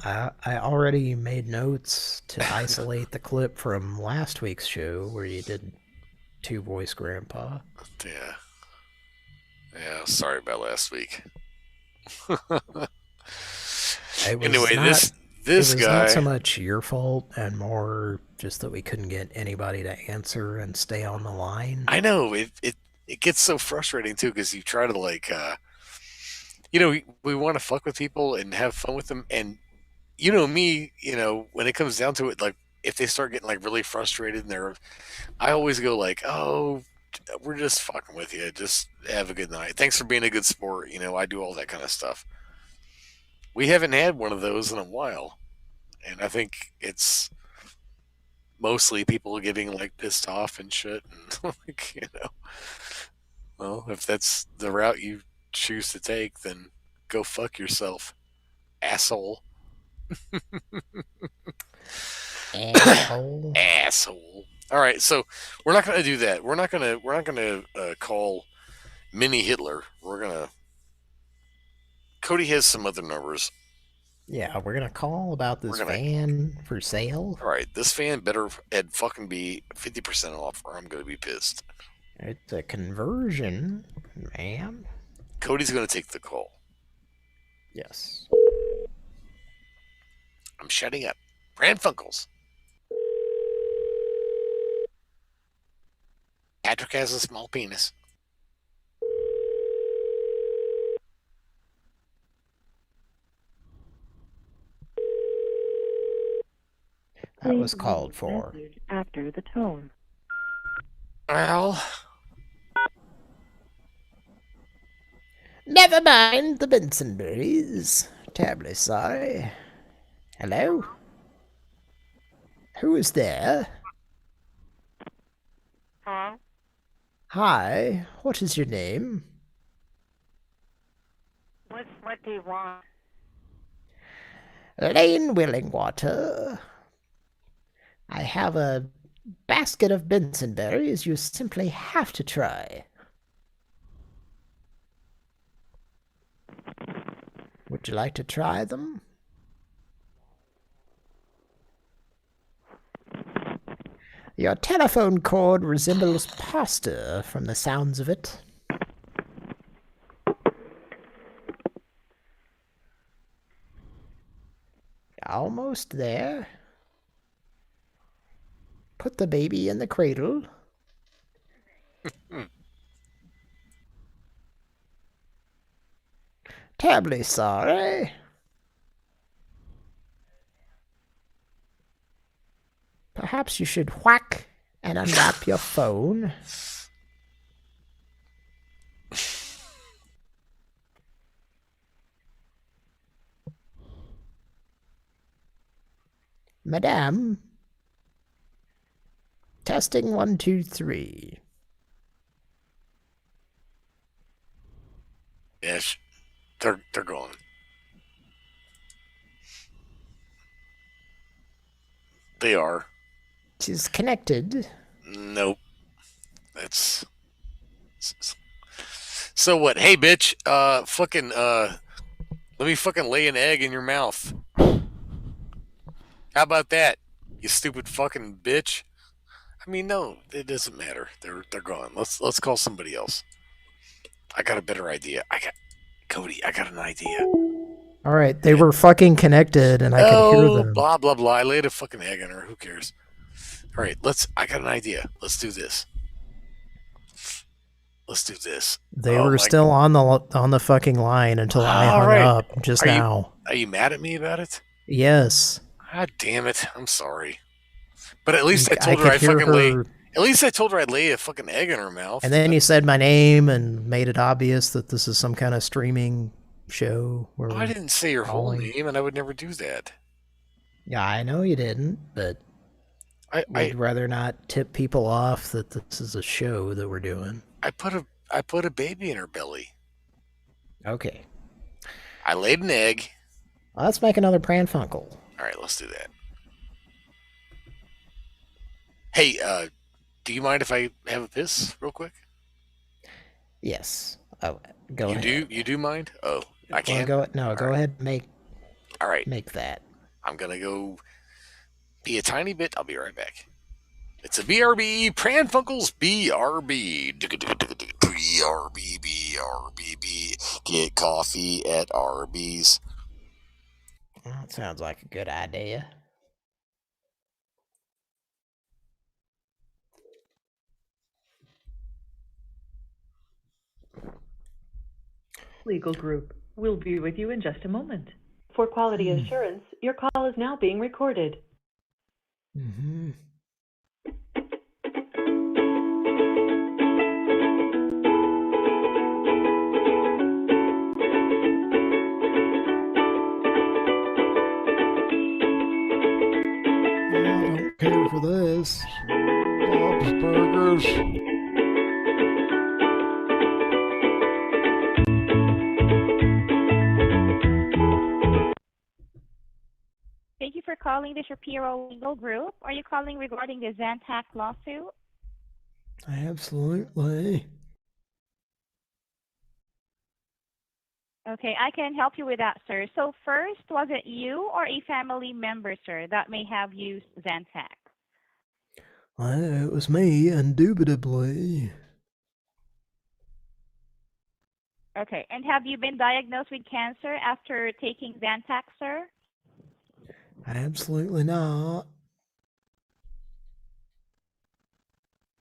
I already made notes to isolate the clip from last week's show where you did two-voice grandpa. Yeah. Yeah, sorry about last week. Anyway, this it was guy. not so much your fault and more just that we couldn't get anybody to answer and stay on the line. I know it gets so frustrating too because you try to we want to fuck with people and have fun with them, and me, when it comes down to it, like if they start getting like really frustrated and I always go like, oh, we're just fucking with you. Just have a good night. Thanks for being a good sport. I do all that kind of stuff. We haven't had one of those in a while. And I think it's mostly people getting like pissed off and shit. And well, if that's the route you choose to take, then go fuck yourself, asshole. Asshole. Asshole. All right, so we're not going to do that. We're not going to call Mini Hitler. Cody has some other numbers. Yeah, we're gonna call about this van for sale. All right, this van better fucking be 50% off, or I'm gonna be pissed. It's a conversion, man. Cody's gonna take the call. Yes. I'm shutting up. Pran Funkels. Patrick has a small penis. That was called for. After the tone. Well. Never mind the Bensonberries. Terribly sorry. Hello? Who is there? Hello? Hi, what is your name? What do you want? Lane Willingwater. I have a basket of Bensonberries you simply have to try. Would you like to try them? Your telephone cord resembles pasta from the sounds of it. Almost there. Put the baby in the cradle. Terribly sorry. Perhaps you should whack and unwrap your phone. Madame? Testing 1, 2, 3. Yes, they're gone. They are. She's connected. Nope. That's. So what? Hey, bitch. Let me fucking lay an egg in your mouth. How about that? You stupid fucking bitch. I mean, no, it doesn't matter. They're gone. Let's call somebody else. I got a better idea. Cody, I got an idea. All right, they were fucking connected, and I could hear them. Blah blah blah. I laid a fucking egg on her. Who cares? All right, I got an idea. Let's do this. They were still on the fucking line until I hung up just now. Are you mad at me about it? Yes. God damn it! I'm sorry. But at least I told her I fucking lay. At least I told her I'd lay a fucking egg in her mouth. And then you said my name and made it obvious that this is some kind of streaming show. Where I didn't say your whole name, and I would never do that. Yeah, I know you didn't, but I'd rather not tip people off that this is a show that we're doing. I put a baby in her belly. Okay. I laid an egg. Let's make another Pran Funkel. All right, let's do that. Hey, do you mind if I have a piss real quick? Yes. Oh, go ahead. You do mind? Oh, I can't. Go ahead. All right. Make that. I'm gonna go be a tiny bit. I'll be right back. It's a BRB, Pran Funkels BRB. BRB. Get coffee at Arby's. That sounds like a good idea. Legal Group. We'll be with you in just a moment. For quality assurance, your call is now being recorded. Mm-hmm. I don't care for this. Bob's Burgers. Thank you for calling the Shapiro Legal Group. Are you calling regarding the Zantac lawsuit? Absolutely. Okay, I can help you with that, sir. So first, was it you or a family member, sir, that may have used Zantac? It was me, indubitably. Okay, and have you been diagnosed with cancer after taking Zantac, sir? Absolutely not.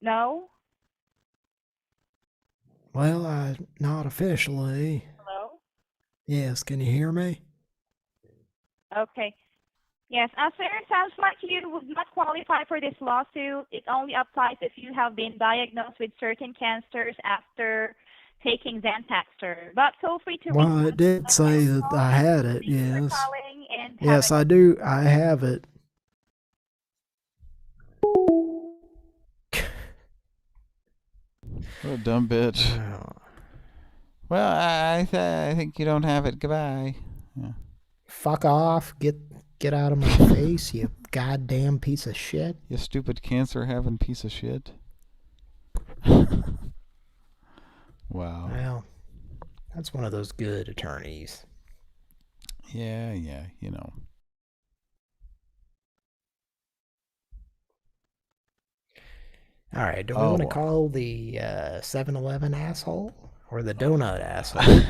No? Well, not officially. Hello? Yes, can you hear me? Okay. Yes, sir, it sounds like you would not qualify for this lawsuit. It only applies if you have been diagnosed with certain cancers after taking Zantac, sir. But feel free to... Well, it did say that I had it, yes. Yes, I do. I have it. What a dumb bitch. Well, I think you don't have it. Goodbye. Yeah. Fuck off. Get out of my face, you goddamn piece of shit. You stupid cancer-having piece of shit. Wow. Well, that's one of those good attorneys. Yeah, you know. All right, do we want to call the 7-Eleven asshole or the donut asshole?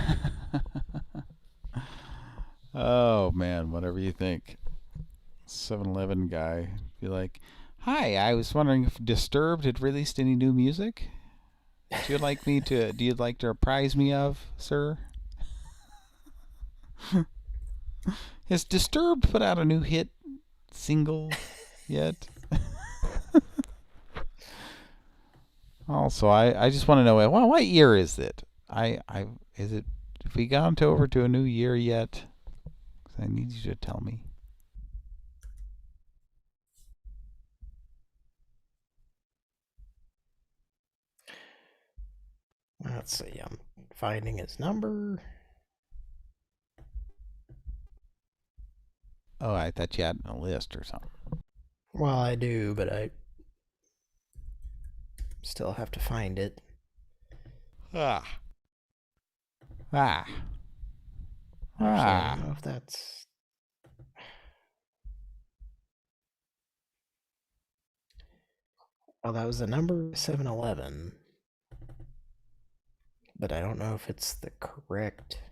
Oh, man, whatever you think. 7-Eleven guy be like, "Hi, I was wondering if Disturbed had released any new music. Do you like to apprise me of, sir?" Has Disturbed put out a new hit single yet? Also, I just want to know, well, what year is it? Have we gone over to a new year yet? I need you to tell me. Let's see, I'm finding his number. Oh, I thought you had a list or something. Well, I do, but I still have to find it. Ah. Actually, I don't know if that's... Well, that was the number 7-Eleven. But I don't know if it's the correct...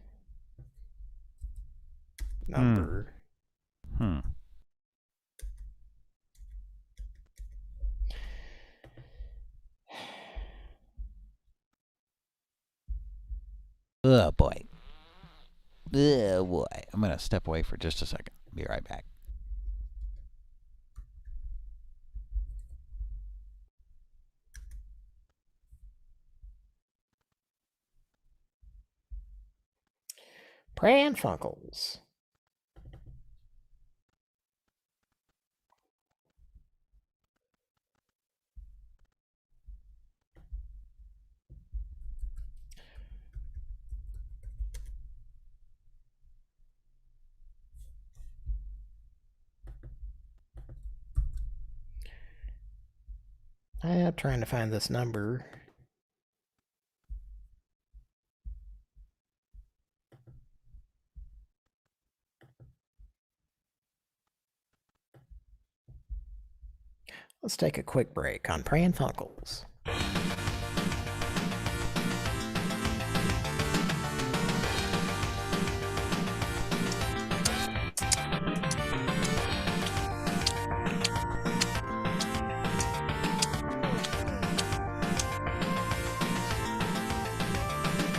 number. Oh boy. Oh boy. I'm gonna step away for just a second. Be right back. Pran Funkels. I'm trying to find this number. Let's take a quick break on Pran Funkels.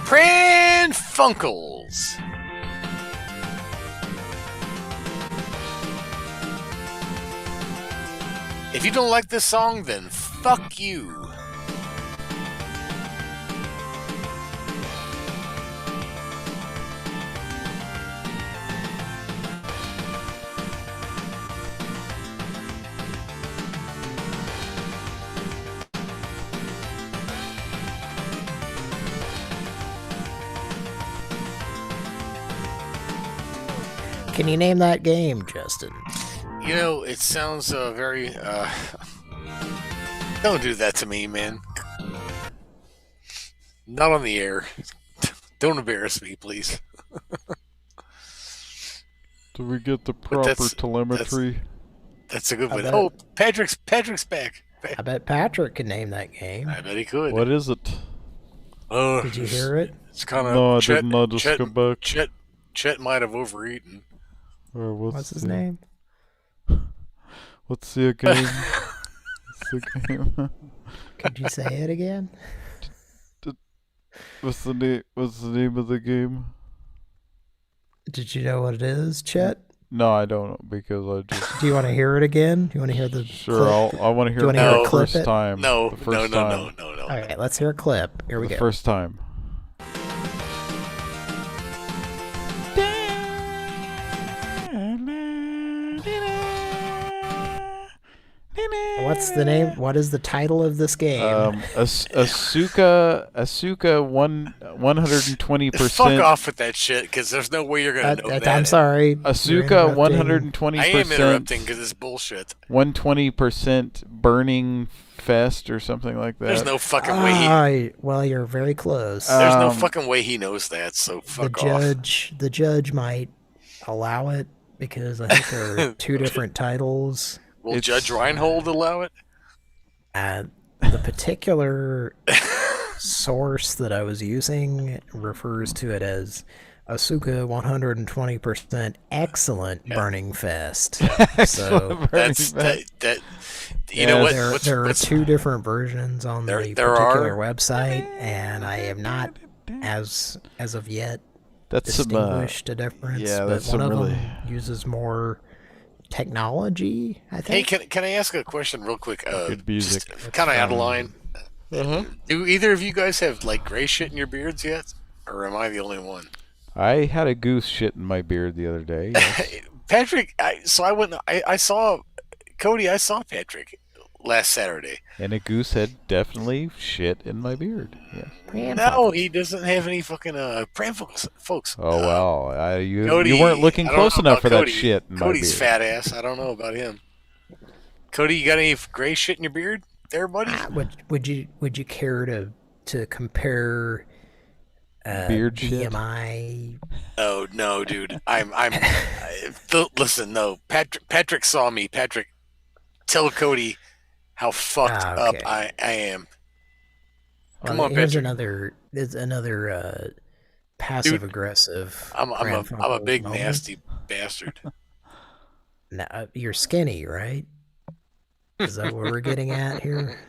Pran Funkels. If you don't like this song, then fuck you. Can you name that game, Justin? You know, it sounds very. Don't do that to me, man. Not on the air. Don't embarrass me, please. Do we get the proper telemetry? That's a good one. Oh, Patrick's back. I bet Patrick could name that game. I bet he could. What is it? Did you hear it? It's kind of. No, I didn't. I just go back. Chet might have overeaten. What's his name? What's the game? What's the game? Could you say it again? What's the name of the game? Did you know what it is, Chet? No, I don't because I just. Do you want to hear it again? Do you want to hear the? Sure, clip? I want to hear it the first time. No. All right, let's hear a clip. Here we go. The first time. What's the name? What is the title of this game? Asuka 120%. Fuck off with that shit, because there's no way you're gonna know that. I'm sorry. Asuka 120%. I am interrupting because it's bullshit. 120% burning fest or something like that. There's no fucking way. Well, you're very close. There's no fucking way he knows that. So fuck off. The judge might allow it because I think there are two different titles. Will Judge Reinhold allow it? The particular source that I was using refers to it as Asuka 120% excellent burning fest. So that. You know what? There are two different versions on the particular website, and I have not, as of yet, distinguished a difference. Yeah, but one of them uses more technology, I think. Hey, can I ask a question real quick? Good music. Kind of out of line. Do either of you guys have like gray shit in your beards yet, or am I the only one? I had a goose shit in my beard the other day. Yes. Patrick, I saw Cody. I saw Patrick last Saturday, and a goose had definitely shit in my beard. Yeah. No, he doesn't have any fucking Pran Funkels, folks. Oh well, you Cody, weren't looking close enough for Cody. that shit in Cody's my beard. fat ass. I don't know about him. Cody, you got any gray shit in your beard, there, buddy? Would you care to compare beard BMI? Oh no, dude. Listen, no. Patrick saw me. Patrick, tell Cody how fucked up I am. Come on, here's Patrick. another passive aggressive. I'm a big nasty bastard. Now, you're skinny, right? Is that what we're getting at here?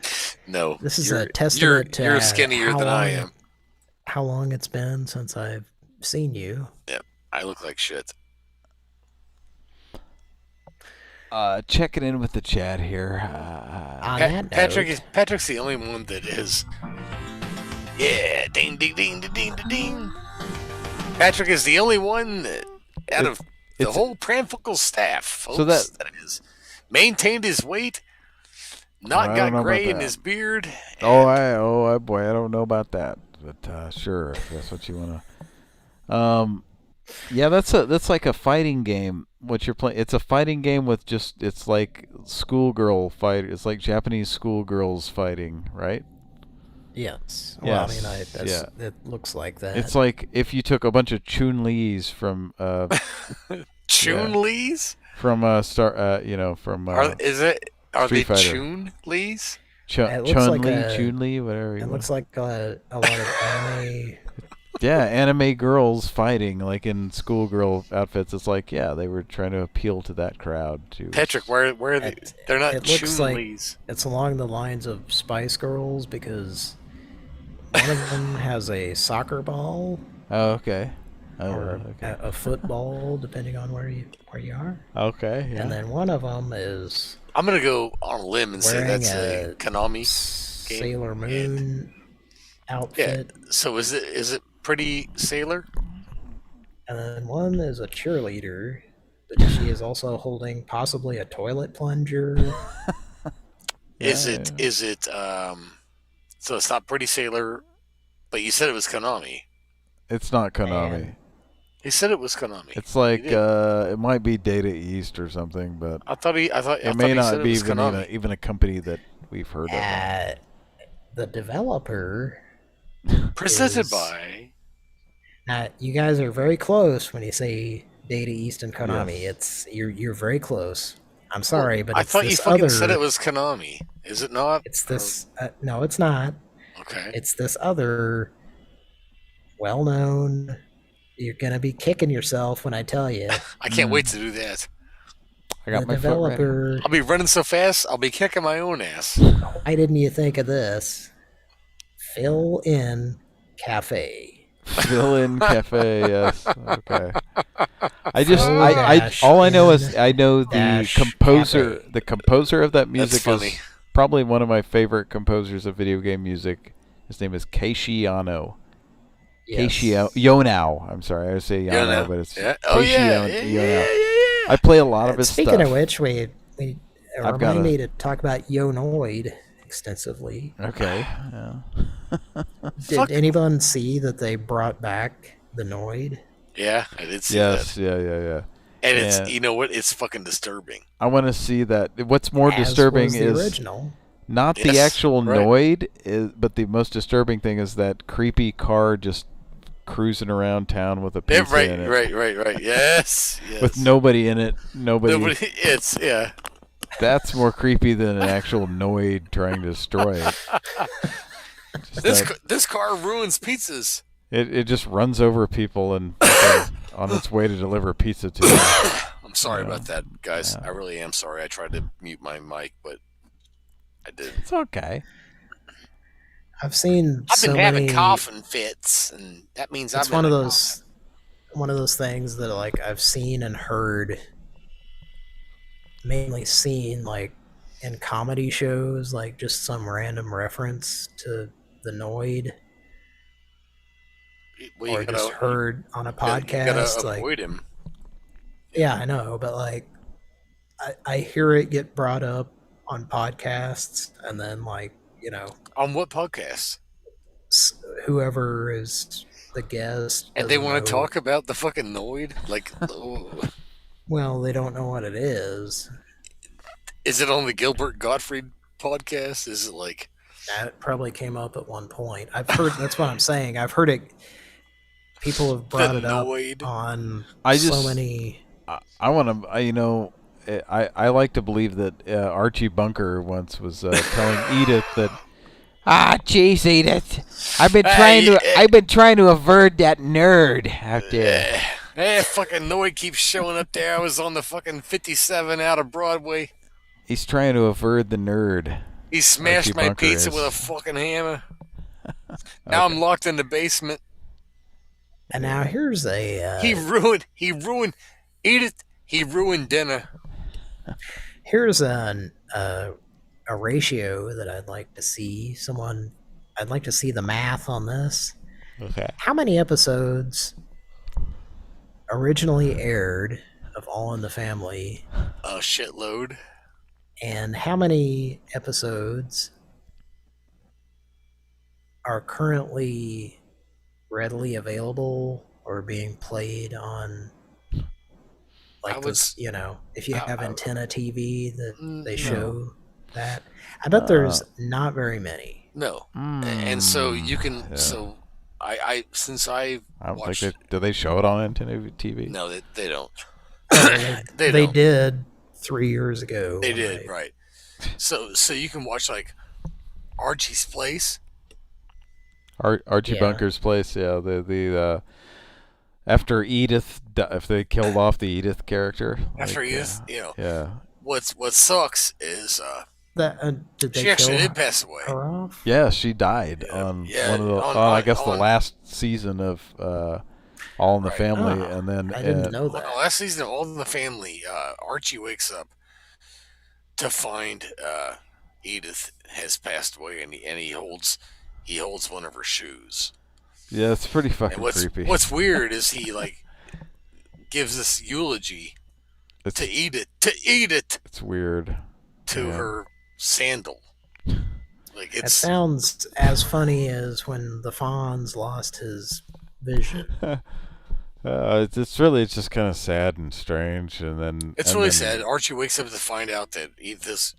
No. This is a testament to you're skinnier how than long, I am. How long it's been since I've seen you. Yep, I look like shit. Checking in with the chat here. Patrick's the only one that is. Yeah, ding, ding, ding, ding, ding, ding. Patrick is the only one that, out of the whole Pran Funkels staff, folks, that has maintained his weight, not got gray in his beard. Oh boy, I don't know about that, but sure, if that's what you want to. Yeah, that's like a fighting game. What you're playing? It's a fighting game with it's like schoolgirl fight. It's like Japanese schoolgirls fighting, right? Yes. Well, I mean, it looks like that. It's like if you took a bunch of Chun-Lis from Chun-Lis from from are they Chun-Lis? Chun-Li, Chun-Li, whatever. It looks like a lot of anime. Yeah, anime girls fighting like in schoolgirl outfits. It's like, they were trying to appeal to that crowd too. Patrick, where are they? They're not Chun-Lis. Like it's along the lines of Spice Girls because one of them has a soccer ball. Oh, okay. Or a football, depending on where you are. Okay. Yeah. And then one of them is. I'm gonna go on a limb and say that's a Konami game. Sailor Moon outfit. Yeah. So is it pretty Sailor? And then one is a cheerleader, but she is also holding possibly a toilet plunger. Is it so it's not pretty Sailor, but you said it was Konami. It's not Konami. He said it was Konami. It's like it might be Data East or something, but I thought it may not be even a company that we've heard of. The developer presented by. You guys are very close when you say Data East and Konami. Yes. You're very close. I'm sorry, but I it's thought you this fucking other, said it was Konami. Is it not? It's this. No, it's not. Okay. It's this other well-known. You're gonna be kicking yourself when I tell you. I can't wait to do that. I got my developer. foot ready. I'll be running so fast, I'll be kicking my own ass. Why didn't you think of this? Fill in Cafe. Fill in Cafe, yes. Okay. All I know is I know the composer. Cafe. The composer of that music That's funny. is probably one of my favorite composers of video game music. His name is Keishi Yano. Yes. Yonao. I'm sorry, I say Yano, but it's Keishi Yonao. Yeah. I play a lot of his Speaking stuff. of which, we remind me to talk about Yonoid extensively. Okay. Yeah. Did anyone see that they brought back the Noid? Yeah, I did see that. Yeah. And it's you know what? It's fucking disturbing. I want to see that. What's more disturbing the is original. not the actual Noid, but the most disturbing thing is that creepy car just cruising around town with a pizza in it. Right. Yes. With nobody in it. Nobody. It's That's more creepy than an actual Noid trying to destroy it. This car ruins pizzas. It just runs over people and on its way to deliver pizza to them. I'm sorry about that, guys. I really am sorry. I tried to mute my mic, but I didn't. It's okay. I've been having coughing fits, and that means it's one of those things that like I've seen and heard. Mainly seen like in comedy shows, like just some random reference to the Noid. Well, or just heard on a podcast. You gotta like, avoid him. Yeah, I know, but like I hear it get brought up on podcasts, and then like, you know, on what podcast? Whoever is the guest, and they want to talk about the fucking Noid, like. Well, they don't know what it is. Is it on the Gilbert Gottfried podcast? Is it like that? Probably came up at one point. I've heard. That's what I'm saying. I've heard it. People have brought it up on so many. I want to. I like to believe that Archie Bunker once was telling Edith that. Jeez, Edith. I've been trying to avert that nerd out there. fucking Noid keeps showing up there. I was on the fucking 57 out of Broadway. He's trying to avert the nerd. He smashed Archie my Bunker pizza is. with a fucking hammer. Now I'm locked in the basement. And now here's a He ruined Edith. He ruined dinner. here's a ratio that I'd like to see. I'd like to see the math on this. Okay. How many episodes originally aired of All in the Family? A shitload. And how many episodes are currently readily available or being played on, like, if you have antenna TV that they show that? I bet there's not very many. No. And so you can, so I since I don't watched, think do they show it on antenna TV? No, they don't. They did 3 years ago. They did, right. So you can watch, like, Archie's Place. Archie Bunker's Place, yeah. The after Edith, if they killed off the Edith character. After like, Edith, Yeah. What sucks is did they she actually kill did pass away. her off? Yeah, she died on one of the. I guess the last season of All in the Family, and then I didn't know that. Last season of All in the Family, Archie wakes up to find Edith has passed away, and he holds one of her shoes. Yeah, it's pretty fucking creepy. What's weird is he, like, gives this eulogy to Edith. It's weird. To her sandal. Like, It sounds as funny as when the Fonz lost his vision. It's just kind of sad and strange, and then it's really sad. Archie wakes up to find out that Edith,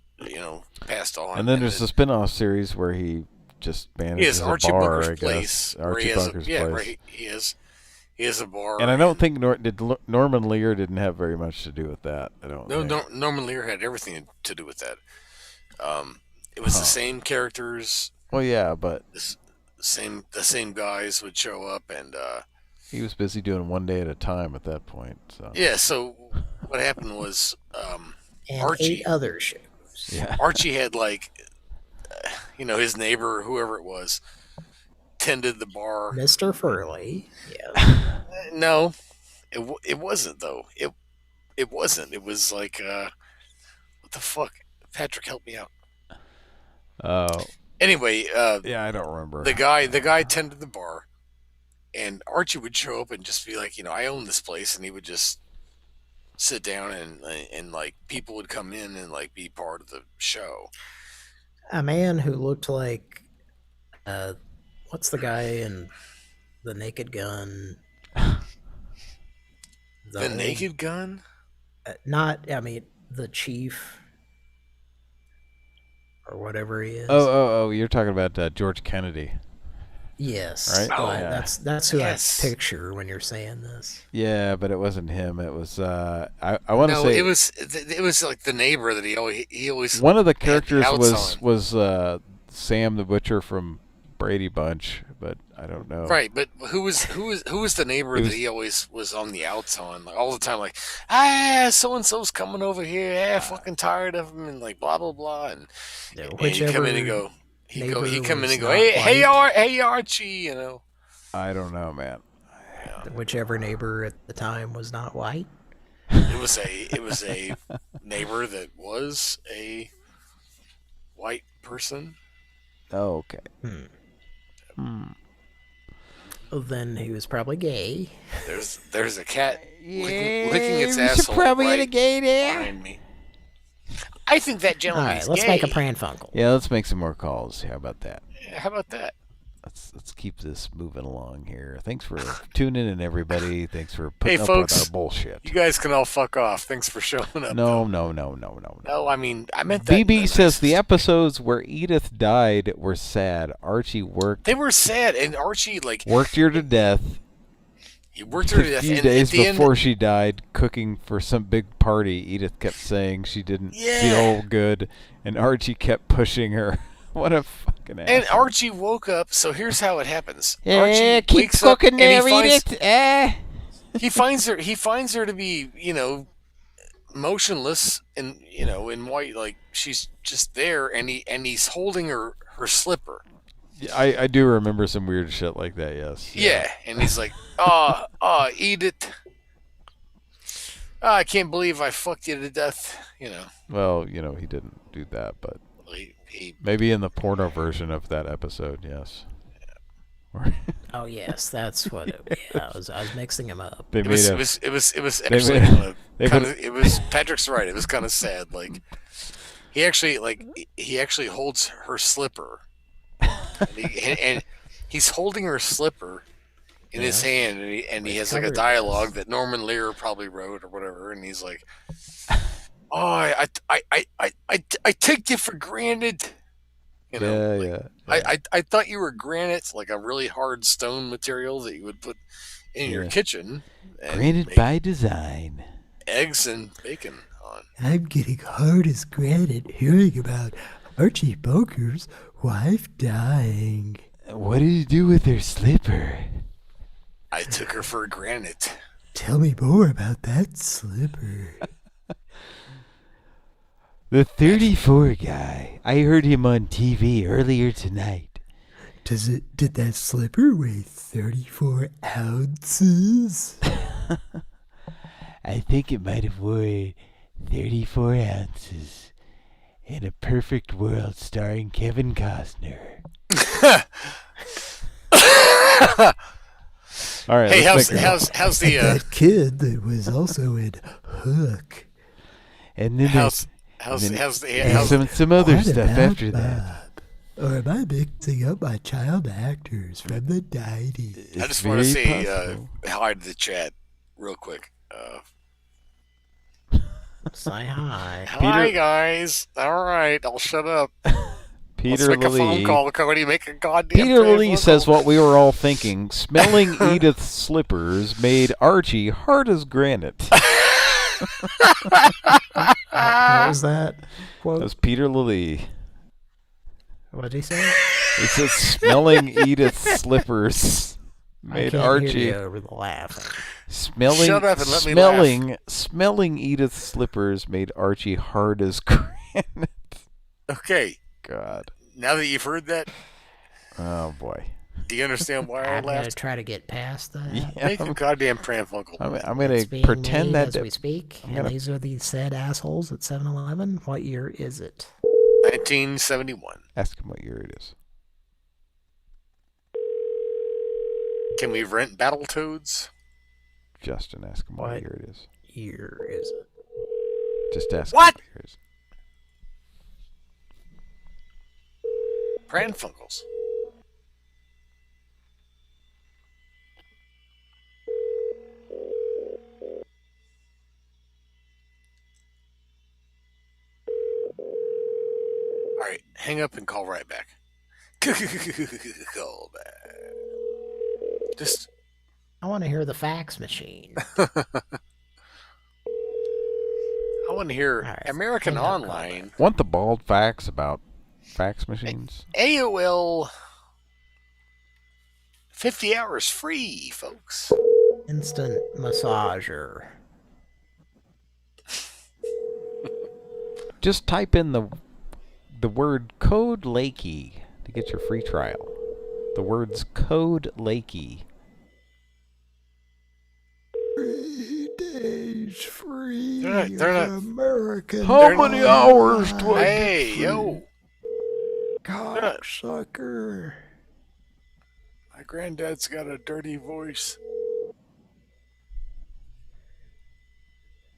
passed on. And then there's the spin-off series where he just manages Archie a bar, Bunker's I guess. Place. Archie Bunker's Place. Right. He has a bar. And I don't think Norman Lear didn't have very much to do with that. I don't. No, Norman Lear had everything to do with that. It was the same characters. Well, yeah, but the same guys would show up, and he was busy doing One Day at a Time at that point. So yeah. So what happened was and Archie 8 other shows. Yeah. Archie had, like, his neighbor, whoever it was, tended the bar. Mr. Furley. Yeah. No, it wasn't, though. It wasn't. It was like, what the fuck? Patrick, help me out. Anyway, yeah, I don't remember. The guy tended the bar, and Archie would show up and just be like, I own this place, and he would just sit down and like people would come in and, like, be part of the show. A man who looked like what's the guy in The Naked Gun? The Naked Gun? The chief or whatever he is. Oh, you're talking about George Kennedy. Yes. Right? Oh, yeah. That's who I picture when you're saying this. Yeah, but it wasn't him. It was I want to say it was like the neighbor that he always one of the characters was Sam the Butcher from Brady Bunch, but I don't know. Right, but who was the neighbor that he always was on the outs on, like, all the time, like, so and so's coming over here, fucking tired of him, and, like, blah blah blah, and he'd come in and go, he'd come in and go, hey Archie, I don't know, man. Whichever neighbor at the time was not white. It was a neighbor that was a white person. Oh, okay. Well, then he was probably gay. There's a cat licking its asshole probably right in a gay there. behind me. I think that All gentleman right, is let's gay. make a Pran Funkel. Yeah, let's make some more calls. How about that? How about that? Let's keep this moving along here. Thanks for tuning in, everybody. Thanks for putting Hey, up folks, with our bullshit. You guys can all fuck off. Thanks for showing up. No. No, I mean, I meant that. BB says the episodes where Edith died were sad. Archie worked. They were sad, and Archie, like, worked her to death. He worked her to death. A few and days at the before end, she died, cooking for some big party, Edith kept saying she didn't feel good, and Archie kept pushing her. What a fucking ass. and Archie woke up. So here's how it happens. Yeah, Archie keep wakes up cooking and he there, finds, Edith. He finds her to be, motionless and in white, like she's just there, and he's holding her slipper. I do remember some weird shit like that. Yes. Yeah, and he's like, eat it. I can't believe I fucked you to death. Well, he didn't do that, but he maybe in the porno version of that episode, yes. Oh yes, that's what. I was mixing them up. It was actually it was Patrick's right. It was kind of sad. Like he actually holds her slipper, and he's holding her slipper in his hand, and he has like a dialogue that Norman Lear probably wrote or whatever, and he's like, "Oh, I take you for granted." I thought you were granite, like a really hard stone material that you would put in your kitchen. Granite by design. Eggs and bacon on. I'm getting hard as granite hearing about Archie Bunker's wife dying. What did you do with her slipper? I took her for granite. Tell me more about that slipper. The 34 guy. I heard him on TV earlier tonight. Did that slipper weigh 34 ounces? I think it might have weighed 34 ounces in a perfect world starring Kevin Costner. All right. Hey, how's the that kid that was also in Hook? And then how's some other stuff after that. Or am I mixing up my child actors from the 90s? I just want to say hi to the chat real quick. Say hi. Hi, guys. All right, I'll shut up. Peter Let's make Lee. a phone call, Cody. Make a goddamn Peter phone Lee call. says what we were all thinking. Smelling Edith's slippers made Archie hard as granite. What was that quote? That was Peter Lee. What did he say? He says smelling Edith's slippers made I can't Archie hear you over the laughing. Shut up and let me laugh. Smelling Edith's slippers made Archie hard as granite. Okay. God. Now that you've heard that, oh boy. do you understand why I I'm gonna laughed? try to get past that. Make a goddamn Pran Funkel. I'm going It's to being pretend made that as we speak. And these are the said assholes at 7-Eleven. What year is it? 1971. Ask him what year it is. Can we rent Battletoads? Justin, ask him what year it is. Year is it? Just ask What? him what year it is. Pran Funkels. All right, hang up and call right back. Call back. Just. I want to hear the fax machine. I want to hear American hang up, Online. Want the bald facts about fax machines? AOL 50 hours free, folks. Instant massager. Just type in the word code Lakey to get your free trial. The words code Lakey. 3 days free. They're not. American. How many hours do I Hey, get free? yo. Cocksucker. My granddad's got a dirty voice.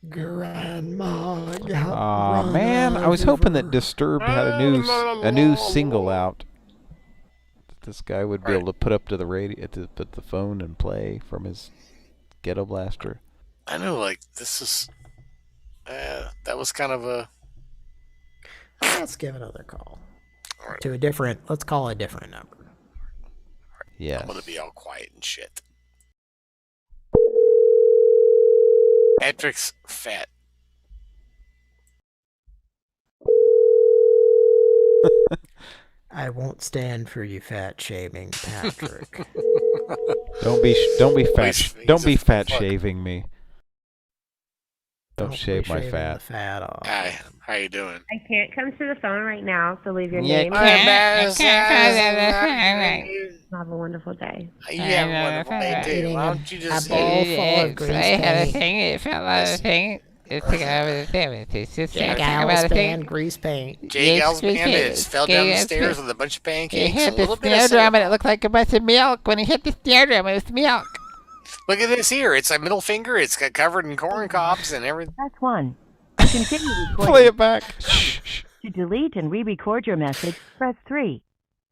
Grandma got Aw, run man, I was hoping that over. Disturbed had a new single out that this guy would be able to put up to the radio, to put the phone and play from his ghetto blaster. I know, like, this is. That was kind of a. Let's give another call. To a different, let's call a different number. Yeah. I'm gonna be all quiet and shit. Patrick's fat. I won't stand for you fat shaming, Patrick. Don't be fat fuck. shaving me. Don't Don't shave be my shaving fat. the fat off. Hi, how you doing? I can't come to the phone right now, so leave your You name. can't Have a wonderful day. You have a wonderful day too. Eating Why a- don't you a just bowl full of grease I had a paint. thing. It felt like a thing. It's like I was a thing. It's just Jake talking Al's about a band thing. grease paint. Jay Yes, Gal's grease band paint. is fell down the Yes, stairs grease- with a bunch of He pancakes, hit a the little bit snare of drum and cinnamon. it looked like a bunch of milk when he hit the snare drum. It was milk. Look at this here. It's a middle finger. It's got covered in corn cobs and everything. Press 1. To continue recording. Play it back. To delete and re-record your message, press 3.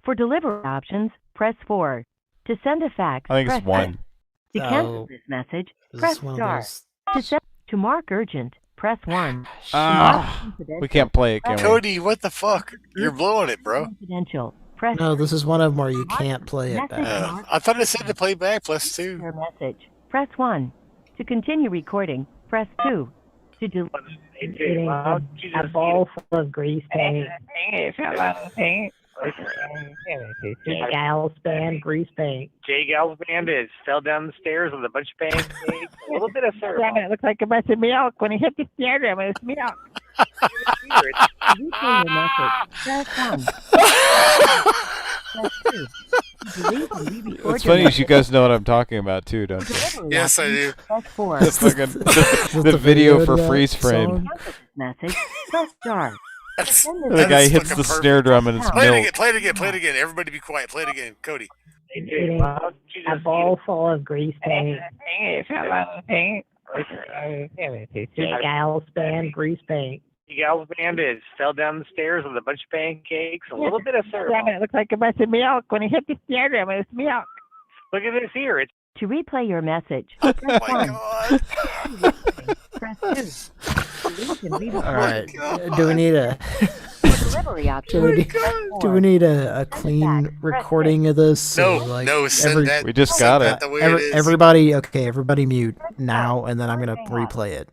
For delivery options, press 4. To send a fax, I think press it's 1. To cancel this message, press star. To mark urgent, press 1. We can't play it, can we? Cody, what the fuck? You're blowing it, bro. Confidential. Press No, this is one of them where you can't play it back. I thought it said to play back plus 2. your message. Press 1. To continue recording, press 2. To delete. Eating a bowl full of grease paint. It felt like a thing. Jake Al's band grease paint. Jay Gal's band is fell down the stairs with a bunch of pancakes, a little bit of syrup. Drum and it looked like a bunch of milk when he hit the snare drum. It was milk. Replay your message. Press 1. Press 2. To delete and re-record It's your funny as you message, guys know what I'm talking about too, don't you? delivery Yes, I do. Press 4. The fucking the video for freeze frame. Cancel this message, press star. That's, The guy hits the snare drum and it's Play it milk. again, play it again, play it again. Everybody be quiet. Play it again. Cody. Eating a bowl full of grease paint. It felt like a thing. Jake Al's band grease paint. Jay Gal's band is fell down the stairs with a bunch of pancakes, a little bit of syrup. Drum and it looked like a bunch of milk when he hit the snare drum. It was milk. Look at this here. It's To replay your message, oh press my 1. god. Press 2. Delete and re-record. All right. Do we need a Delivery do options, we, press do 4. we need a clean recording of this? No, So, like, no, send that. We just send got that it. the way it is. Everybody mute now, and then I'm gonna replay it.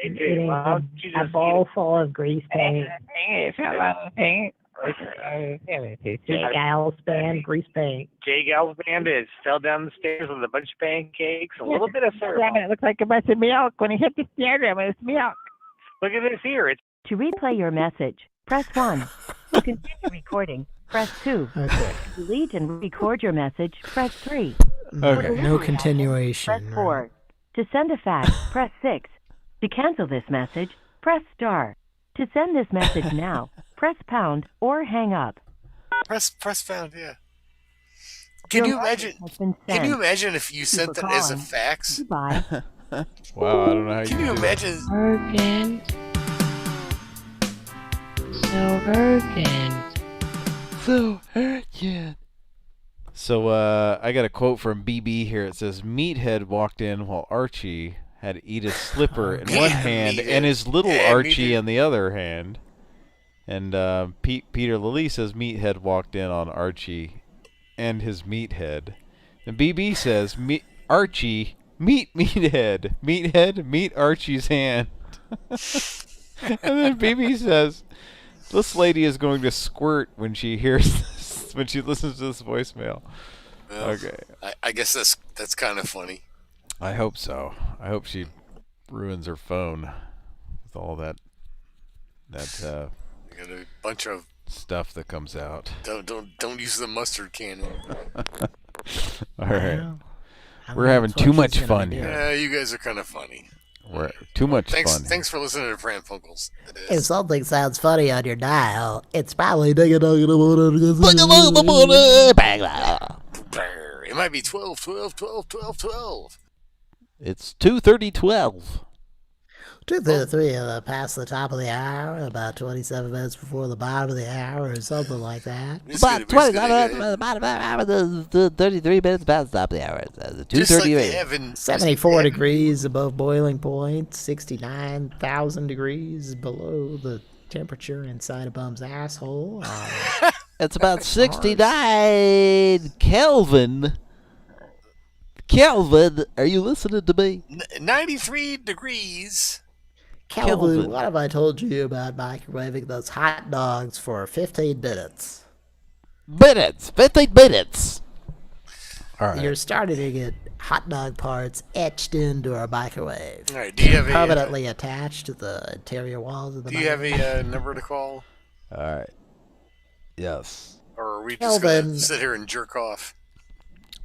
Eating a bowl full of grease paint. It felt like a thing. Jake Al's band grease paint. Jay Gal's band is fell down the stairs with a bunch of pancakes, a little bit of syrup. Drum and it looked like a bunch of milk when he hit the snare drum. It was milk. Look at this here. It's To replay your message, press 1. To continue recording, press 2. Okay. To delete and record your message, press 3. Okay. No Press continuation. 4. To send a fax, press 6. To cancel this message, press star. To send this message now, press pound or hang up. press pound, yeah. Can you imagine? Can you imagine if you sent that as a fax? Goodbye. Wow, I don't know how you Can you do that. imagine? Urgent. So urgent. So urgent. So I got a quote from BB here. It says, "Meathead walked in while Archie had Edith's slipper in one hand Meathead. and his little Yeah, Archie Meathead. in the other hand." And Peter Lilly says Meathead walked in on Archie and his meathead. And BB says, Archie, meet Meathead. Meathead, meet Archie's hand. And then BB says, this lady is going to squirt when she hears this, when she listens to this voicemail. Well, Okay. I guess that's kind of funny. I hope so. I hope she ruins her phone with all that You got a bunch of stuff that comes out. Don't use the mustard cannon. All right. Well, We're having that's too what much she's gonna fun do. here. Yeah, you guys are kind of funny. We're too much fun. Thanks for listening to Pran Funkels. If something sounds funny on your dial, it's probably It might be 12, 12, 12, 12, 12. It's 2:30:12. 2:33 past the top of the hour, about 27 minutes before the bottom of the hour, or something like that. About 20 33 minutes past the top of the hour. 2:38. 74 degrees above boiling point, 69,000 degrees below the temperature inside a bum's asshole. It's about 69 Kelvin. Kelvin, are you listening to me? 93 degrees. Kelvin, what have I told you about microwaving those hot dogs for 15 minutes? 15 minutes. All right. You're starting to get hot dog parts etched into our microwave. All right, do you have a permanently attached to the interior walls of the do you have microwave? a number to call? All right. Yes. Or are we just Kelvin. gonna sit here and jerk off?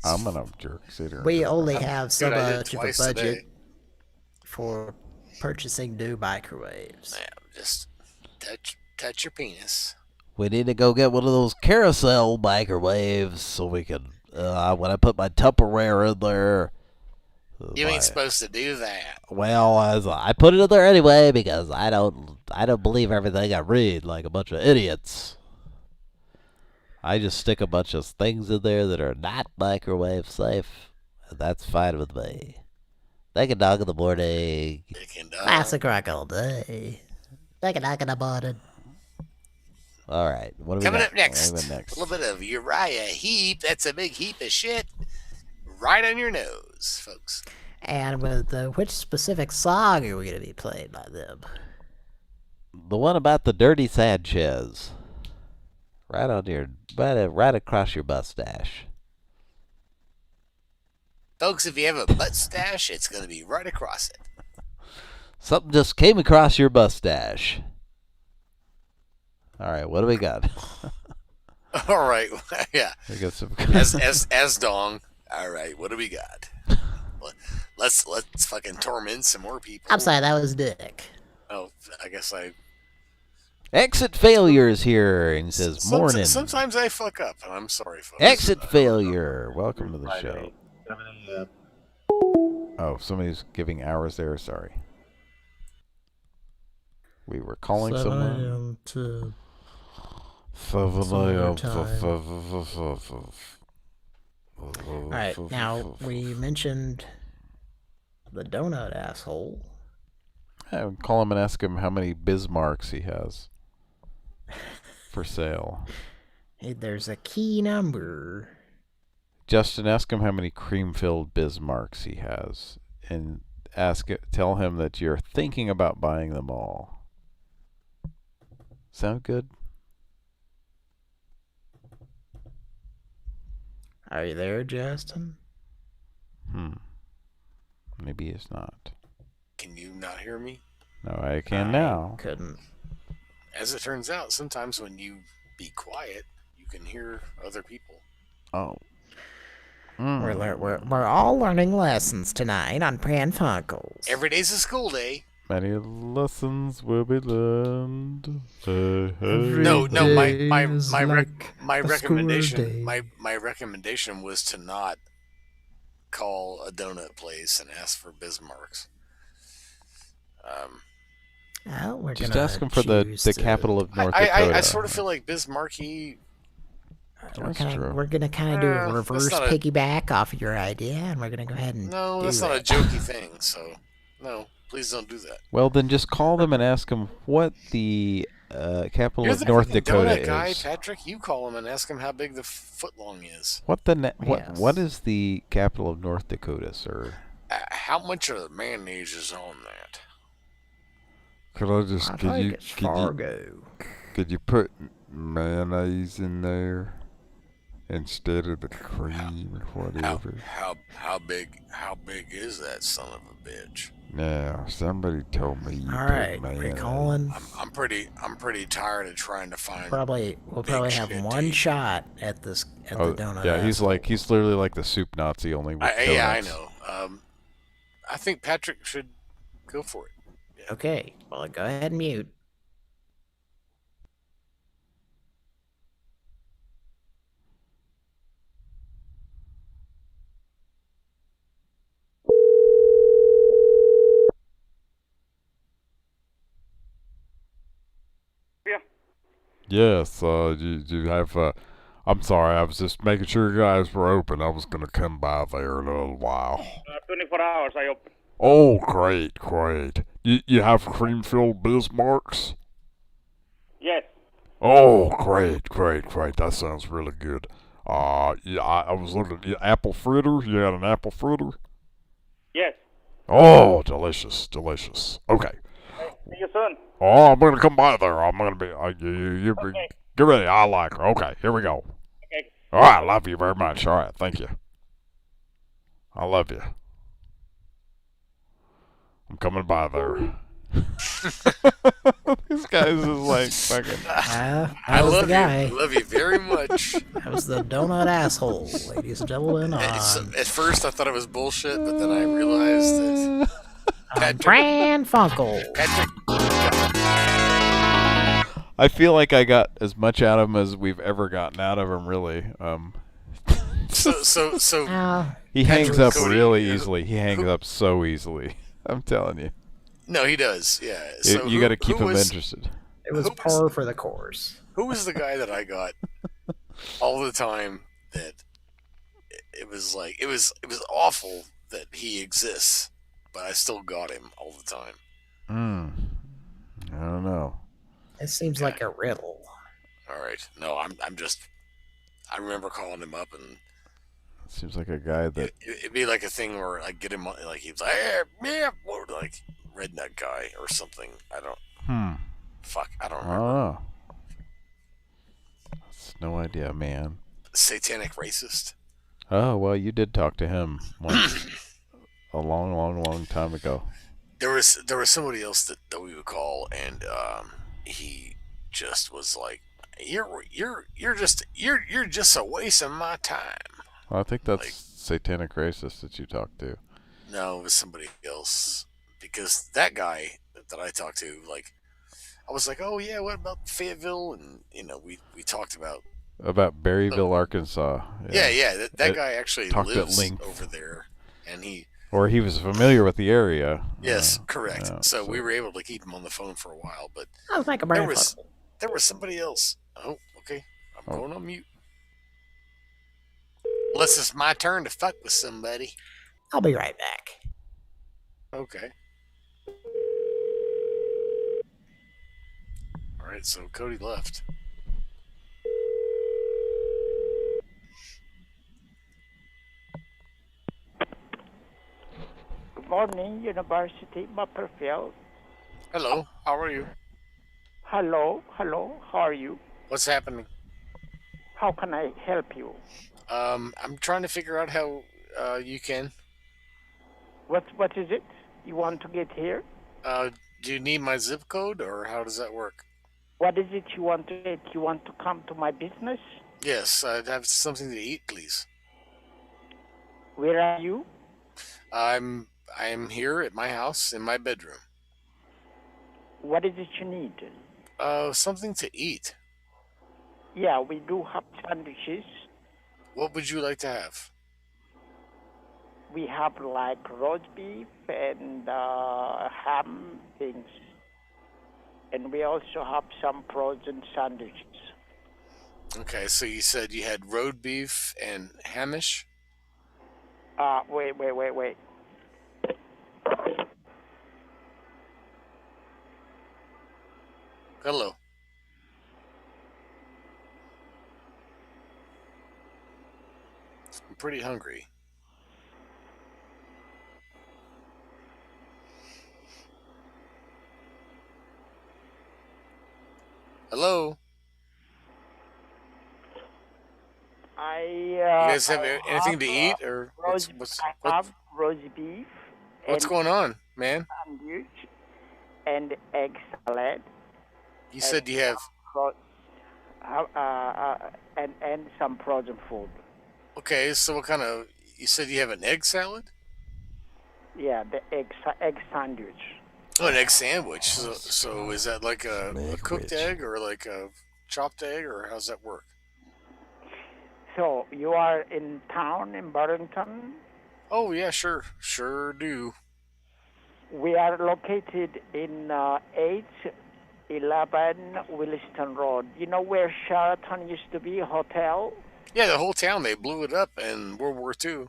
I'm gonna sit here. We only have so Dude, I did much of a twice budget today. for purchasing new microwaves. Yeah, just touch your penis. We need to go get one of those carousel microwaves so we can, when I put my Tupperware in there. You ain't supposed to do that. Well, I put it in there anyway because I don't believe everything I read like a bunch of idiots. I just stick a bunch of things in there that are not microwave safe, and that's fine with me. Take a dog in the morning. Classic rock all day. Take a knock in the morning. All right, what do we Coming got? up next, What do we got a little bit of Uriah Heep. That's a big heap of shit right on your nose, folks. And with which specific song are we going to be playing by them? The one about the dirty Sanchez. Right on your, right across your mustache. Folks, if you have a mustache, it's going to be right across it. Something just came across your mustache. All right, what do we got? All right, yeah. We got some. as dong. All right, what do we got? Let's fucking torment some more people. I'm sorry, that was Dick. Oh, I guess I. Exit failures here, and he says morning. Sometimes I fuck up, and I'm sorry, folks. Exit failure. Welcome to the show. Oh, somebody's giving hours there. Sorry. We were calling 7 someone. a.m. to 7 a.m. Alright, now we mentioned the donut asshole. I would call him and ask him how many Bismarcks he has for sale. Hey, there's a key number. Justin, ask him how many cream-filled Bismarcks he has, and tell him that you're thinking about buying them all. Sound good? Are you there, Justin? Maybe it's not. Can you not hear me? No, I can now. Couldn't. As it turns out, sometimes when you be quiet, you can hear other people. Oh. We're all learning lessons tonight on Pran Funkels. Every day's a school day. Many lessons will be learned. No, my recommendation was to not call a donut place and ask for Bismarcks. Just ask him for the capital of North Dakota. I sort of feel like Bismarcky. We're gonna kind of do a reverse piggyback off of your idea, and we're gonna go ahead and No, that's not a jokey thing. So, no, please don't do that. Well, then just call them and ask them what the capital You're of the North freaking Dakota donut is. guy, Patrick. You call him and ask him how big the footlong is. What is the capital of North Dakota, sir? How much of the mayonnaise is on that? Could I just Fargo. could you put mayonnaise in there instead of the cream or whatever? How big is that son of a bitch? Now, somebody told me you All put right, mayonnaise. we're calling. I'm pretty tired of trying to find. We'll probably have one shot at the donut. Yeah, he's literally like the soup Nazi, only with donuts. Yeah, I know. I think Patrick should go for it. Yeah. Okay, well, go ahead and mute. Yes, you have, I'm sorry, I was just making sure you guys were open. I was going to come by there in a little while. 24 hours, I open. Oh, great. You have cream-filled Bismarcks? Yes. Oh, great. That sounds really good. Yeah, I was looking, apple fritter? You had an apple fritter? Yes. Oh, delicious. Okay. See you soon. Oh, I'm gonna come by there. I'm gonna be. You get ready. I like her. Okay, here we go. Okay. All right, I love you very much. All right, thank you. I love you. I'm coming by there. This guy's just like fucking. I was love the guy. you. I love you very much. That was the donut asshole, ladies and gentlemen. At first, I thought it was bullshit, but then I realized that Pran Funkels. I feel like I got as much out of him as we've ever gotten out of him, really. So he hangs up Cody, really easily. He hangs up so easily. I'm telling you. No, he does. Yeah. So you got to keep him interested. It was par for the course. Who was the guy that I got all the time? That it was like it was awful that he exists, but I still got him all the time. I don't know. It seems like a riddle. All right. No, I'm just. I remember calling him up and. Seems like a guy that It'd be like a thing where I get him like he was like, yeah, or like redneck guy or something. I don't. Fuck, I don't remember. Oh. That's no idea, man. Satanic racist. Oh well, you did talk to him once, a long time ago. There was somebody else that we would call, and he just was like, you're just a waste of my time. Well, I think that's satanic racist that you talked to. No, it was somebody else. Because that guy that I talked to, like, I was like, oh yeah, what about Fayetteville? And we talked about Berryville, Arkansas. Yeah. That guy actually lives over there, and he was familiar with the area. Yes, correct. So we were able to keep him on the phone for a while, but I was like a there was somebody else. Oh, okay, I'm going on mute. Unless it's my turn to fuck with somebody. I'll be right back. Okay. All right, so Cody left. Good morning, University Mapperfield. Hello, how are you? Hello, how are you? What's happening? How can I help you? I'm trying to figure out how you can. What is it you want to get here? Do you need my zip code, or how does that work? What is it you want to get? You want to come to my business? Yes, I'd have something to eat, please. Where are you? I'm here at my house in my bedroom. What is it you need? Something to eat. Yeah, we do have sandwiches. What would you like to have? We have like roast beef and ham things. And we also have some frozen sandwiches. Okay, so you said you had roast beef and hamish? Wait. Hello. I'm pretty hungry. Hello? You guys have anything to eat, or I have roast beef. What's going on, man? Sandwich and egg salad. You said you have and some frozen food. Okay, so what kind of? You said you have an egg salad? Yeah, the egg sandwich. Oh, an egg sandwich. So is that like a cooked egg or like a chopped egg, or how's that work? So you are in town in Burlington? Oh yeah, sure do. We are located in 811 Williston Road. You know where Sheraton used to be, hotel? Yeah, the whole town, they blew it up in World War II.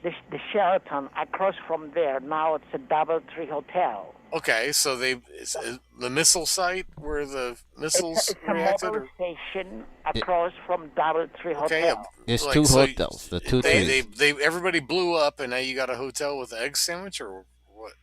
The Sheraton, across from there, now it's a DoubleTree Hotel. Okay, so it's the missile site where the missiles it's reacted? a mobile station across from DoubleTree Hotel. Okay, There's two hotels. The two trees. Everybody blew up, and now you got a hotel with an egg sandwich, or what?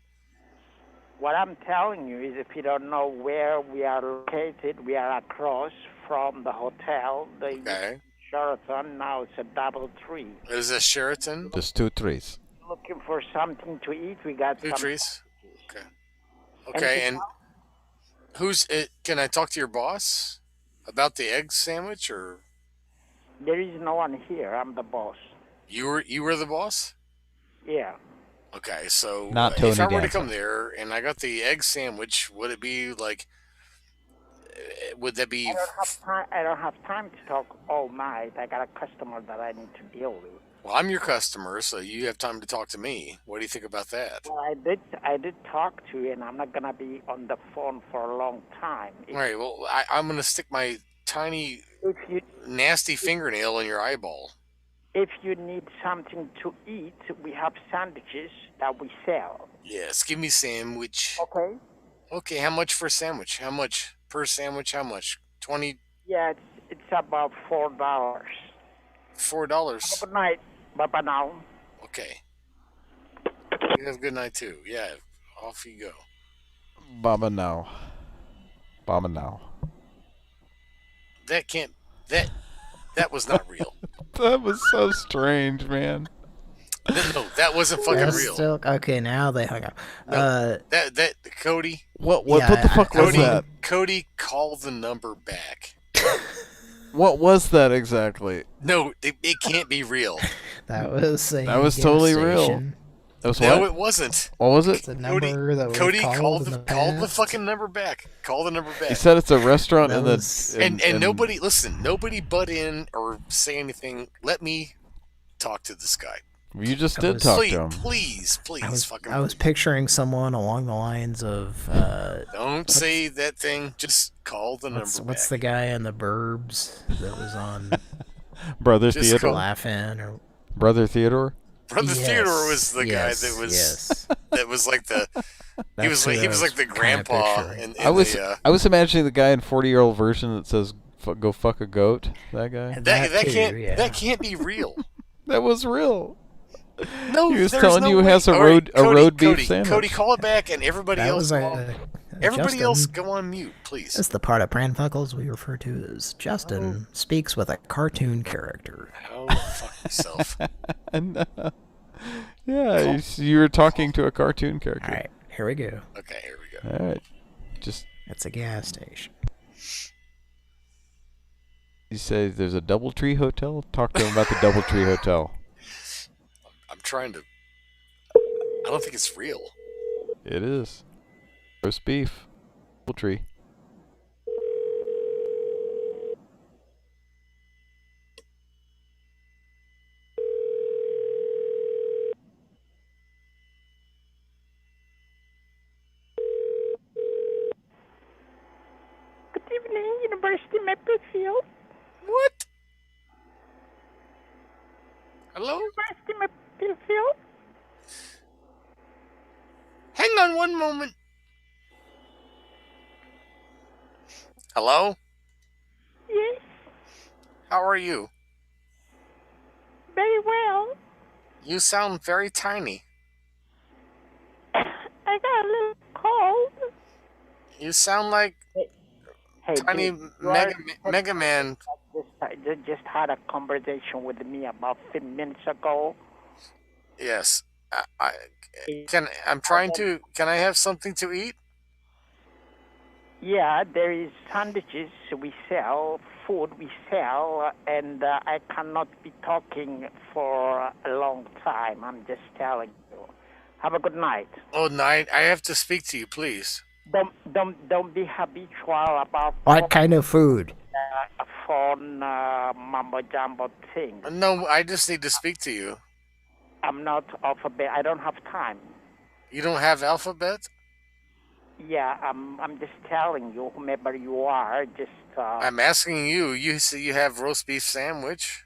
What I'm telling you is, if you don't know where we are located, we are across from the hotel, the Sheraton. Now it's a DoubleTree. Is a Sheraton? Just 2 trees. Looking for something to eat? We got Two some. trees. Okay. Okay, and who's it? Can I talk to your boss about the egg sandwich, or There is no one here. I'm the boss. you were the boss? Yeah. Okay, so Not if Tony I were to Danza. come there and I got the egg sandwich, would it be like? Would that be? I don't have time to talk all night. I got a customer that I need to deal with. Well, I'm your customer, so you have time to talk to me. What do you think about that? Well, I did talk to you, and I'm not gonna be on the phone for a long time. All right. Well, I'm gonna stick my tiny, nasty fingernail in your eyeball. If you need something to eat, we have sandwiches that we sell. Yes, give me sandwich. Okay. Okay, how much for a sandwich? How much per sandwich? How much? 20. Yeah, it's about $4. $4. Have a good night. Bye-bye now. Okay. You have a good night too. Yeah, off you go. Baba now. Baba now. That can't. That was not real. That was so strange, man. No, that wasn't fucking That's real. still- okay, now they hung up. No, that Cody. What the fuck was Cody, that? Cody, call the number back. What was that exactly? No, it can't be real. That was a That was gas totally real. station. That was No, what? it wasn't. What was it? It's a number that was Cody, called in the call the past. fucking number back. Call the number back. He said it's a restaurant That in was- the And nobody listen. Nobody butt in or say anything. Let me talk to this guy. You just I did was- talk Please, to him. please, fucking. I was picturing someone along the lines of Don't say that thing. Just call the what's number the guy in the Burbs that was on Brother Just Theodore. laughing or Brother Theodore. Brother Yes, Theodore was the yes, guy that was yes. that was like the he That's was who like he I was was like the kinda grandpa picturing. in I was the, I was imagining the guy in 40-year-old version that says "go fuck a goat." That guy. that too, can't yeah. that can't be real. That was real. No, He was there's telling no you way. has a All right, road beef Cody, sandwich. Cody, call it back, and everybody That else was go on, everybody Justin. else go on mute, please. That's the part of Pran Funkels we refer to as Justin speaks with a cartoon character. Oh, fuck yourself. And, yeah, you were talking to a cartoon character. All right, here we go. Okay, here we go. All right. Just It's a gas station. you say there's a DoubleTree hotel. Talk to him about the DoubleTree hotel. I'm trying to. I don't think it's real. It is roast beef. DoubleTree. Good evening, University Maplefield. What? Hello? University Maplefield. Hang on one moment. Hello? Yes, How are you? very well. You sound very tiny. I got a little cold. You sound like Hey, tiny dude, you are- Mega Man. just had a conversation with me about 15 minutes ago. Yes. I'm trying to. Can I have something to eat? Yeah, there is sandwiches we sell, food we sell, and I cannot be talking for a long time. I'm just telling you. Have a good night. Oh, night. I have to speak to you, please. Don't be habitual about What kind of food? phone mumbo jumbo thing. No, I just need to speak to you. I'm not alphabet. I don't have time. You don't have alphabet? Yeah, I'm just telling you, whomever you are, just. I'm asking you. You say you have roast beef sandwich.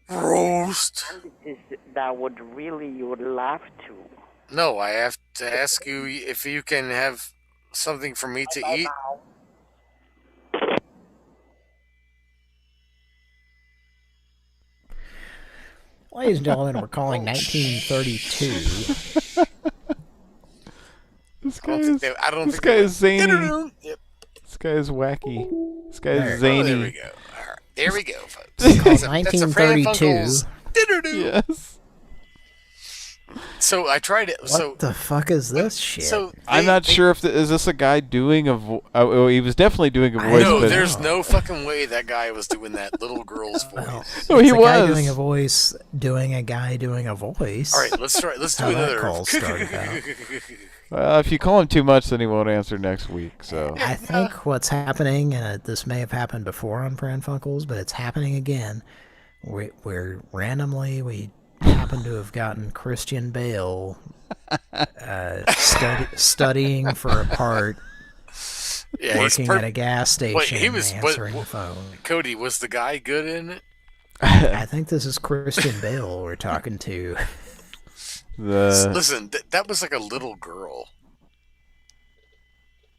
Roast. Sandwiches that would really you would love to. No, I have to ask you if you can have something for me to eat. Ladies and gentlemen, we're calling 1932. This guy is zany. Yep. This guy is wacky. This guy There. is zany. Oh, there we go. All right. There we go, folks. It's called That's a Pran 1932. Funkels. Yes. So I tried it. What the fuck is this shit? So I'm not sure if is this a guy doing a voice. Oh, he was definitely doing a voice. No, but there's no fucking way that guy was doing that little girl's voice. Oh, he It's a guy was. doing a voice, doing a guy doing a voice. All right, let's try. Let's do How that another. call started out. Well, if you call him too much, then he won't answer next week. So I think what's happening, and this may have happened before on Pran Funkels, but it's happening again. Where randomly we happen to have gotten Christian Bale studying for a part, Yeah, working at a gas station, Wait, he was answering the phone. Cody, was the guy good in it? I think this is Christian Bale we're talking to. Listen, that was like a little girl.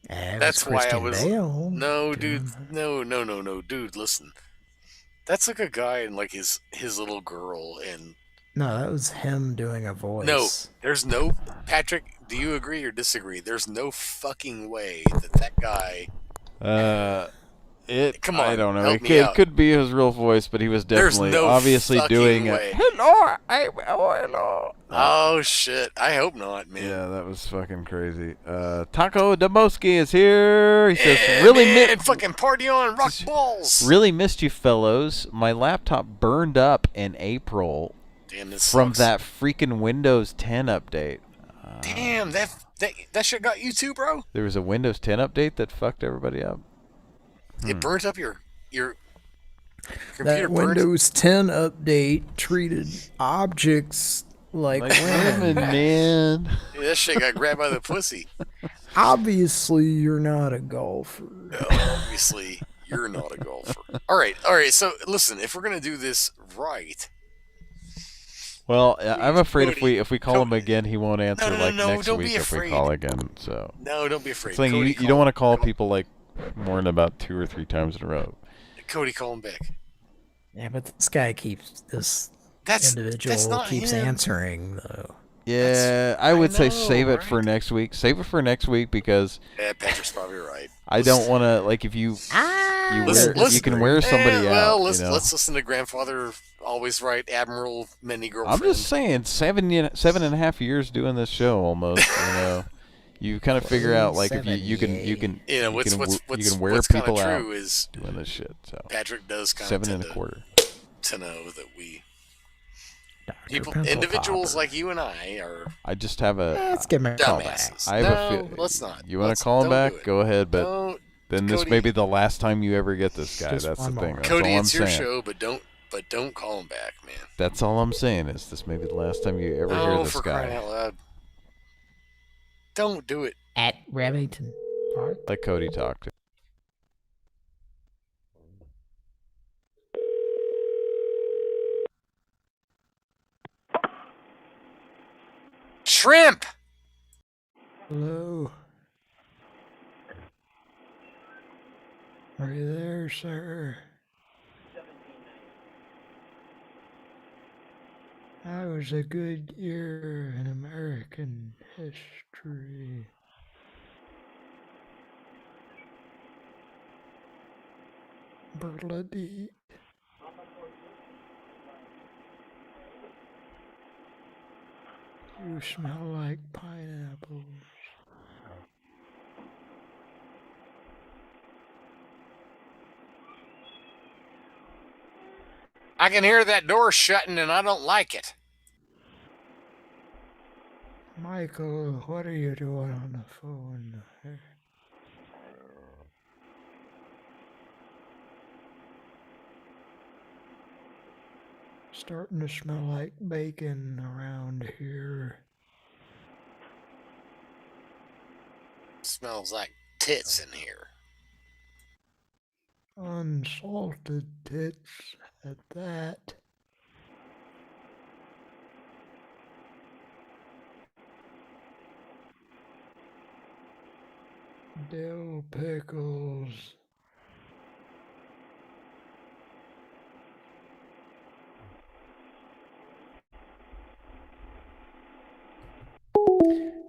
That's why I was. Bale. No, dude. No, dude. Listen, that's like a guy and like his little girl and. No, that was him doing a voice. No, there's no Patrick. Do you agree or disagree? There's no fucking way that guy. Come on, I don't know. help me It out. could be his real voice, but he was There's definitely no obviously fucking doing way. it. Hello, hello. Oh shit! I hope not, man. Yeah, that was fucking crazy. Taco Demoski is here. He says, man, fucking party on, rock balls. Really missed you, fellows. My laptop burned up in April Damn, this from sucks. that freaking Windows 10 update. Damn, that shit got you too, bro. There was a Windows 10 update that fucked everybody up. It burnt up your computer. That Windows 10 update treated objects like women. Man. Yeah, that shit got grabbed by the pussy. Obviously, you're not a golfer. No, obviously, you're not a golfer. All right. So listen, if we're gonna do this right. Well, I'm afraid if we call him again, he won't answer next don't week be if we afraid. call again. So No, don't be afraid. It's like Cody, you don't want to call people like more than about 2 or 3 times in a row. Cody, call him back. Yeah, but this guy keeps That's individual not keeps him. answering though. Yeah, I would say know, save it for next week. Save it for next week because Yeah, Patrick's probably right. I don't want to like if you you can wear somebody out. Let's you know? let's listen to grandfather always right, Admiral many I'm girlfriend. just saying, 7.5 years doing this show almost. You know, you kind of figure out like if you can You know, what's wear what's kind people of out true is doing this shit. So Patrick does kind 7.25. to know that we Pimple individuals Popper. like you and I are I just have a. Let's give him a call back. dumbasses. I have No, a feel. let's not. You want Let's- to call him don't back? do it. Go ahead, but Don't, then this Cody. may be the last time you ever get this guy. Just That's the one thing. more. That's Cody, all I'm it's your saying. show, but don't call him back, man. That's all I'm saying is this may be the last time you ever hear Oh, this for crying guy. out loud! Don't do it. At Remington Park. Let Cody talk to. Shrimp. Hello. Are you there, sir? That was a good year in American history. Berladine. You smell like pineapples. I can hear that door shutting, and I don't like it. Michael, what are you doing on the phone? Starting to smell like bacon around here. Smells like tits in here. Unsalted tits at that. Dill pickles.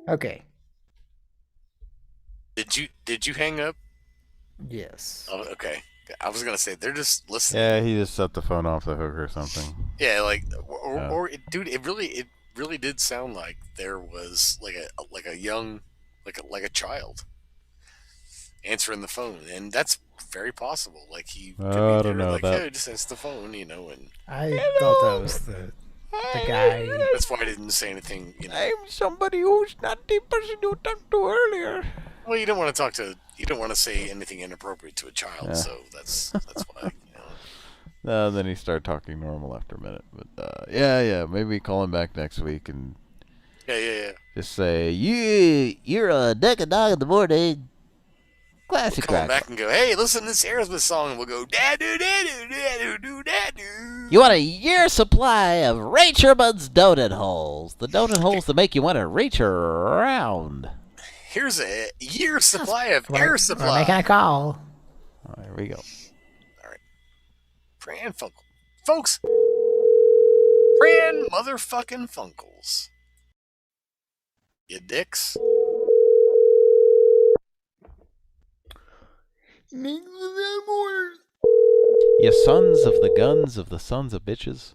Okay. Did you hang up? Yes. Oh, okay. I was gonna say they're just listening. Yeah, he just set the phone off the hook or something. Yeah, like dude, it really did sound like there was like a young like a child answering the phone, and that's very possible. Like he could be I there, don't know like, that. hey, just answer the phone, and I thought that was the guy. That's why I didn't say anything. I'm somebody who's not the person you talked to earlier. Well, you don't want to say anything inappropriate to a child, Yeah. so that's why. No, then he started talking normal after a minute. But yeah, maybe call him back next week and Yeah. just say You're a deck of dog in the morning. Classic Call rock. back and go, hey, listen to this Aerosmith song, and we'll go, da-do-da-do-da-do-da-do. You want a year supply of Ray Sherman's donut holes. The donut holes that make you want to reach around. Here's a year supply of air We're supply. making a call. There we go. Pran Funkels. Folks, Pran motherfucking Funkels. You dicks. You sons of the guns of the sons of bitches.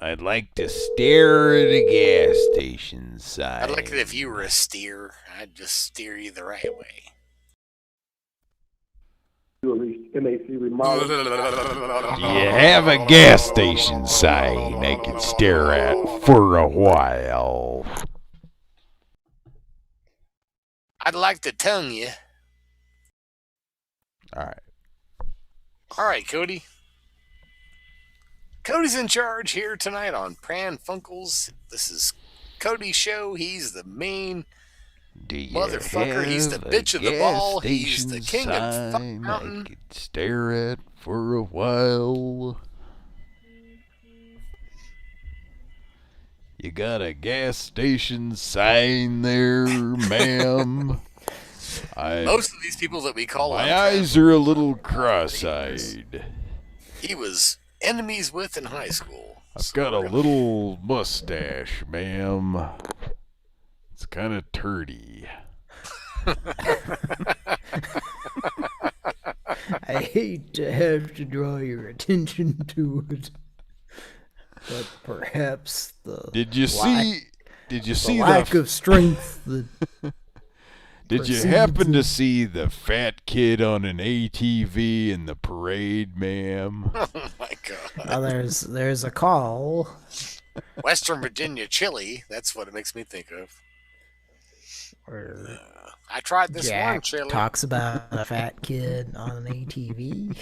I'd like to stare at a gas station sign. I'd like it if you were a steer. I'd just steer you the right way. MAC remodel. You have a gas station sign I can stare at for a while. I'd like to tongue you. All right. All right, Cody. Cody's in charge here tonight on Pran Funkels. This is Cody's show. He's the main motherfucker. He's the bitch of the ball. He's the king of Fuck I Mountain. could stare at for a while. You got a gas station sign there, ma'am? Most of these people that we call My on eyes are a little cross-eyed. he was enemies with in high school. I've got a little mustache, ma'am. It's kind of turdy. I hate to have to draw your attention to it, but perhaps the Did you see the the lack of strength that Did you proceeds happen to in- see the fat kid on an ATV in the parade, ma'am? Oh my god. Now there's a call. Western Virginia chili. That's what it makes me think of. Where I tried this one Jack chili. talks about a fat kid on an ATV.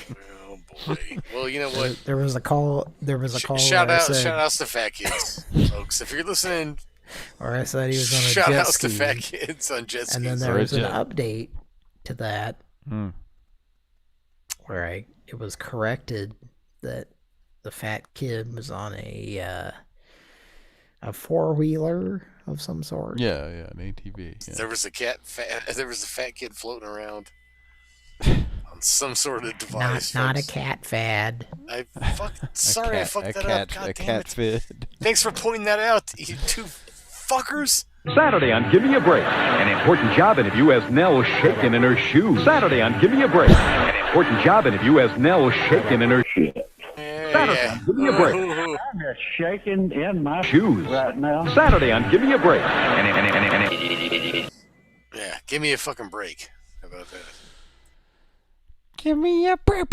Oh boy. Well, you know what? There was a call. There was a call. Shout where I out, said, shout outs to fat kids, folks. If you're listening, Or I said he was on a shout jet outs ski. to fat kids on jet skis. And then there was an update to that where it was corrected that the fat kid was on a four-wheeler of some sort. Yeah, an ATV. Yeah. There was a fat kid floating around on some sort of device. Not a folks. cat fad. I fucked that up. God damn it. Fid. Thanks for pointing that out, you two fuckers. Saturday on Gimme a Break, an important job interview has Nell shaken in her shoes. Saturday on Gimme a Break, an important job interview has Nell shaken in her shoes. Saturday on Gimme a Break. I'm just shaking in my shoes right now. Saturday on Gimme a Break. Yeah, give me a fucking break. How about that? Give me a break.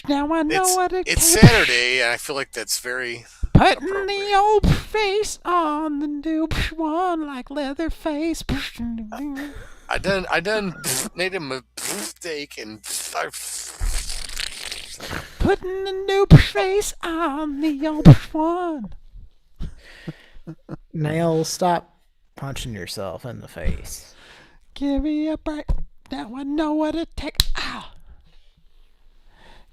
Now I know what it It's Saturday, and I feel like that's very. Putting the old face on the new one like Leatherface. I done made him a steak and Putting the new face on the old one. Nail, stop punching yourself in the face. Give me a break. Now I know what it takes. Ah.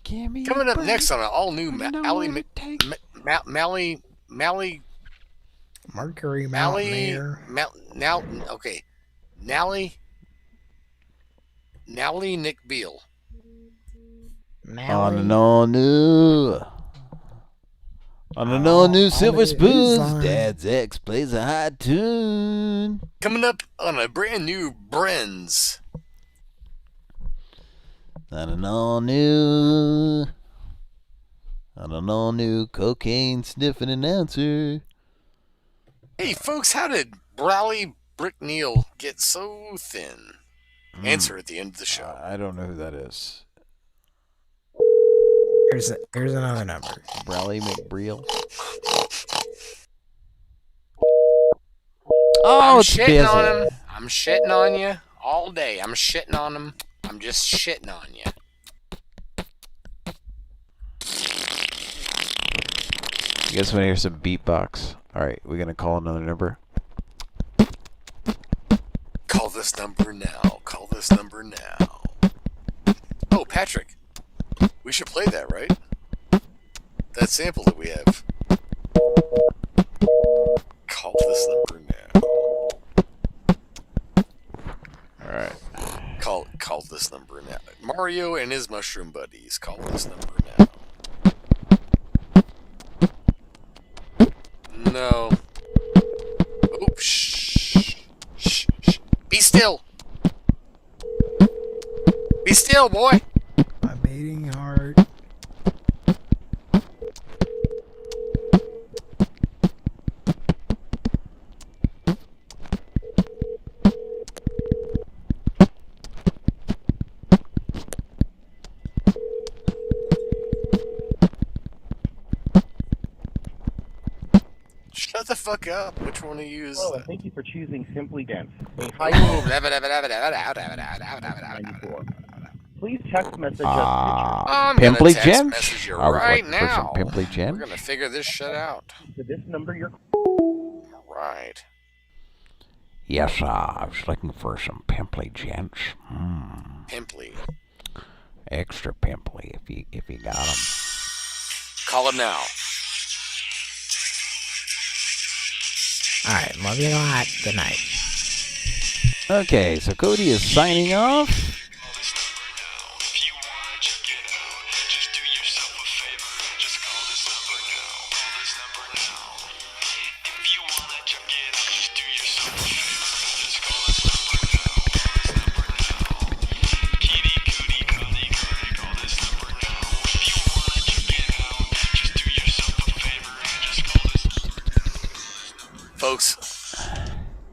Give me coming a up break. next on an all new Mally Mercury Mountain Air. Nally Nick Beal. On and on. On an all-new Silver it is Spoons, on. Dad's ex plays a hot tune. Coming up on a brand new Bren's. On an all-new cocaine-sniffing announcer. Hey, folks, how did Brawley Brickneal get so thin? Answer at the end of the show. I don't know who that is. Here's another number. Brawley McBreal. I'm it's shitting busy. on him. I'm shitting on you all day. I'm shitting on him. I'm just shitting on you. You guys want to hear some beatbox? All right, we're gonna call another number. Call this number now. Call this number now. Oh, Patrick. We should play that, right? That sample that we have. Call this number now. All right. Call this number now. Mario and his mushroom buddies. Call this number now. No. Oops. Shh. Shh. Shh. Be still. Be still, boy. My beating heart. Shut the fuck up. Which one to use? Hello, and thank you for choosing Simply Dance. Please text message us I'm Pimply gonna text Gent? message you I was right looking for some now. Pimply Gent. We're gonna figure this shit out. to this number you're Right. Yes, I was looking for some pimply gents. Pimply. Extra pimply if you got them. Call him now. All right, love you a lot. Good night. Okay, so Cody is signing off. Folks,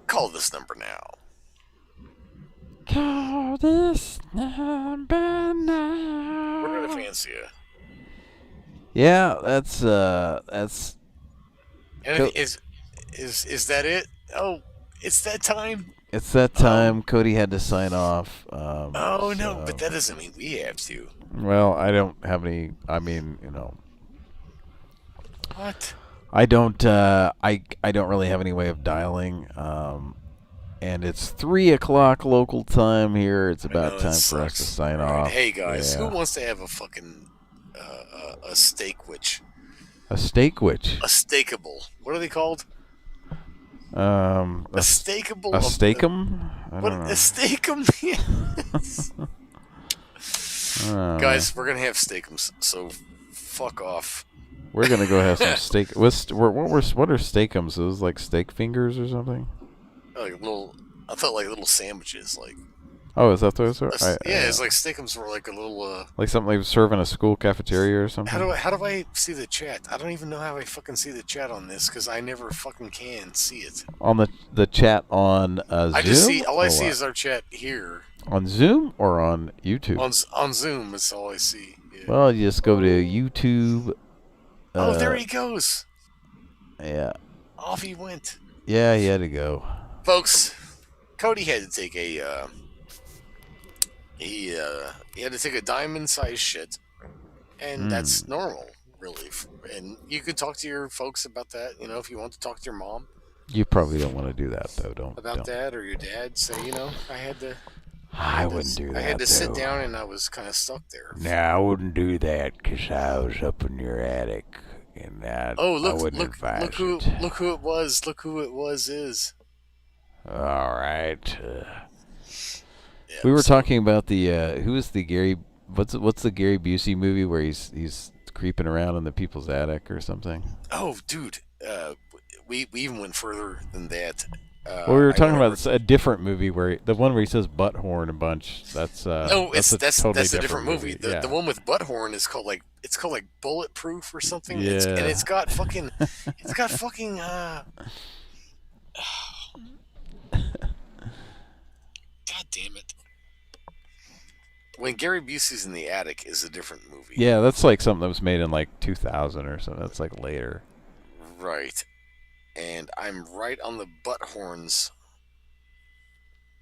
call this number now. Call this number now. We're gonna fancy you. Yeah, that's And is that it? Oh, it's that time. it's that time. Cody had to sign off. Oh no, but that doesn't mean we have to. Well, I don't have any. I mean, What? I don't. I don't really have any way of dialing. And it's 3:00 local time here. It's about time for us to sign off. Hey guys, Yeah. who wants to have a fucking a steak witch? A steak witch. A steakable. What are they called? A steakable. A steakum? I What don't know. a steakum? Yes. Guys, we're gonna have steakums. So fuck off. We're gonna go have some steak. What are steakums? Those like steak fingers or something? Like little. I felt like little sandwiches. Like. Oh, is that those? Yeah, it's like steakums were like a little. Like something they would serve in a school cafeteria or something. How do I see the chat? I don't even know how I fucking see the chat on this because I never fucking can see it. On the chat on Zoom. I just see all I or see what? is our chat here On Zoom or on YouTube. on Zoom. That's all I see. Yeah. Well, you just go to YouTube. Oh, there he goes. Yeah. Off he went. Yeah, he had to go. Folks, Cody had to take a he had to take a diamond-sized shit, and that's normal, really. And you could talk to your folks about that, if you want to talk to your mom. You probably don't want to do that though. Don't. That or your dad. Say, I had to. I wouldn't do that. I had to sit though. down, and I was kind of stuck there. No, I wouldn't do that because I was up in your attic, and that Oh, I look! wouldn't Look advise who! it. Look who it was! Look who it was! All right. We were talking about the who is the Gary? What's the Gary Busey movie where he's creeping around in the people's attic or something. Oh, dude, we even went further than that. Well, we were talking about a different movie the one where he says butthorn a bunch. That's that's a different movie. The one with butthorn is called like Bulletproof or something. Yeah. It's got fucking God damn it. When Gary Busey's in the attic is a different movie. Yeah, that's like something that was made in like 2000 or something. That's like later. Right. And I'm right on the butthorns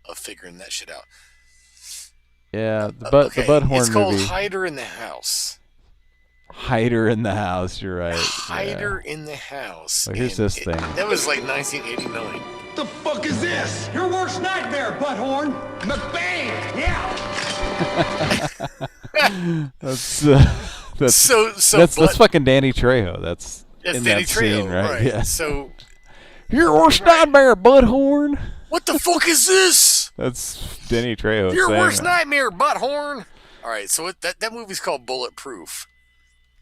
of figuring that shit out. Yeah, the butthorn movie. It's called Hider in the House. Hider in the House, you're right. Hider in the House. Well, here's this thing. That was like 1989. The fuck is this? Your worst nightmare, butthorn. McBain. Yeah. That's fucking Danny Trejo. That's in Danny that Trejo, scene, right? Yeah. So your worst nightmare, butthorn. What the fuck is this? That's Danny Trejo. Your saying worst that. nightmare, butthorn. All right, so that movie's called Bulletproof.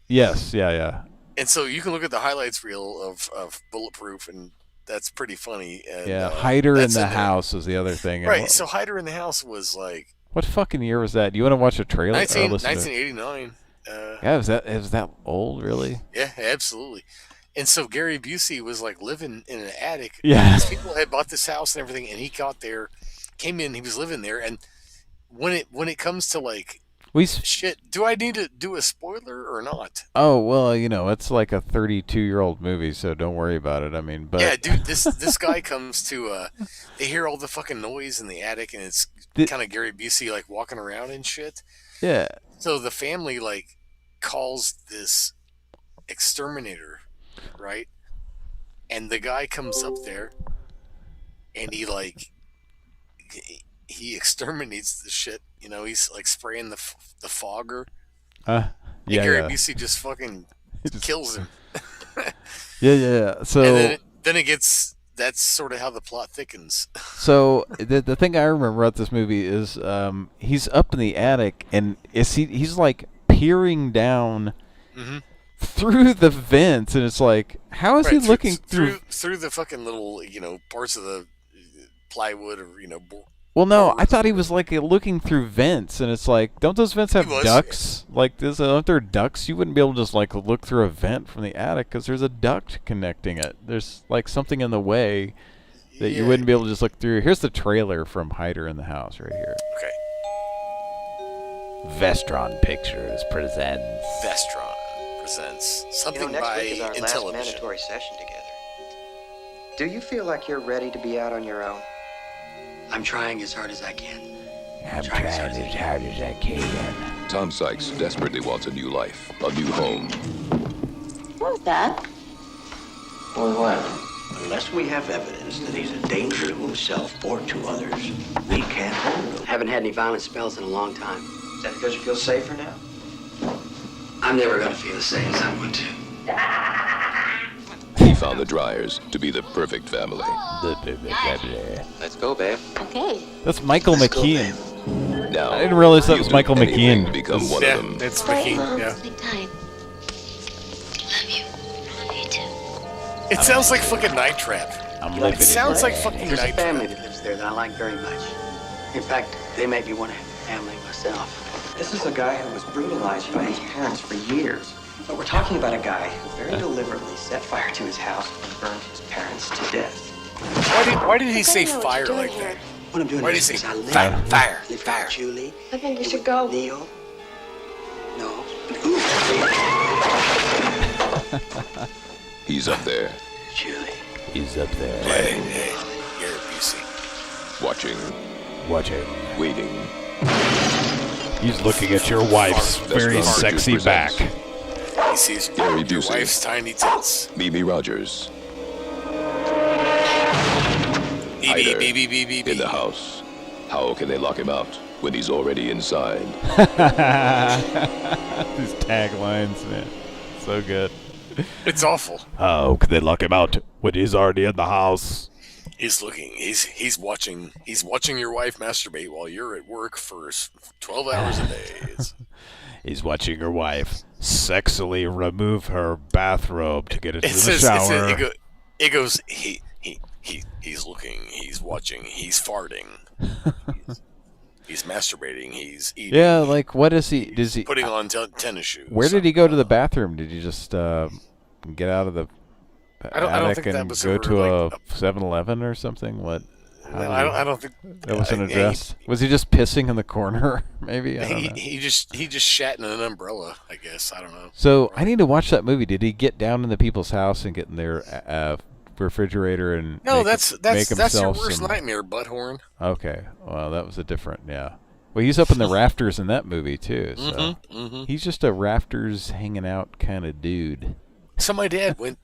Yes, yeah. And so you can look at the highlights reel of Bulletproof, and that's pretty funny. And, Yeah, Hider in the there. House was the other thing. Right, so Hider in the House was like... What fucking year was that? Do you want to watch a trailer? 1989. Yeah, is that old, really? Yeah, absolutely. And so Gary Busey was like living in an attic. Yeah. These people had bought this house and everything, and he came in, he was living there, and when it comes to like shit, do I need to do a spoiler or not? Oh, well, it's like a 32-year-old movie, so don't worry about it. I mean, but yeah, dude, this guy comes to they hear all the fucking noise in the attic, and it's kind of Gary Busey like walking around and shit. Yeah. So the family like calls this exterminator, right? And the guy comes up there, and he exterminates the shit. He's like spraying the fogger. Yeah. Gary Busey just fucking kills him. Yeah. So and then that's sort of how the plot thickens. So the thing I remember about this movie is he's up in the attic, and he's like peering down through the vents, and it's like, how is he looking through the fucking little parts of the plywood or Well, no, I thought he was like looking through vents, and it's like, don't those vents have ducts? Like, aren't there ducts? You wouldn't be able to just like look through a vent from the attic because there's a duct connecting it. There's like something in the way that you wouldn't be able to just look through. Here's the trailer from Hider in the House right here. Okay. Vestron Pictures presents. Vestron presents something next by week is our last Intellivision. mandatory session together. Do you feel like you're ready to be out on your own? I'm trying as hard as I can. I'm trying as hard as I can. Tom Sykes desperately wants a new life, a new home. What was that? Well, what? Unless we have evidence that he's a danger to himself or to others, we can't hold him. Haven't had any violent spells in a long time. Is that because you feel safer now? I'm never gonna feel the same as I want to. He found the Dryers to be the perfect family. Let's go, babe. Okay. That's Michael McKean. Now, I didn't realize that was you'll Michael do anything McKean. to become one of them. That's McKean. Yeah. It sounds like fucking Night Trap. It sounds like fucking There's a Night family Trap. that lives there that I like very much. In fact, they make me want to have a family myself. This is a guy who was brutalized by his parents for years. But we're talking about a guy who very deliberately set fire to his house and burned his parents to death. Why did he say fire like that? What I'm doing Why did is he say I live fire? live with Julie. I think you should go. Neil. No. He's up there, Julie. He's up there. Hey, Gary Busey. watching, waiting. He's looking at your wife's very Vestron sexy Pictures back. presents He sees Gary your Busey. wife's tiny tits. Mimi Rogers. Beep, Hider beep, beep, beep, beep, in the beep. house. How can they lock him out when he's already inside? These taglines, man. So good. It's awful. How can they lock him out when he's already in the house? He's looking. He's watching your wife masturbate while you're at work for 12 hours a day. He's watching her wife sexily remove her bathrobe to get into It the says, shower. it goes, he's looking, he's watching, he's farting, he's masturbating, he's eating. Yeah, like what is he? Does he putting on tennis shoes? Where did he go to the bathroom? Did he just get out of the I don't attic think that and was go ever, to like, a 7-Eleven or something? What? No, I don't think that wasn't addressed. Was he just pissing in the corner? Maybe I don't know. He just shat in an umbrella. I guess I don't know. So I need to watch that movie. Did he get down into people's house and get in their refrigerator and No, make that's your himself worst some... nightmare, butthorn. Okay, well that was a different, yeah. Well, he's up in the rafters in that movie too. So he's just a rafters hanging out kind of dude. So my dad went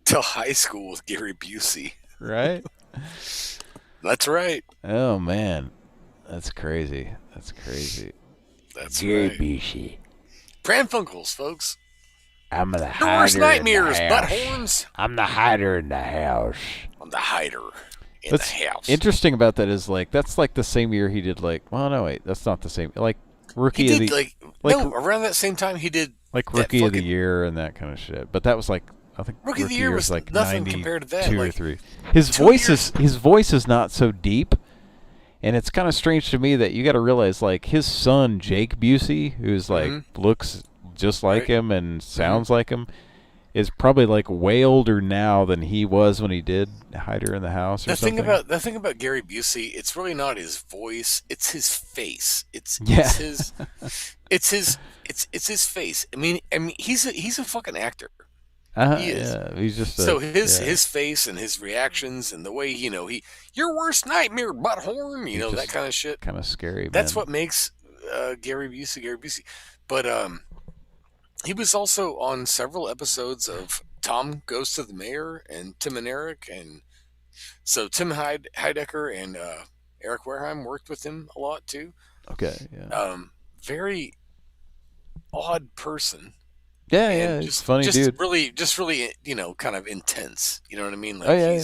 to high school with Gary Busey. Right? That's right. Oh man, that's crazy. That's crazy. That's Gary right. Busey. Pran Funkels, folks. I'm the Your hider worst in the nightmares, house. butthorns. I'm the hider in the house. I'm the hider in What's the house. interesting about that is like that's like the same year he did like. Well, no, wait, that's not the same. Like Rookie He of did the no, around that same time he did like that Rookie of the fucking- Year and that kind of shit. But that was like I think Rookie of the Year was like nothing 92 compared to that, or like, 3. His 2 voice is not so deep, and it's kind of strange to me that you got to realize like his son Jake Busey, who's like looks just like him and sounds like him, is probably like way older now than he was when he did Hider in the House or The something. thing about Gary Busey, it's really not his voice; it's his face. It's his face. I mean, he's a fucking actor. He is. Yeah, he's just So his face and his reactions and the way your worst nightmare, butthorn, that kind of shit. Kind of scary. That's man. what makes Gary Busey. But he was also on several episodes of Tom Goes to the Mayor and Tim and Eric, and so Tim Heidecker and Eric Wareheim worked with him a lot too. Okay, yeah. Very odd person. Yeah, And yeah, it's funny, dude. Really, kind of intense. You know what I mean? Like Oh yeah.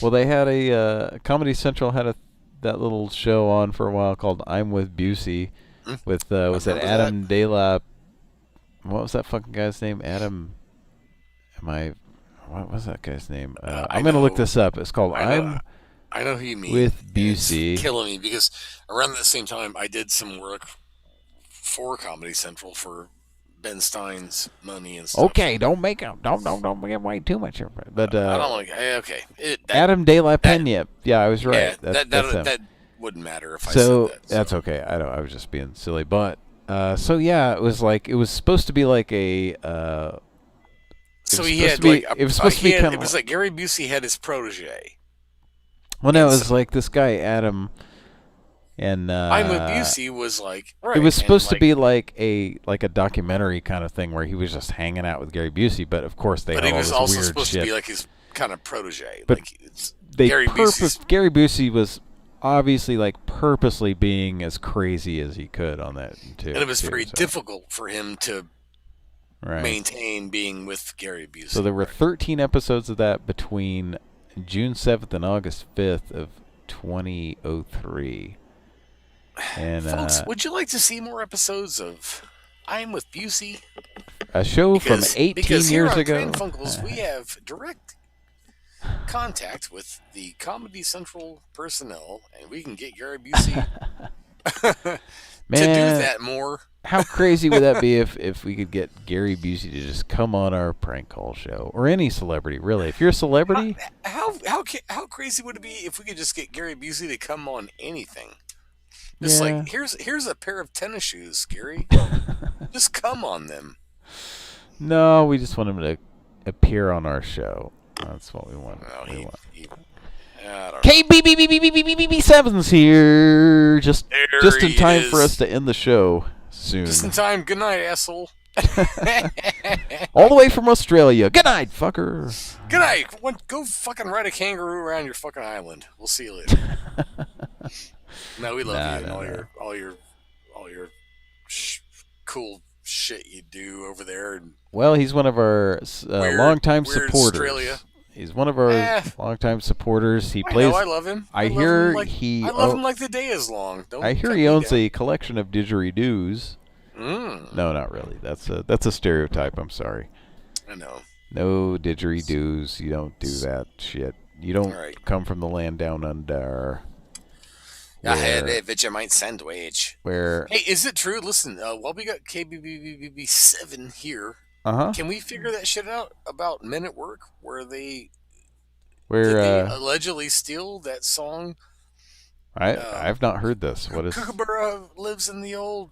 Well, they had a Comedy Central had that little show on for a while called "I'm with Busey," with was that Adam De La? What was that fucking guy's name? Adam? What was that guy's name? I'm gonna look this up. It's called I know who you mean. with Busey. It's killing me because around that same time I did some work for Comedy Central for Ben Stein's money and stuff. Okay, don't give away too much. But I don't like. Okay, Adam De La Pena. Yeah, I was right. Yeah, That's him. that wouldn't matter if I So said that. that's okay. I was just being silly, but so yeah, it was supposed to be like a. So it was he supposed had to be, like it was supposed to be kind of. It was like Gary Busey had his protege. Well, no, it was like this guy Adam, and I'm with Busey was like. Right, it was supposed to like, be like a documentary kind of thing where he was just hanging out with Gary Busey, but of course they But had he all was this also weird supposed shit. to be like his kind of protege. But like it's they Gary Busey's. Gary Busey was obviously like purposely being as crazy as he could on that too. And it was very difficult for him to Right. maintain being with Gary Busey. So there were 13 episodes of that between June 7th and August 5th of 2003. And Folks, would you like to see more episodes of I'm with Busey? a show from 18 because here years on ago. Pran Funkels, we have direct contact with the Comedy Central personnel, and we can get Gary Busey to do Man, that more. How crazy would that be if we could get Gary Busey to just come on our prank call show, or any celebrity, really? If you're a celebrity, How crazy would it be if we could just get Gary Busey to come on anything? Just Yeah. like here's a pair of tennis shoes, Gary. Just come on them. no, we just want him to appear on our show. That's what we want. I don't know. KBBBBBBB7's here, just There in he time is. for us to end the show soon. Just in time. Good night, asshole. All the way from Australia. Good night, fucker. Good night. Go fucking ride a kangaroo around your fucking island. We'll see you later. No, we love you and all your cool shit you do over there. And Well, he's one of our longtime weird supporters. Australia. He's one of our longtime supporters. He plays. I love him. I love hear him like, he. I love him like the day is long. Don't I hear cut he me owns down. a collection of didgeridoos. No, not really. That's a stereotype. I'm sorry. I know. No didgeridoos. You don't do that shit. You don't Right. come from the land down under. I had a Vegemite sandwich. Where? Hey, is it true? Listen, while we got KBBB7 here, Uh-huh. can we figure that shit out about Men at Work, where did they allegedly steal that song? I've not heard this. What is? Kookaburra lives in the old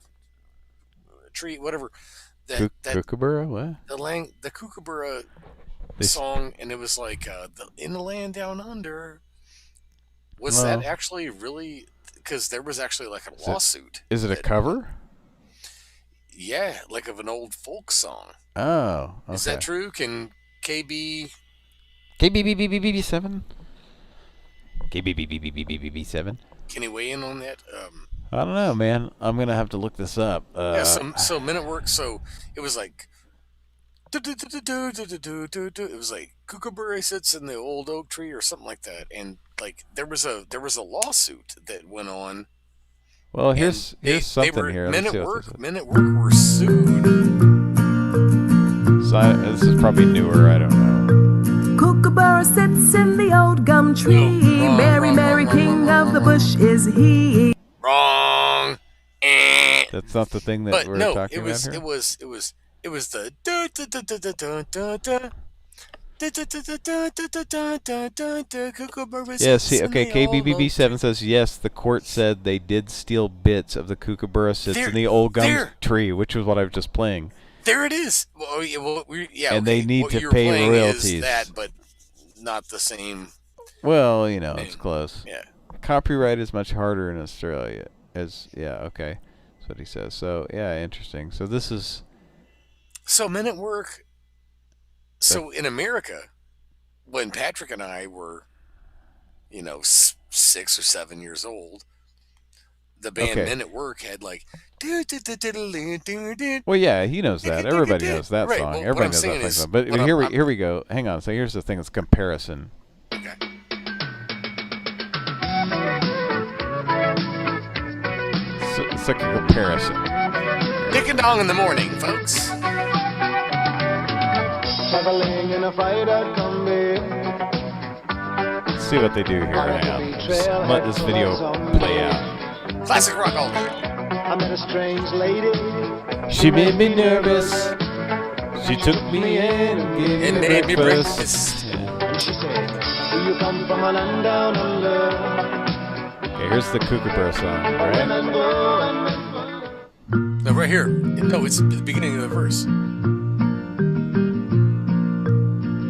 tree, whatever. Kookaburra? What? The Kookaburra song, and it was like in the land down under. Was that actually really? Because there was actually like a lawsuit. Is it a cover? Yeah, like of an old folk song. Oh, okay. Is that true? Can KBBB7? KBBB7? Can he weigh in on that? I don't know, man. I'm gonna have to look this up. So Men at Work. So it was like. It was like Kookaburra sits in the old oak tree or something like that, and like there was a lawsuit that went on. Well, here's something here. Men at Work were sued. So this is probably newer. I don't know. Kookaburra sits in the old gum tree. Mary, king of the bush is he. Wrong. That's not the thing that we're talking about here. It was the Yeah, see, okay, KBBB7 says, yes, the court said they did steal bits of the Kookaburra sits in the old gum tree, which was what I was just playing. There it is. And they need to pay royalties. That, but not the same. Well, it's close. Yeah. Copyright is much harder in Australia. Okay. That's what he says. So, yeah, interesting. So this is... So Men at Work. So in America, when Patrick and I were, 6 or 7 years old, the band Men at Work had like. Well, yeah, he knows that. Everybody knows that song. Well, Everybody knows that song. But here we go. Hang on. So here's the thing. It's comparison. Okay. So it's like a comparison. Dick and dong in the morning, folks. Traveling in a freighter combi. Let's see what they do here. Hang on. Just let this video play out. Classic rock all day. I met a strange lady. She made me nervous. She took me in and gave me breakfast. And she said, do you come from a land down under? Okay, here's the Kookaburra song, right? No, right here. No, it's the beginning of the verse.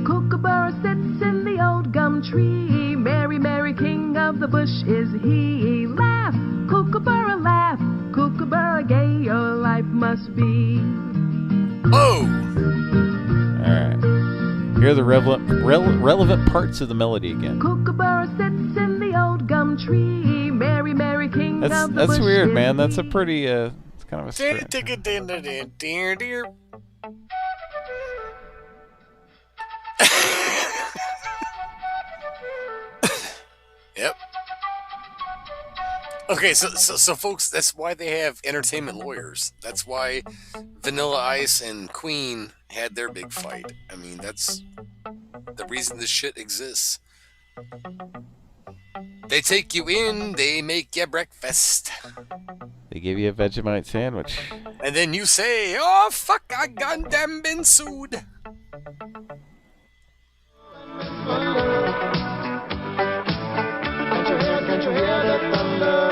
Kookaburra sits in the old gum tree. Mary, king of the bush is he. Laugh, Kookaburra, laugh. Kookaburra, gay your life must be. Oh! Alright. Here are the relevant parts of the melody again. Kookaburra sits in the old gum tree. Mary, king of the bush. That's weird, man. That's a pretty, it's kind of a strange. Yep. Okay, so folks, that's why they have entertainment lawyers. That's why Vanilla Ice and Queen had their big fight. I mean, that's the reason this shit exists. They take you in, they make you breakfast. They give you a Vegemite sandwich. And then you say, oh, fuck, I goddamn been sued. Can't you hear the thunder?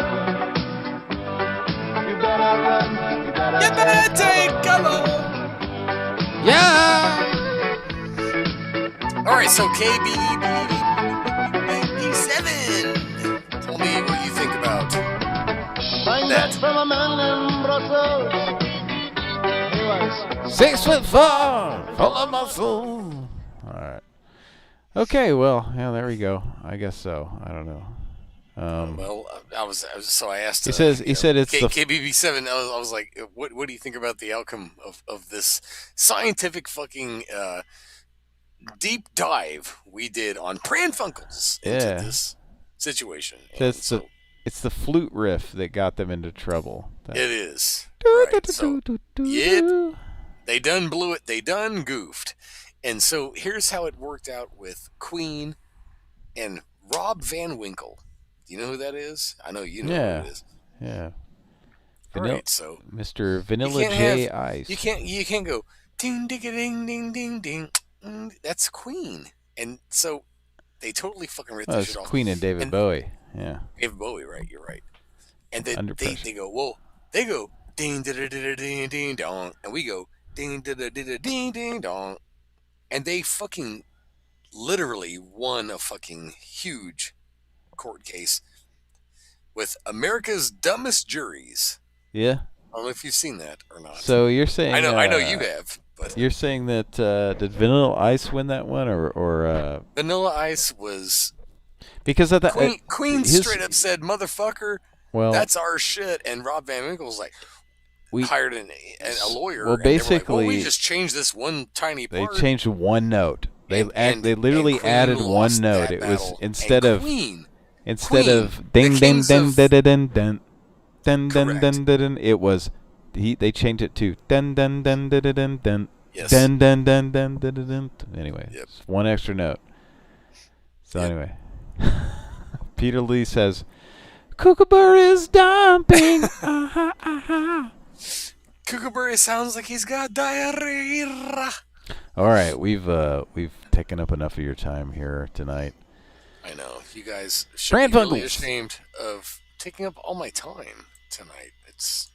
You better run. You better take cover. Yeah. All right, so KBBB7. Tell me what you think about that. From a man in Brussels. 6'4", full of muscle. All right. Okay, well, yeah, there we go. I guess so. I don't know. I asked. He said it's KBB7. I was like, what do you think about the outcome of this scientific fucking deep dive we did on Pran Funkels into this situation? It's the flute riff that got them into trouble. It is. Right. So, yep. They done blew it. They done goofed. And so here's how it worked out with Queen and Rob Van Winkle. Do you know who that is? I know you know who it is. Yeah. All right, so Mr. you Vanilla can't J have- Ice. You can't go ding ding ding ding ding ding. That's Queen, and so they totally fucking ripped Oh, that it's shit off. Queen and David Bowie. Yeah. David Bowie, right? You're right. And then Under they pressure. go, well, they go ding da da da ding ding dong, and we go ding da da da ding ding dong, and they fucking literally won a fucking huge court case with America's dumbest juries. Yeah. I don't know if you've seen that or not. So you're saying I know you have, but you're saying that did Vanilla Ice win that one or Vanilla Ice was because of that Queen straight up said, "Motherfucker, well, that's our shit," and Rob Van Winkle's like hired a lawyer. Well, and they were like, basically, we just changed this one tiny they part. changed one note. They And literally Queen added one lost note. that It was battle. instead And of Queen, of ding the ding kings ding of- dun dun dun dun dun dun dun dun. It was they changed it to dun dun dun dun dun dun Yes. dun dun dun dun dun dun dun. Anyway, Yep. it's one extra note. So anyway, Peter Lee says, "Kookaburra is dumping." Kookaburra sounds like he's got diarrhea. All right, we've taken up enough of your time here tonight. I know. You guys should Pran be really Funkels. ashamed of taking up all my time tonight. It's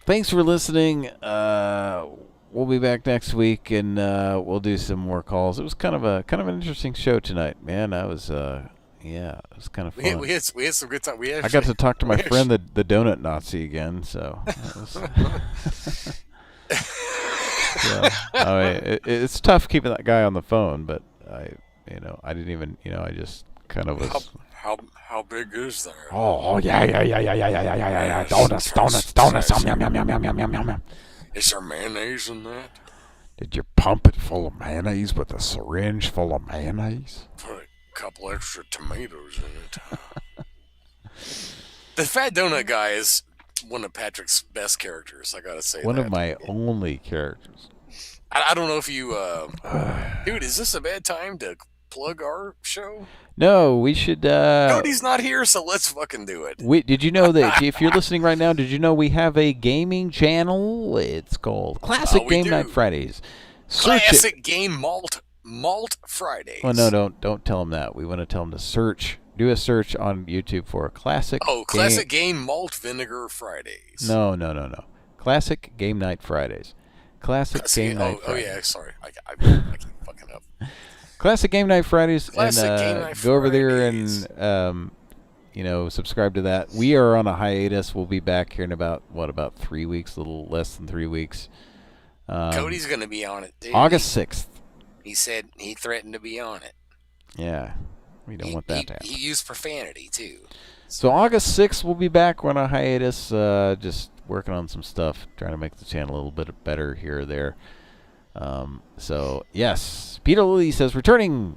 Thanks for listening. We'll be back next week, and we'll do some more calls. It was kind of an interesting show tonight, man. I was it was kind of fun. we had some good time. I got to talk to my friend, the Donut Nazi, again. So, that was so, I mean, it's tough keeping that guy on the phone, but I didn't even, I just kind of was. How big is that? Oh yeah. Donuts. Yum. Is there mayonnaise in that? Did you pump it full of mayonnaise with a syringe full of mayonnaise? Put a couple extra tomatoes in it. The Fat Donut guy is one of Patrick's best characters. I gotta say, One that. of my only characters. I don't know if you, dude. Is this a bad time to plug our show? No, we should. Cody's not here, so let's fucking do it. Did you know that if you're listening right now, did you know we have a gaming channel? It's called Classic Game Night Fridays. Search Classic it. Game Malt Fridays. Well, no, don't tell them that. We want to tell them to search. Do a search on YouTube for Classic. Classic Game Malt Vinegar Fridays. No. Classic Game Night Fridays. Classic Game Night Fridays. Oh yeah, sorry. I keep fucking up. Classic Game Night Fridays. Classic and, Game Night go over there and subscribe to that. We are on a hiatus. We'll be back here in about 3 weeks, a little less than 3 weeks. Cody's gonna be on it, dude. August 6th. He said he threatened to be on it. Yeah, we don't want that to happen. He used profanity too. So August 6th, we'll be back. We're on a hiatus, just working on some stuff, trying to make the channel a little bit better here or there. So, yes. Peter Lilly says, returning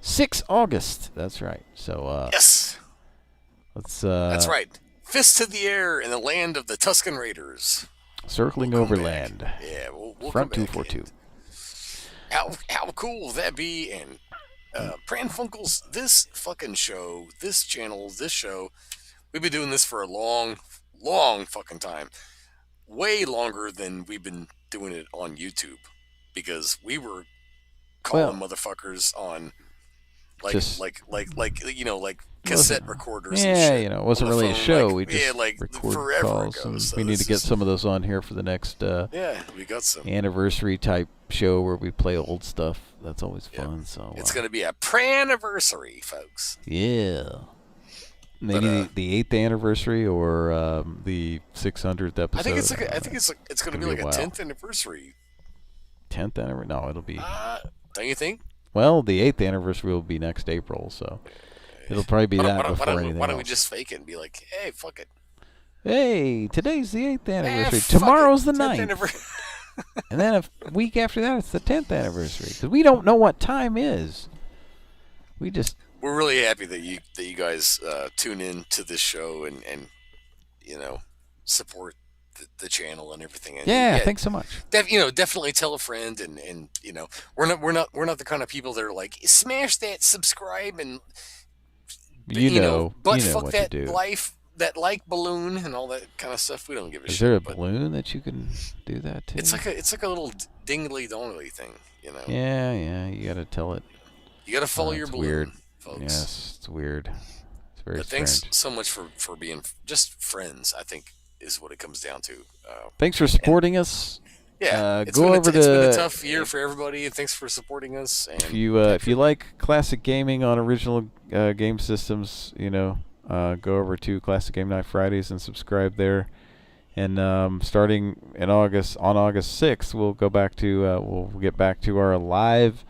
6 August. That's right. So, yes. Let's, that's right. Fist to the air in the land of the Tuscan Raiders. Circling overland. Yeah, we'll Front come back 242. How cool would that be? And Pran Funkels, this fucking show, this channel, this show, we've been doing this for a long fucking time. Way longer than we've been doing it on YouTube. Because we were calling motherfuckers on like cassette recorders and shit. Yeah, it wasn't really a show. We just forever recorded calls. ago. And So we need to this get is- some of those on here for the next we got some. anniversary type show where we play old stuff. That's always fun. So It's going to be a Pran-anniversary, folks. yeah. Maybe the 8th anniversary or the 600th episode. I think it's going to be like a while. 10th anniversary. 10th anniversary? No, it'll be. Don't you think? Well, the 8th anniversary will be next April, so it'll probably be that before anything Why don't we else. just fake it and be like, hey, fuck it. Hey, today's the 8th anniversary. fuck Tomorrow's it. the 10th 9th. anniversary. And then a week after that, it's the 10th anniversary. Because we don't know what time is. We're really happy that you guys tune in to this show and support the channel and everything. And, Yeah, thanks so much. Definitely tell a friend, and we're not the kind of people that are like smash that subscribe and But you know fuck what that to do. that like balloon and all that kind of stuff. We don't give a shit. Is there a balloon that you can do that to? It's like a little dingly dongly thing, Yeah, you got to tell it. You got to follow your it's balloon, weird. folks. Yes, it's weird. It's very But strange. thanks so much for being just friends, I think is what it comes down to. Thanks for supporting us. Yeah, Go over to. it's been a tough year for everybody, and thanks for supporting us. And If you like classic gaming on original game systems, go over to Classic Game Night Fridays and subscribe there. And starting on August 6th, we'll get back to our live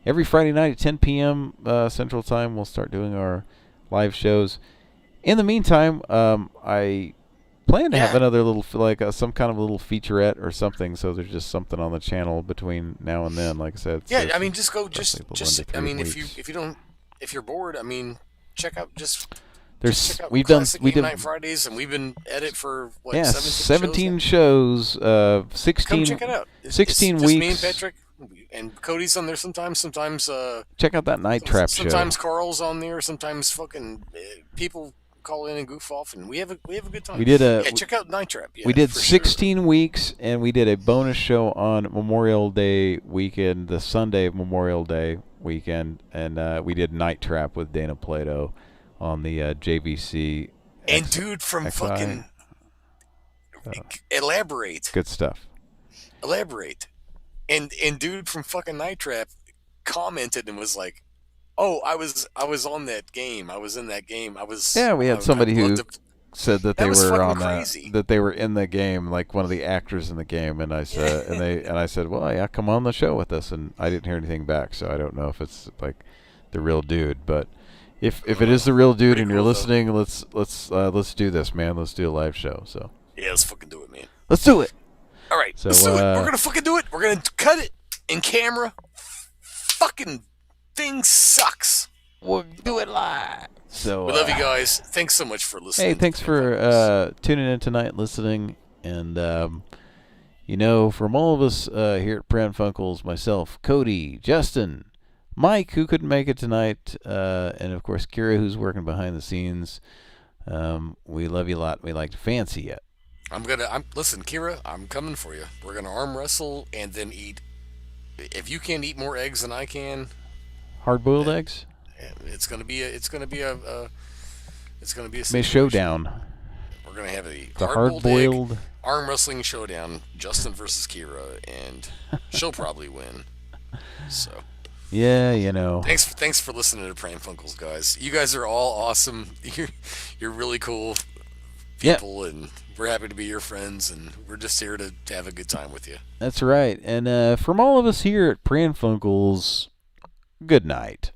every Friday night at 10 p.m. Central Time. We'll start doing our live shows. In the meantime, I plan to have another little some kind of a little featurette or something. So there's just something on the channel between now and then. Like I said. Yeah, I mean, just go. I mean, weeks. if you're bored, I mean, check out There's check out we did Night Fridays, and we've been at it for what 17 shows. 16. Come check it out. 16 it's weeks. Just me and Patrick, and Cody's on there sometimes. Check out that Night Trap show. Sometimes Carl's on there. Sometimes fucking people call in and goof off, and we have a good time. Check out Night Trap. Yeah, we did for 16 weeks, and we did a bonus show on Memorial Day weekend, the Sunday of Memorial Day weekend, and we did Night Trap with Dana Plato on the JVC. And dude from XI. fucking elaborate. Good stuff. Elaborate. And dude from fucking Night Trap commented and was like, "Oh, I was on that game. I was in that game. I was." Yeah, we had somebody who said that they was were fucking on crazy. that they were in the game, like one of the actors in the game, and I said, and I said, well, yeah, come on the show with us, and I didn't hear anything back, so I don't know if it's like the real dude, but if it is the real dude and you're listening, let's do this, man. Let's do a live show. So yeah, let's fucking do it, man. Let's do it. All right, So, let's do it. We're gonna fucking do it. We're gonna cut it in camera. Fucking thing sucks. We'll do it live. So we love you guys. Thanks so much for listening. Hey, thanks for tuning in tonight, listening, and from all of us here at Pran Funkels, myself, Cody, Justin, Mike, who couldn't make it tonight, and of course Kira, who's working behind the scenes. We love you a lot. We like to fancy you. Listen, Kira, I'm coming for you. We're gonna arm wrestle and then eat. If you can't eat more eggs than I can, hard-boiled eggs. It's gonna be a showdown. We're gonna have the hard-boiled arm wrestling showdown. Justin versus Kira, and she'll probably win. So. Yeah, Thanks for listening to Pran Funkels, guys. You guys are all awesome. You're really cool people, and we're happy to be your friends, and we're just here to have a good time with you. That's right. And from all of us here at Pran Funkels, good night.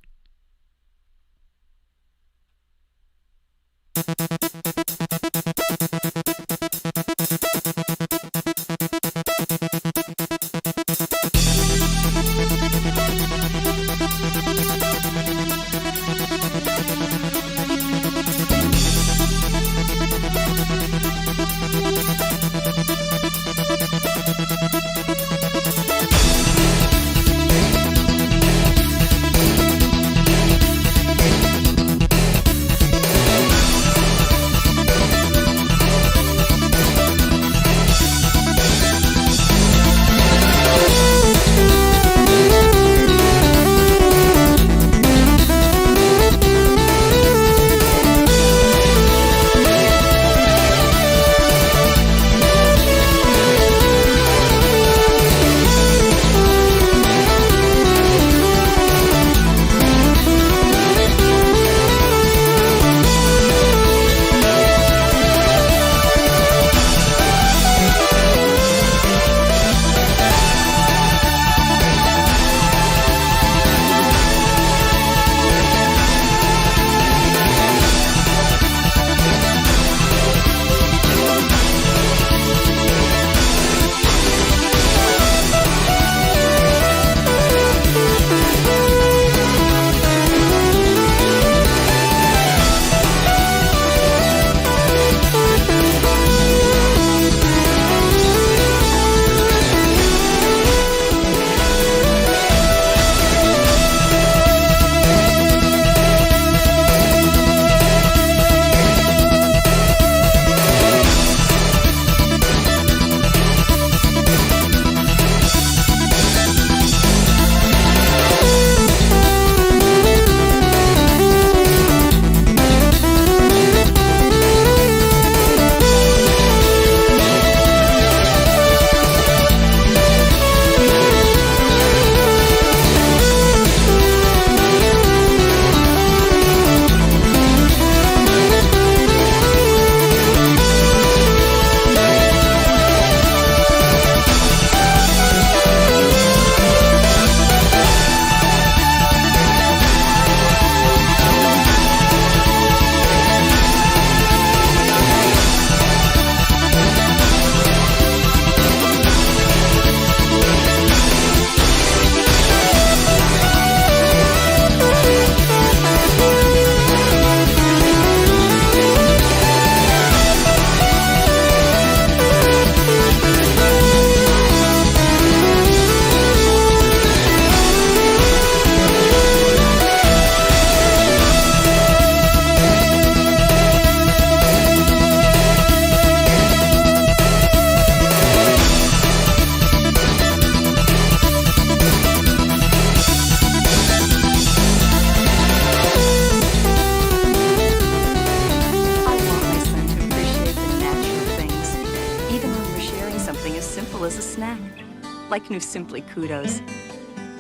like new Simply Kudos.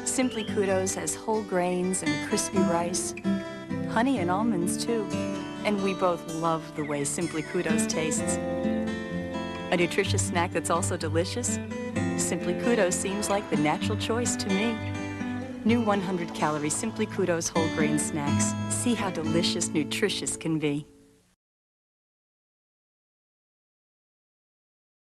Simply Kudos has whole grains and crispy rice, honey and almonds too. And we both love the way Simply Kudos tastes. A nutritious snack that's also delicious? Simply Kudos seems like the natural choice to me. New 100-calorie Simply Kudos whole grain snacks. See how delicious, nutritious can be.